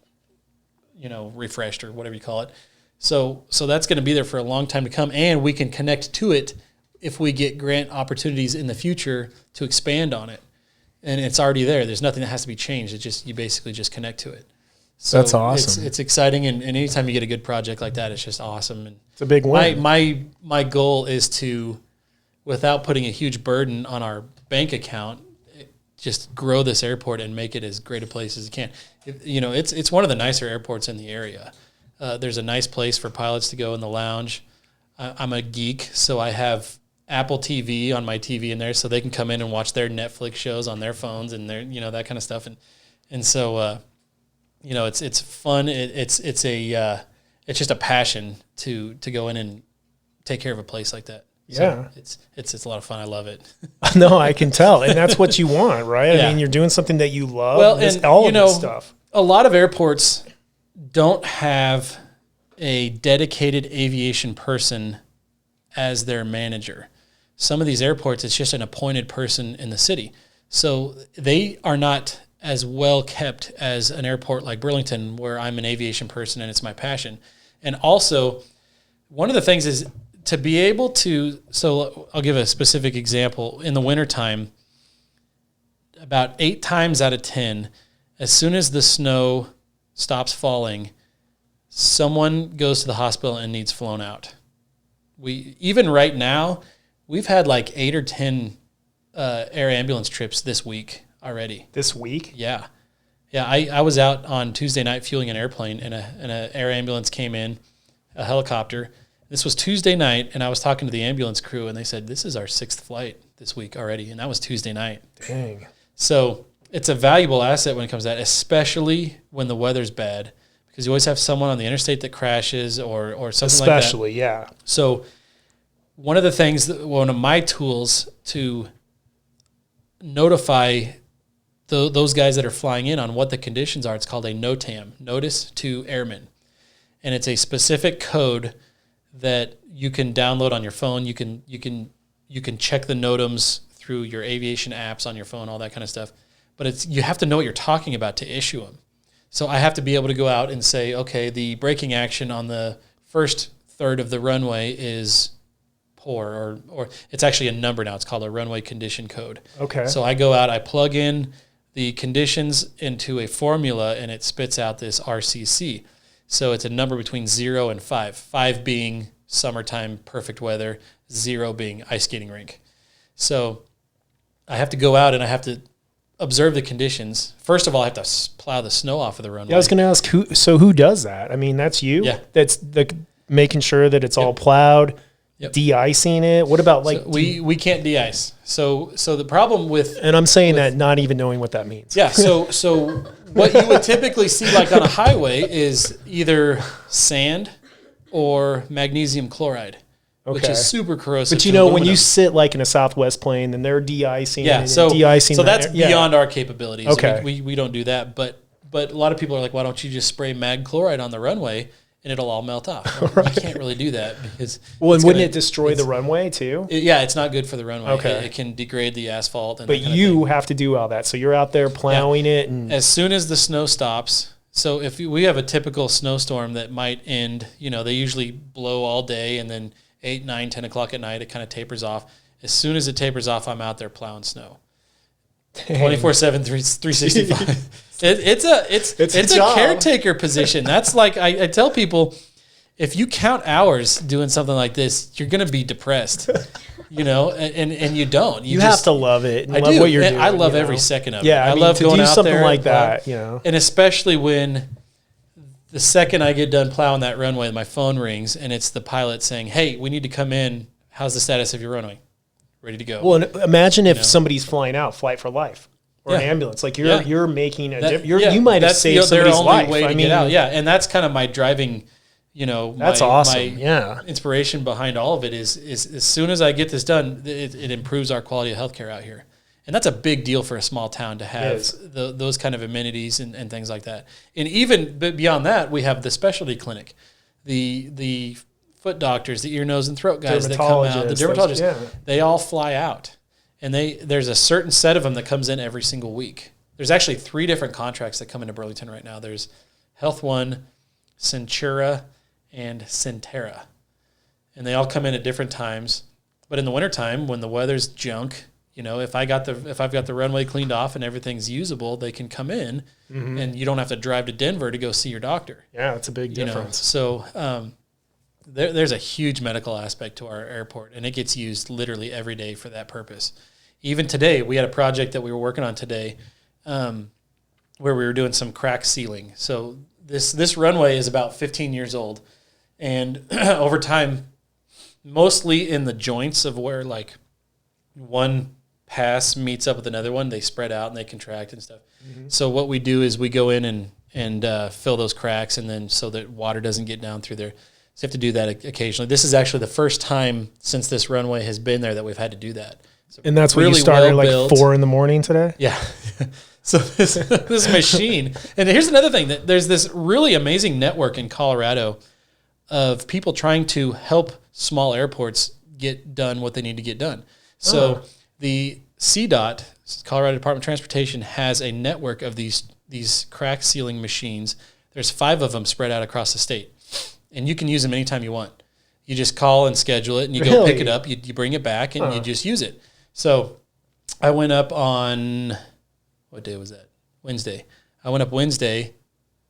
refreshed or whatever you call it. So that's going to be there for a long time to come, and we can connect to it if we get grant opportunities in the future to expand on it. And it's already there. There's nothing that has to be changed. It's just you basically just connect to it. So that's awesome. It's exciting, and anytime you get a good project like that, it's just awesome. And it's a big win. My goal is to, without putting a huge burden on our bank account, just grow this airport and make it as great a place as it can. It's one of the nicer airports in the area. There's a nice place for pilots to go in the lounge. I'm a geek, so I have Apple TV on my TV in there, so they can come in and watch their Netflix shows on their phones and their that kind of stuff. And so it's fun. It's just a passion to go in and take care of a place like that. Yeah, so it's a lot of fun. I love it. No, I can tell, and that's what you want, right? Yeah. I mean, you're doing something that you love. Well, and all of this stuff. A lot of airports don't have a dedicated aviation person as their manager. some of these airports, it's just an appointed person in the city. So they are not as well kept as an airport like Burlington, where I'm an aviation person and it's my passion. And also, one of the things is to be able to, so I'll give a specific example. In the wintertime, about 8 times out of 10, as soon as the snow stops falling, someone goes to the hospital and needs flown out. Even right now, we've had like 8 or 10 air ambulance trips this week already. This week? Yeah. Yeah, I was out on Tuesday night fueling an airplane, and an air ambulance came in, a helicopter. This was Tuesday night, and I was talking to the ambulance crew, and they said, this is our 6th flight this week already, and that was Tuesday night. Dang. So it's a valuable asset when it comes to that, especially when the weather's bad, because you always have someone on the interstate that crashes or something like that. Especially, yeah. So one of the things, one of my tools to notify those guys that are flying in on what the conditions are, it's called a NOTAM, Notice to Airmen. And it's a specific code that you can download on your phone. You can check the NOTAMs through your aviation apps on your phone, all that kind of stuff. But you have to know what you're talking about to issue them. So I have to be able to go out and say, okay, the braking action on the first third of the runway is poor, or it's actually a number now. It's called a runway condition code. Okay. So I go out, I plug in the conditions into a formula, and it spits out this RCC. So it's a number between 0 and 5. 5 being summertime, perfect weather. 0 being ice skating rink. So I have to go out and I have to observe the conditions. First of all, I have to plow the snow off of the runway. Yeah, I was going to ask, who does that? I mean, that's you? Yeah. That's making sure that it's all plowed, de-icing it. What about so we can't de-ice. So the problem with... And I'm saying that not even knowing what that means. Yeah, so what you would typically see like on a highway is either sand or magnesium chloride, which is super corrosive. But when you sit like in a Southwest plane, then they're de-icing. Yeah, so de-icing. So that's beyond our capabilities. Okay. We don't do that. But a lot of people are like, why don't you just spray mag chloride on the runway and it'll all melt off? Well, right. You can't really do that because... Well, and wouldn't it destroy the runway too? It's not good for the runway. Okay. It can degrade the asphalt. But you have to do all that. So you're out there plowing it. And as soon as the snow stops... So if we have a typical snowstorm that might end, they usually blow all day, and then 8, 9, 10 o'clock at night, it kind of tapers off. As soon as it tapers off, I'm out there plowing snow. 24/7, 365. It's a caretaker position. That's like, I tell people, if you count hours doing something like this, you're going to be depressed, and you don't. You have to love it and love do. what you're doing. I love every second of it. Yeah, I love to going do out something there, like that, And especially when the second I get done plowing that runway, my phone rings and it's the pilot saying, "Hey, we need to come in. How's the status of your runway? Ready to go." Well, imagine if somebody's flying out, flight for life, or an ambulance. Like you're making you might have saved somebody's life. Way to get out. Yeah, and that's kind of my driving. That's awesome. My inspiration behind all of it is as soon as I get this done, it improves our quality of healthcare out here. And that's a big deal for a small town to have those kind of amenities and things like that. And even beyond that, we have the specialty clinic, the foot doctors, the ear, nose, and throat guys that come out, the dermatologists, they all fly out. And there's a certain set of them that comes in every single week. There's actually 3 different contracts that come into Burlington right now. There's Health One, Centura, and Centera. And they all come in at different times. But in the wintertime, when the weather's junk, if I've got the runway cleaned off and everything's usable, they can come in, and you don't have to drive to Denver to go see your doctor. Yeah, it's a big difference. So there's a huge medical aspect to our airport, and it gets used literally every day for that purpose. Even today, we had a project that we were working on today where we were doing some crack sealing. So this runway is about 15 years old, and over time, mostly in the joints of where like one pass meets up with another one, they spread out and they contract and stuff. So what we do is we go in and fill those cracks, and then so that water doesn't get down through there. So you have to do that occasionally. This is actually the first time since this runway has been there that we've had to do that. So and that's really what you started like 4 a.m. today? Yeah. So this machine, and here's another thing, that there's this really amazing network in Colorado of people trying to help small airports get done what they need to get done. So the CDOT, Colorado Department of Transportation, has a network of these crack sealing machines. There's 5 of them spread out across the state, and you can use them anytime you want. You just call and schedule it, and you go pick it up. You bring it back, and you just use it. So I went up on, what day was that? Wednesday. I went up Wednesday.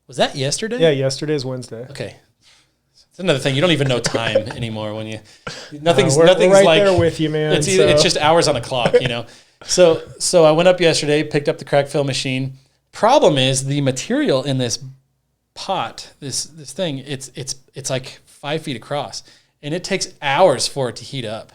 Was that yesterday? Yeah, yesterday is Wednesday. Okay. It's another thing. You don't even know time anymore when nothing's we're right like there with you, man. It's just hours on the clock, you know. So I went up yesterday, picked up the crack fill machine. Problem is the material in this pot, this thing, it's like 5 feet across, and it takes hours for it to heat up,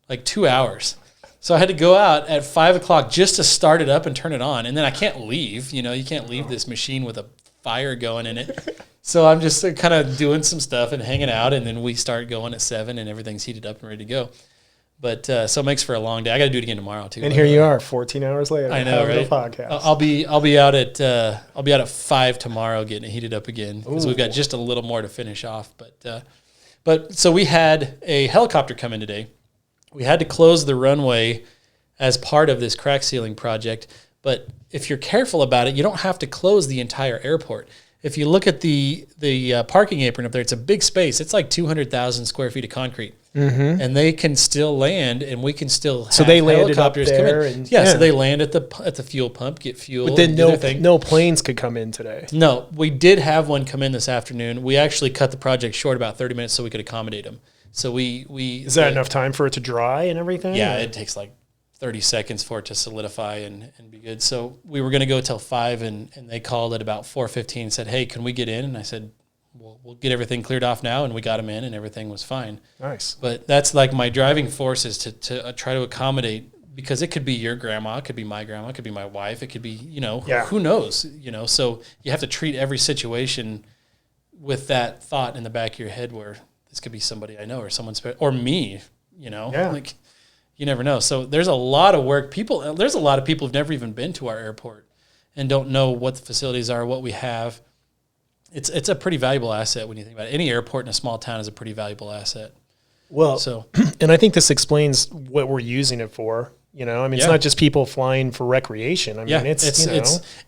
like 2 hours. So I had to go out at 5 o'clock just to start it up and turn it on, and then I can't leave. You know, you can't leave this machine with a fire going in it. So I'm just kind of doing some stuff and hanging out, and then we start going at 7, and everything's heated up and ready to go. But so it makes for a long day. I got to do it again tomorrow too. And here you are, 14 hours later. I know, right? The podcast. I'll be out at 5 tomorrow getting it heated up again because we've got just a little more to finish off. But so we had a helicopter come in today. We had to close the runway as part of this crack sealing project. But if you're careful about it, you don't have to close the entire airport. If you look at the parking apron up there, it's a big space. It's like 200,000 square feet of concrete. Mm-hmm. And they can still land, and we can still have helicopters come in. So they land at the fuel pump, get fuel. But then no planes could come in today. No, we did have one come in this afternoon. We actually cut the project short about 30 minutes so we could accommodate them. So we is that enough time for it to dry and everything? Yeah, it takes like 30 seconds for it to solidify and be good. So we were going to go till 5, and they called at about 4:15 and said, "Hey, can we get in?" And I said, we'll get everything cleared off now, and we got them in, and everything was fine. Nice. But that's like my driving force is to try to accommodate, because it could be your grandma, it could be my grandma, it could be my wife, it could be, who knows, So you have to treat every situation with that thought in the back of your head where this could be somebody I know or someone or me, like you never know. So there's a lot of work. There's a lot of people who've never even been to our airport and don't know what the facilities are, what we have. It's a pretty valuable asset when you think about it. Any airport in a small town is a pretty valuable asset. Well, and I think this explains what we're using it for. It's not just people flying for recreation. I mean,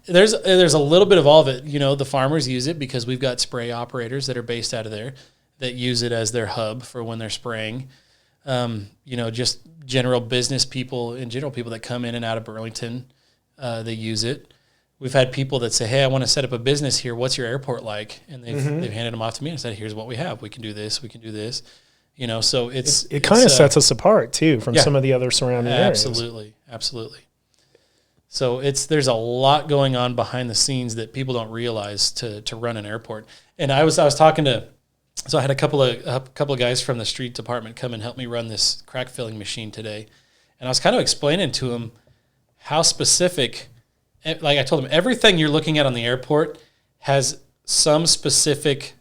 there's a little bit of all of it. The farmers use it because we've got spray operators that are based out of there that use it as their hub for when they're spraying. Just general business people, people that come in and out of Burlington, they use it. We've had people that say, "Hey, I want to set up a business here. What's your airport like?" And they've handed them off to me and said, "Here's what we have. We can do this. We can do this." So it kind of sets us apart too from some of the other surrounding areas. Absolutely. So there's a lot going on behind the scenes that people don't realize to run an airport. And I was talking to, so I had a couple of guys from the street department come and help me run this crack filling machine today, and I was kind of explaining to them how specific. Like I told them, everything you're looking at on the airport has some specific,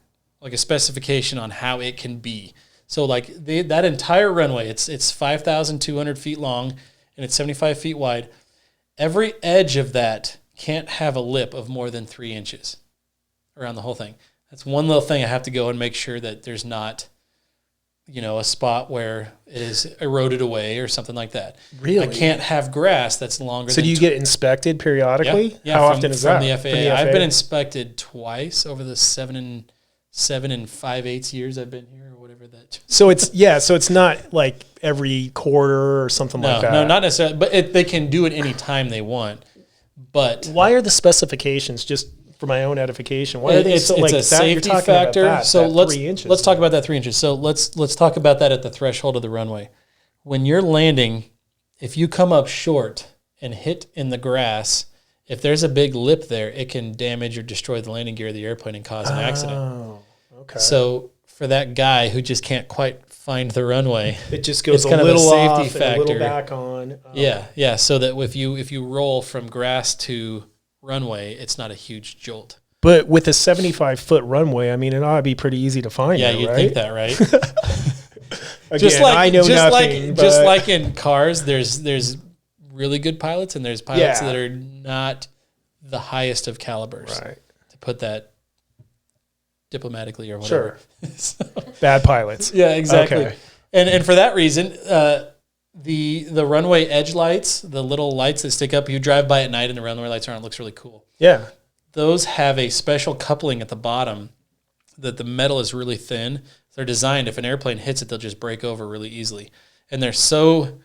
like a specification on how it can be. So like that entire runway, it's 5,200 feet long and it's 75 feet wide. Every edge of that can't have a lip of more than 3 inches around the whole thing. That's one little thing I have to go and make sure that there's not, a spot where it is eroded away or something like that. Really? I can't have grass that's longer than... So do you get inspected periodically? Yeah. How often is that? From the FAA. I've been inspected twice over the 7 and 5/8 years I've been here, or whatever that... So it's not like every quarter or something like that? No, not necessarily. But they can do it any time they want. But... Why are the specifications, just for my own edification, why are they so like that? It's a safety factor. So let's talk about that 3 inches. So let's talk about that at the threshold of the runway. When you're landing, if you come up short and hit in the grass, if there's a big lip there, it can damage or destroy the landing gear of the airplane and cause an accident. Oh, okay. So for that guy who just can't quite find the runway, it just goes a little safety factor, and a little back on. Yeah. So that if you roll from grass to runway, it's not a huge jolt. But with a 75-foot runway, I mean, it ought to be pretty easy to find. Yeah, you'd think that, right? Again, just like in cars, there's really good pilots and there's pilots that are not the highest of calibers. Right. To put that diplomatically or whatever. Sure. Bad pilots. Yeah, exactly. Okay. And for that reason, the runway edge lights, the little lights that stick up, you drive by at night and the runway lights are on, it looks really cool. Yeah. Those have a special coupling at the bottom that the metal is really thin. They're designed, if an airplane hits it, they'll just break over really easily. And they're so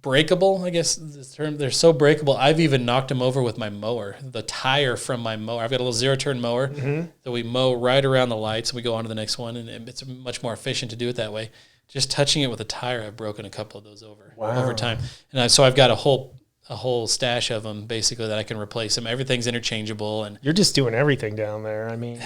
breakable, I guess this term. They're so breakable. I've even knocked them over with my mower, the tire from my mower. I've got a little zero-turn mower that we mow right around the lights, and we go on to the next one, and it's much more efficient to do it that way. Just touching it with a tire, I've broken a couple of those over time. And so I've got a whole stash of them, basically, that I can replace them. Everything's interchangeable. And you're just doing everything down there. I mean,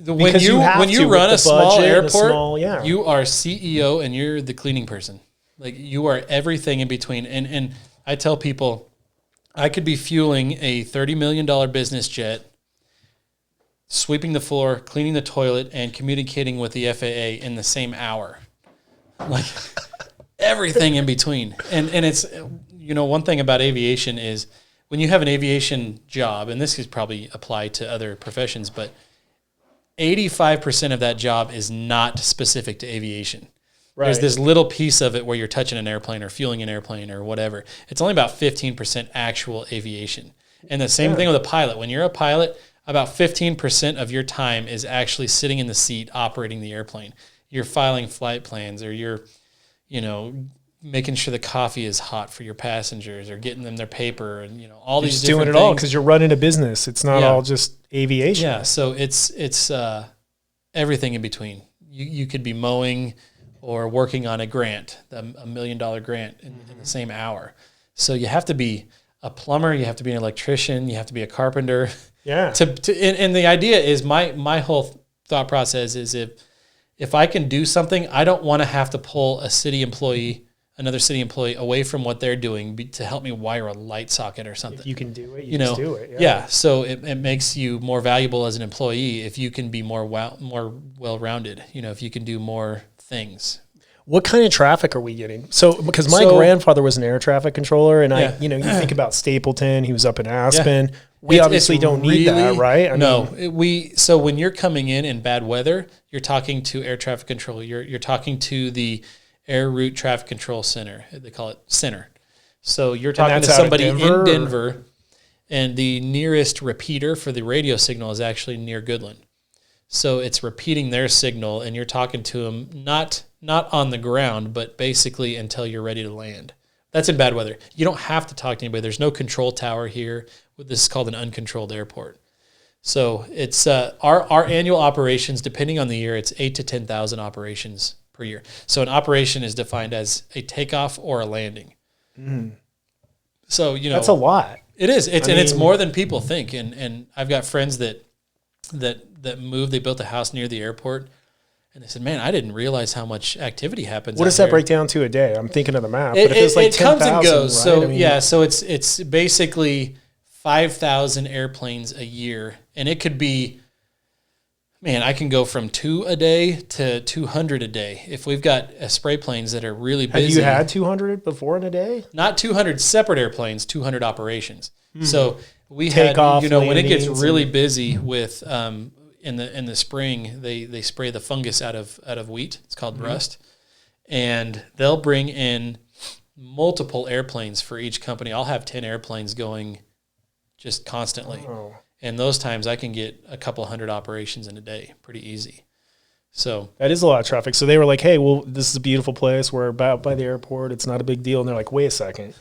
when you run a small airport, you are CEO and you're the cleaning person. Like, you are everything in between. And I tell people, I could be fueling a $30 million business jet, sweeping the floor, cleaning the toilet, and communicating with the FAA in the same hour. Like, everything in between. And it's, one thing about aviation is when you have an aviation job, and this could probably apply to other professions, but 85% of that job is not specific to aviation. Right. There's this little piece of it where you're touching an airplane or fueling an airplane or whatever. It's only about 15% actual aviation. And the same thing with a pilot. When you're a pilot, about 15% of your time is actually sitting in the seat operating the airplane. You're filing flight plans, or you're, making sure the coffee is hot for your passengers, or getting them their paper, and all these different things. Doing it all because you're running a business. It's not all just aviation. Yeah, so it's everything in between. You could be mowing or working on a grant, a $1 million grant in the same hour. So you have to be a plumber, you have to be an electrician, you have to be a carpenter. Yeah. And the idea is my whole thought process is if I can do something, I don't want to have to pull another city employee away from what they're doing to help me wire a light socket or something. If you can do it, you just do it. Yeah. So it makes you more valuable as an employee if you can be more well-rounded, if you can do more things. What kind of traffic are we getting? So, because my grandfather was an air traffic controller, and you think about Stapleton, he was up in Aspen. Yeah. We obviously don't need that, right? So when you're coming in bad weather, you're talking to air traffic control. You're talking to the Air Route Traffic Control Center. They call it center. So you're talking to somebody in Denver, and the nearest repeater for the radio signal is actually near Goodland. So it's repeating their signal, and you're talking to them not on the ground, but basically until you're ready to land. That's in bad weather. You don't have to talk to anybody. There's no control tower here. This is called an uncontrolled airport. So it's our annual operations, depending on the year, it's 8,000 to 10,000 operations per year. So an operation is defined as a takeoff or a landing. Mm. So that's a lot. It is. It's more than people think. And I've got friends that moved. They built a house near the airport, and they said, "Man, I didn't realize how much activity happens." What does that break down to a day? I'm thinking of the map. But if it's like 10,000, comes and goes. Right? So it's basically 5,000 airplanes a year, and it could be. Man, I can go from 2 a day to 200 a day. If we've got spray planes that are really busy. Have you had 200 before in a day? Not 200 separate airplanes, 200 operations. Mm-hmm. So we had, when it gets really busy with in the spring, they spray the fungus out of wheat. It's called rust, and they'll bring in multiple airplanes for each company. I'll have 10 airplanes going just constantly. Oh. And those times I can get a couple hundred operations in a day, pretty easy. So that is a lot of traffic. So they were like, "Hey, well, this is a beautiful place. We're about by the airport. It's not a big deal." And they're like, "Wait a second."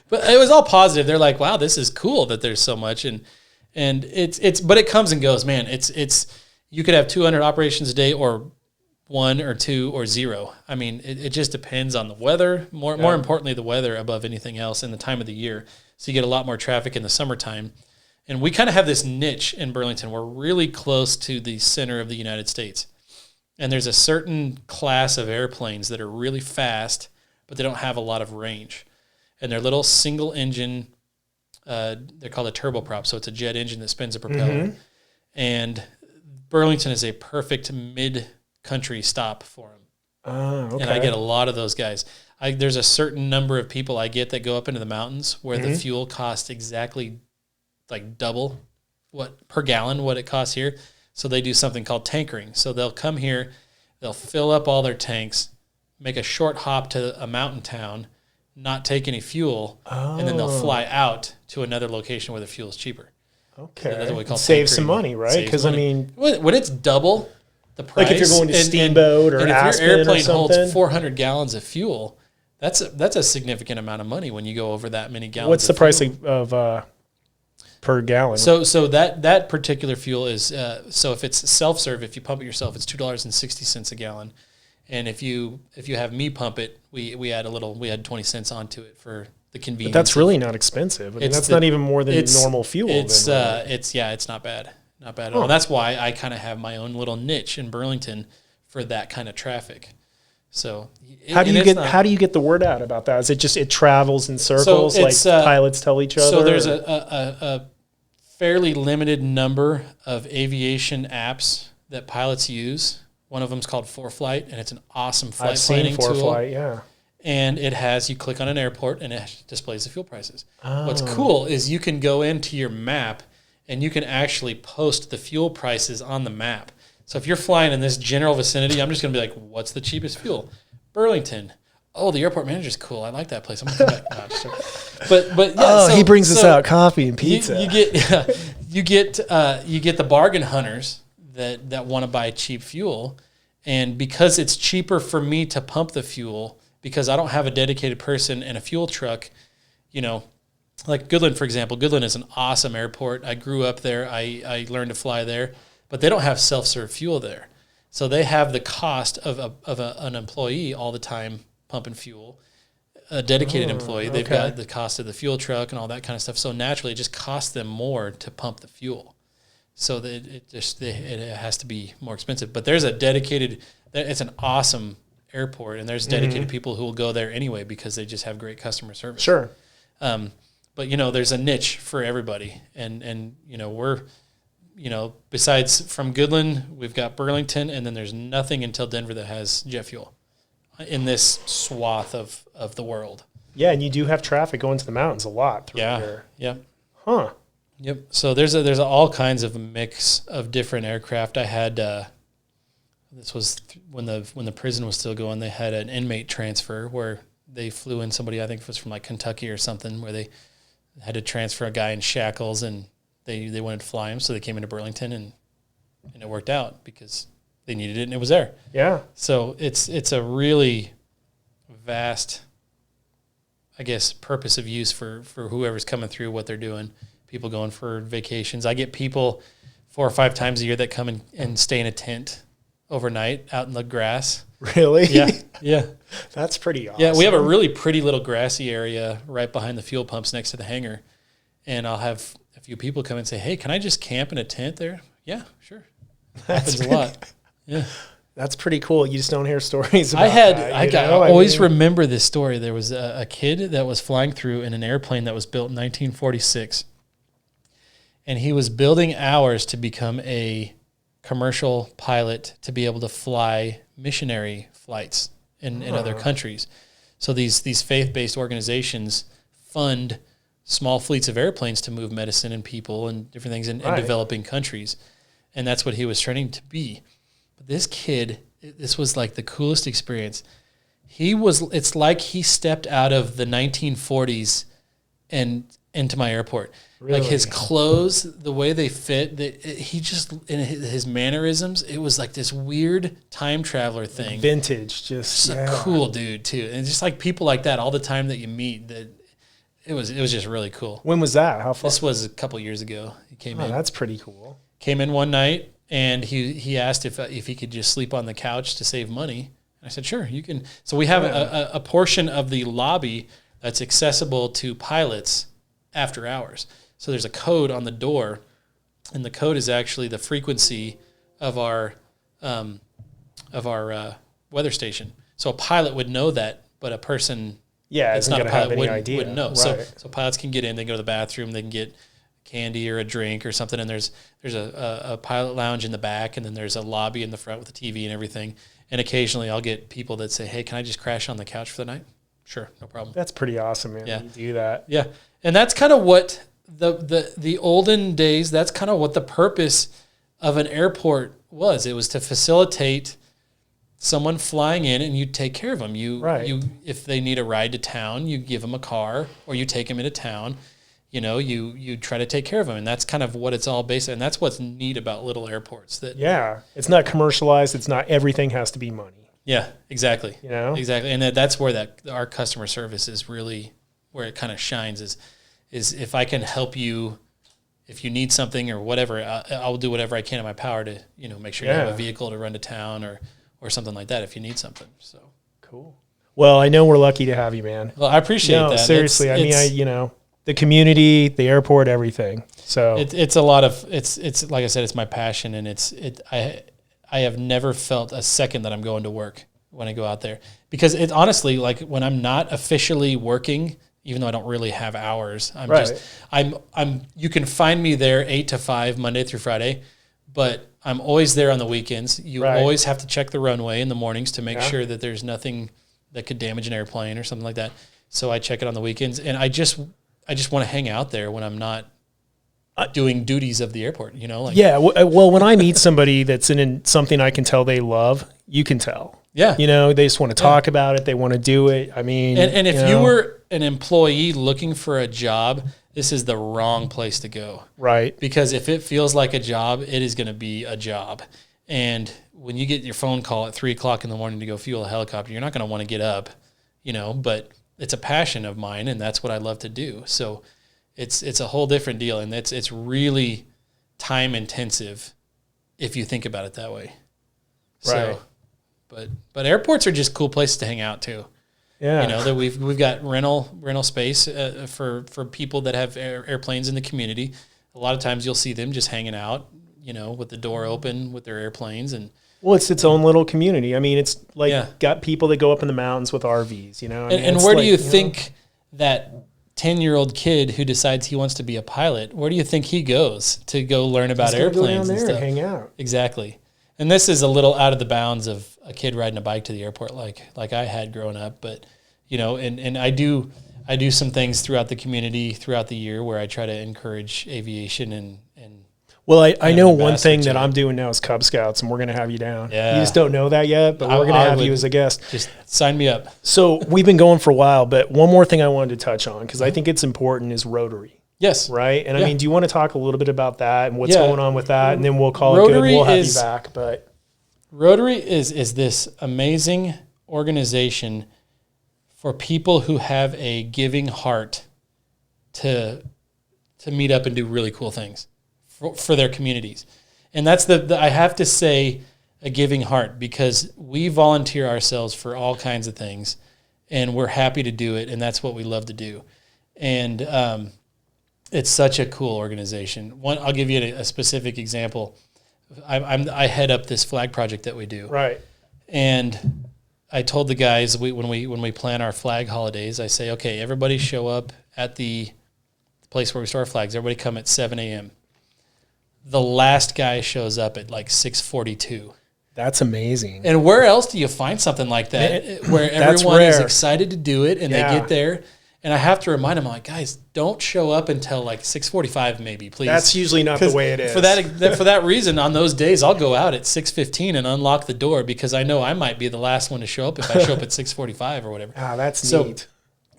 But it was all positive. They're like, "Wow, this is cool that there's so much." And but it comes and goes, man. It's you could have 200 operations a day, or 1 or 2 or 0. I mean, it just depends on the weather. More importantly, the weather above anything else, and the time of the year. So you get a lot more traffic in the summertime. And we kind of have this niche in Burlington. We're really close to the center of the United States. And there's a certain class of airplanes that are really fast, but they don't have a lot of range. And they're little single engine, they're called a turboprop. So it's a jet engine that spins a propeller. Mm-hmm. And Burlington is a perfect mid-country stop for them. Okay. And I get a lot of those guys. There's a certain number of people I get that go up into the mountains where the fuel costs exactly like double per gallon what it costs here. So they do something called tankering. So they'll come here, They'll fill up all their tanks, make a short hop to a mountain town, not take any fuel, and then they'll fly out to another location where the fuel is cheaper. Okay. So that's what we call save some money, right? Because, I mean, when it's double the price, like if you're going to Steamboat or and Aspen if your airplane or something, holds 400 gallons of fuel, that's a significant amount of money when you go over that many gallons. What's the price of per gallon? So that particular fuel is so if it's self-serve, if you pump it yourself, it's $2.60 a gallon, and if you have me pump it, we add 20 cents onto it for the convenience. But that's really not expensive. I mean, that's not even more than normal fuel. It's not bad at all. And that's why I kind of have my own little niche in Burlington for that kind of traffic. So how do you get the word out about that? Is it just it travels in circles, like pilots tell each other? So there's a fairly limited number of aviation apps that pilots use. One of them is called ForeFlight, and it's an awesome flight planning tool. I've seen ForeFlight, yeah. And you click on an airport, and it displays the fuel prices. Oh. What's cool is you can go into your map, and you can actually post the fuel prices on the map. So if you're flying in this general vicinity, I'm just going to be like, what's the cheapest fuel? Burlington. Oh, the airport manager's cool. I like that place. I'm going to come back. No, but yeah. He brings us out coffee and pizza. You get the bargain hunters that want to buy cheap fuel. And because it's cheaper for me to pump the fuel, because I don't have a dedicated person and a fuel truck, like Goodland, for example. Goodland is an awesome airport. I grew up there. I learned to fly there, but they don't have self-serve fuel there. So they have the cost of an employee all the time pumping fuel, a dedicated employee. They've got the cost of the fuel truck and all that kind of stuff. So naturally, it just costs them more to pump the fuel. So that it has to be more expensive. But there's a dedicated. It's an awesome airport, and there's dedicated people who will go there anyway because they just have great customer service. Sure. But there's a niche for everybody, and we're, besides from Goodland, we've got Burlington, and then there's nothing until Denver that has jet fuel in this swath of the world. Yeah, and you do have traffic going to the mountains a lot through here. Yeah. Huh. Yep. So there's all kinds of mix of different aircraft. I had this was when the prison was still going. They had an inmate transfer where they flew in somebody, I think it was from like Kentucky or something, where they had to transfer a guy in shackles, and they wanted to fly him, so they came into Burlington, and it worked out because they needed it and it was there. Yeah. So it's a really vast, I guess, purpose of use for whoever's coming through what they're doing. People going for vacations. I get people 4 or 5 times a year that come and stay in a tent overnight out in the grass. Really? Yeah. That's pretty awesome. Yeah, we have a really pretty little grassy area right behind the fuel pumps next to the hangar. And I'll have a few people come and say, hey, can I just camp in a tent there? Yeah, sure. Happens a lot. Yeah. That's pretty cool. You just don't hear stories about that. I always remember this story. There was a kid that was flying through in an airplane that was built in 1946. And he was building hours to become a commercial pilot to be able to fly missionary flights in other countries. So these faith-based organizations fund small fleets of airplanes to move medicine and people and different things in developing countries. And that's what he was training to be. But this kid, this was like the coolest experience. It's like he stepped out of the 1940s and into my airport. Really? Like his clothes, the way they fit, he just, in his mannerisms, it was like this weird time traveler thing. Vintage, just a cool dude too. And just like people like that all the time that you meet, that it was just really cool. When was that? How far? This was a couple years ago. He came in. That's pretty cool. Came in one night and he asked if he could just sleep on the couch to save money. I said, sure, you can. So we have a portion of the lobby that's accessible to pilots after hours. So there's a code on the door, and the code is actually the frequency of our weather station. So a pilot would know that, but a person that's not a pilot wouldn't know. Right. So pilots can get in, they can go to the bathroom, they can get candy or a drink or something, and there's a pilot lounge in the back, and then there's a lobby in the front with a TV and everything. And occasionally I'll get people that say, hey, can I just crash on the couch for the night? Sure, no problem. That's pretty awesome, man. Yeah. You do that. Yeah. And that's kind of what the olden days, that's kind of what the purpose of an airport was. It was to facilitate someone flying in and you take care of them. You if they need a ride to town, you give them a car or you take them into town. You try to take care of them, and that's kind of what it's all based on. And that's what's neat about little airports. It's not commercialized. It's not everything has to be money. Yeah, exactly. Exactly, and that's where our customer service is really where it kind of shines. Is if I can help you, if you need something or whatever, I'll do whatever I can in my power to make sure you have a vehicle to run to town or something like that if you need something. So cool. Well, I know we're lucky to have you, man. Well, I appreciate that. Seriously, the community, the airport, everything. So it's a lot of it's like I said, it's my passion, and I have never felt a second that I'm going to work when I go out there, because it's honestly like when I'm not officially working, even though I don't really have hours, I'm you can find me there 8 to 5 Monday through Friday, but I'm always there on the weekends. You always have to check the runway in the mornings to make sure that there's nothing that could damage an airplane or something like that. So I check it on the weekends, and I just want to hang out there when I'm not doing duties of the airport, Well, when I meet somebody that's in something I can tell they love, you can tell. Yeah. They just want to talk about it. They want to do it. I mean, and if you were an employee looking for a job, this is the wrong place to go. Right. Because if it feels like a job, it is going to be a job. And when you get your phone call at 3:00 in the morning to go fuel a helicopter, you're not going to want to get up, but it's a passion of mine, and that's what I love to do. So it's a whole different deal, and it's really time intensive if you think about it that way. Right. So, but airports are just cool places to hang out too. Yeah. That we've got rental space for people that have airplanes in the community. A lot of times you'll see them just hanging out, with the door open with their airplanes. And well, it's its own little community. I mean, it's like got people that go up in the mountains with RVs, And where do you think that 10-year-old kid who decides he wants to be a pilot, where do you think he goes to go learn about airplanes go down there and stuff? And hang out. Exactly. And this is a little out of the bounds of a kid riding a bike to the airport like I had growing up, but and I do some things throughout the community throughout the year where I try to encourage aviation and well, I know one thing that I'm doing now is Cub Scouts, and we're going to have you down. Yeah. You just don't know that yet, but we're going to have you as a guest. Just sign me up. So we've been going for a while, but one more thing I wanted to touch on, because I think it's important, is Rotary. Yes. Right? And I mean, do you want to talk a little bit about that and what's going on with that? And then we'll call it good. We'll have you back. But Rotary is this amazing organization for people who have a giving heart to meet up and do really cool things for their communities. And that's I have to say, a giving heart, because we volunteer ourselves for all kinds of things, and we're happy to do it, and that's what we love to do. And it's such a cool organization. I'll give you a specific example. I head up this flag project that we do. Right. And I told the guys when we plan our flag holidays, I say, okay, everybody show up at the place where we store our flags. Everybody come at 7 a.m. The last guy shows up at like 6:42. That's amazing. And where else do you find something like that where everyone is excited to do it and they get there? And I have to remind them, like, guys, don't show up until like 6:45, maybe, please. That's usually not the way it is. For that reason, on those days, I'll go out at 6:15 and unlock the door, because I know I might be the last one to show up if I show up at 6:45 or whatever. That's neat.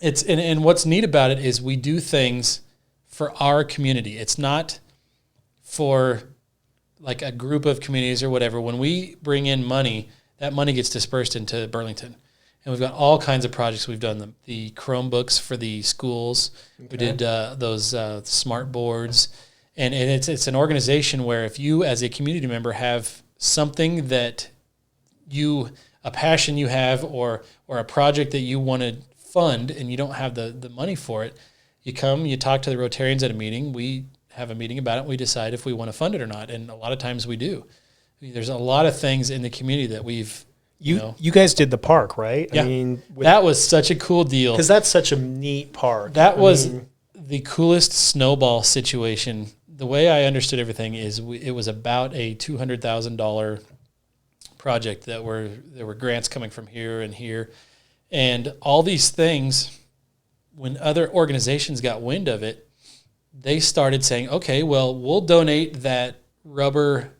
It's and what's neat about it is we do things for our community. It's not for like a group of communities or whatever. When we bring in money, that money gets dispersed into Burlington. And we've got all kinds of projects. We've done the Chromebooks for the schools. Okay. We did those smart boards. And it's an organization where if you as a community member have something that a passion you have or a project that you want to fund and you don't have the money for it, you come, you talk to the Rotarians at a meeting. We have a meeting about it. We decide if we want to fund it or not. And a lot of times we do. There's a lot of things in the community that we've, You guys did the park, right? Yeah. I mean, that was such a cool deal. Because that's such a neat park. That was the coolest snowball situation. The way I understood everything is it was about a $200,000 project there were grants coming from here and here. And all these things, when other organizations got wind of it, they started saying, okay, well, we'll donate that rubber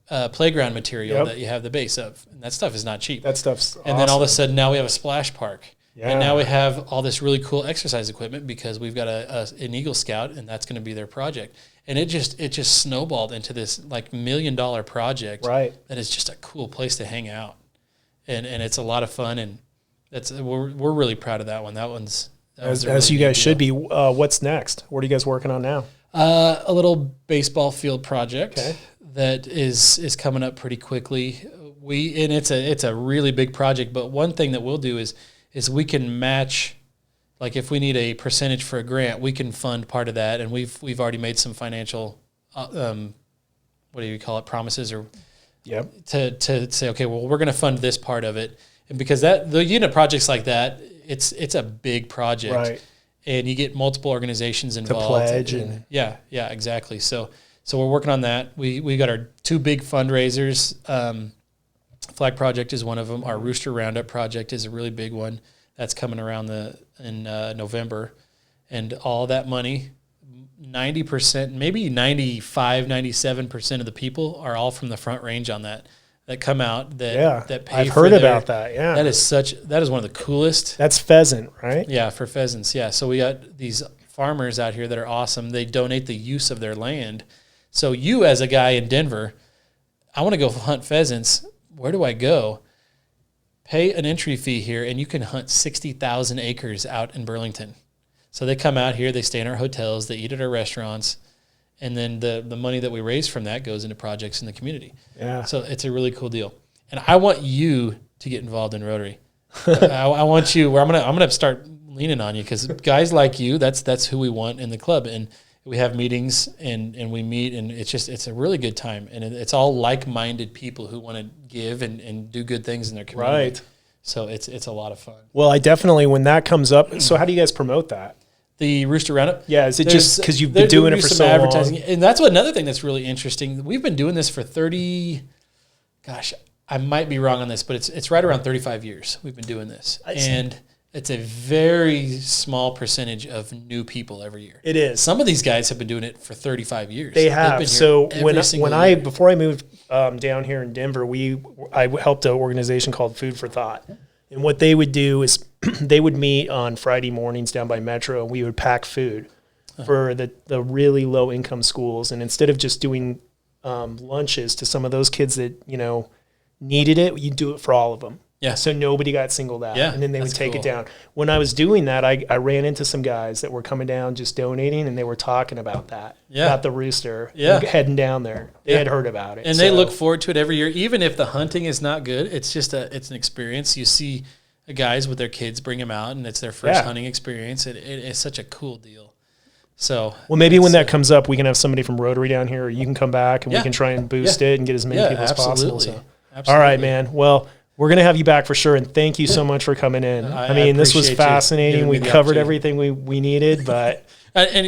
playground material that you have the base of. And that stuff is not cheap. That stuff's And then all of a sudden now we have a splash park. Yeah. And now we have all this really cool exercise equipment because we've got an Eagle Scout, and that's going to be their project. And it just snowballed into this like $1 million project. Right. That is just a cool place to hang out. And it's a lot of fun, and we're really proud of that one. That one's as really you guys should be. What's next? What are you guys working on now? A little baseball field project that is coming up pretty quickly. It's a really big project, but one thing that we'll do is we can match, like if we need a percentage for a grant, we can fund part of that, and we've already made some financial, what do you call it, promises or to say, okay, well, we're going to fund this part of it, and because the unit projects like that, it's a big project, right? And you get multiple organizations involved. To pledge and yeah, exactly. So we're working on that. We got our 2 big fundraisers. Flag Project is one of them. Our Rooster Roundup project is a really big one that's coming around in November, and all that money, 90%, maybe 95, 97% of the people are all from the Front Range on that come out that pay. I've heard about that. Yeah, that is one of the coolest. That's pheasant, right? Yeah, for pheasants. Yeah, so we got these farmers out here that are awesome. They donate the use of their land. So you, as a guy in Denver, I want to go hunt pheasants. Where do I go? Pay an entry fee here, and you can hunt 60,000 acres out in Burlington. So they come out here, they stay in our hotels, they eat at our restaurants, and then the money that we raise from that goes into projects in the community. Yeah. So it's a really cool deal. And I want you to get involved in Rotary. I want you. I'm gonna start leaning on you, because guys like you, that's who we want in the club. And we have meetings and we meet, and it's a really good time, and it's all like-minded people who want to give and do good things in their community. Right. So it's a lot of fun. Well, I definitely, when that comes up, so how do you guys promote that? The Rooster Roundup? Yeah, is it just because you've been doing it for so long? And that's another thing that's really interesting. We've been doing this for 30, gosh, I might be wrong on this, but it's right around 35 years we've been doing this. And it's a very small percentage of new people every year. It is. Some of these guys have been doing it for 35 years. They have. So before I moved down here in Denver, I helped an organization called Food for Thought. And what they would do is they would meet on Friday mornings down by Metro, and we would pack food for the really low income schools. And instead of just doing lunches to some of those kids that, needed it, you do it for all of them. Yeah. So nobody got singled out. Yeah, and then they would take it down. When I was doing that, I ran into some guys that were coming down just donating, and they were talking about that. Yeah. About the rooster. Yeah. Heading down there. They had heard about it. And they look forward to it every year. Even if the hunting is not good, it's just it's an experience. You see guys with their kids bring them out, and it's their first hunting experience. It's such a cool deal. So, well, maybe when that comes up, we can have somebody from Rotary down here, or you can come back and we can try and boost it and get as many people as possible. So. Absolutely. All right, man. Well, we're going to have you back for sure, and thank you so much for coming in. I mean, this was fascinating. We covered everything we needed, but and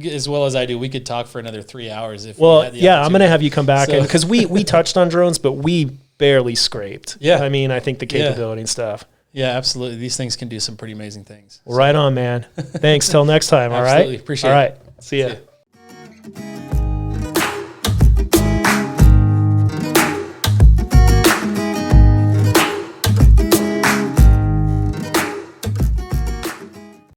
as well as I do, we could talk for another 3 hours if I'm going to have you come back, because we touched on drones, but we barely scraped. Yeah. I mean, I think the capability and stuff. Yeah, absolutely. These things can do some pretty amazing things. Right on, man. Thanks. Till next time. All right. Absolutely. Appreciate it. All right. See ya.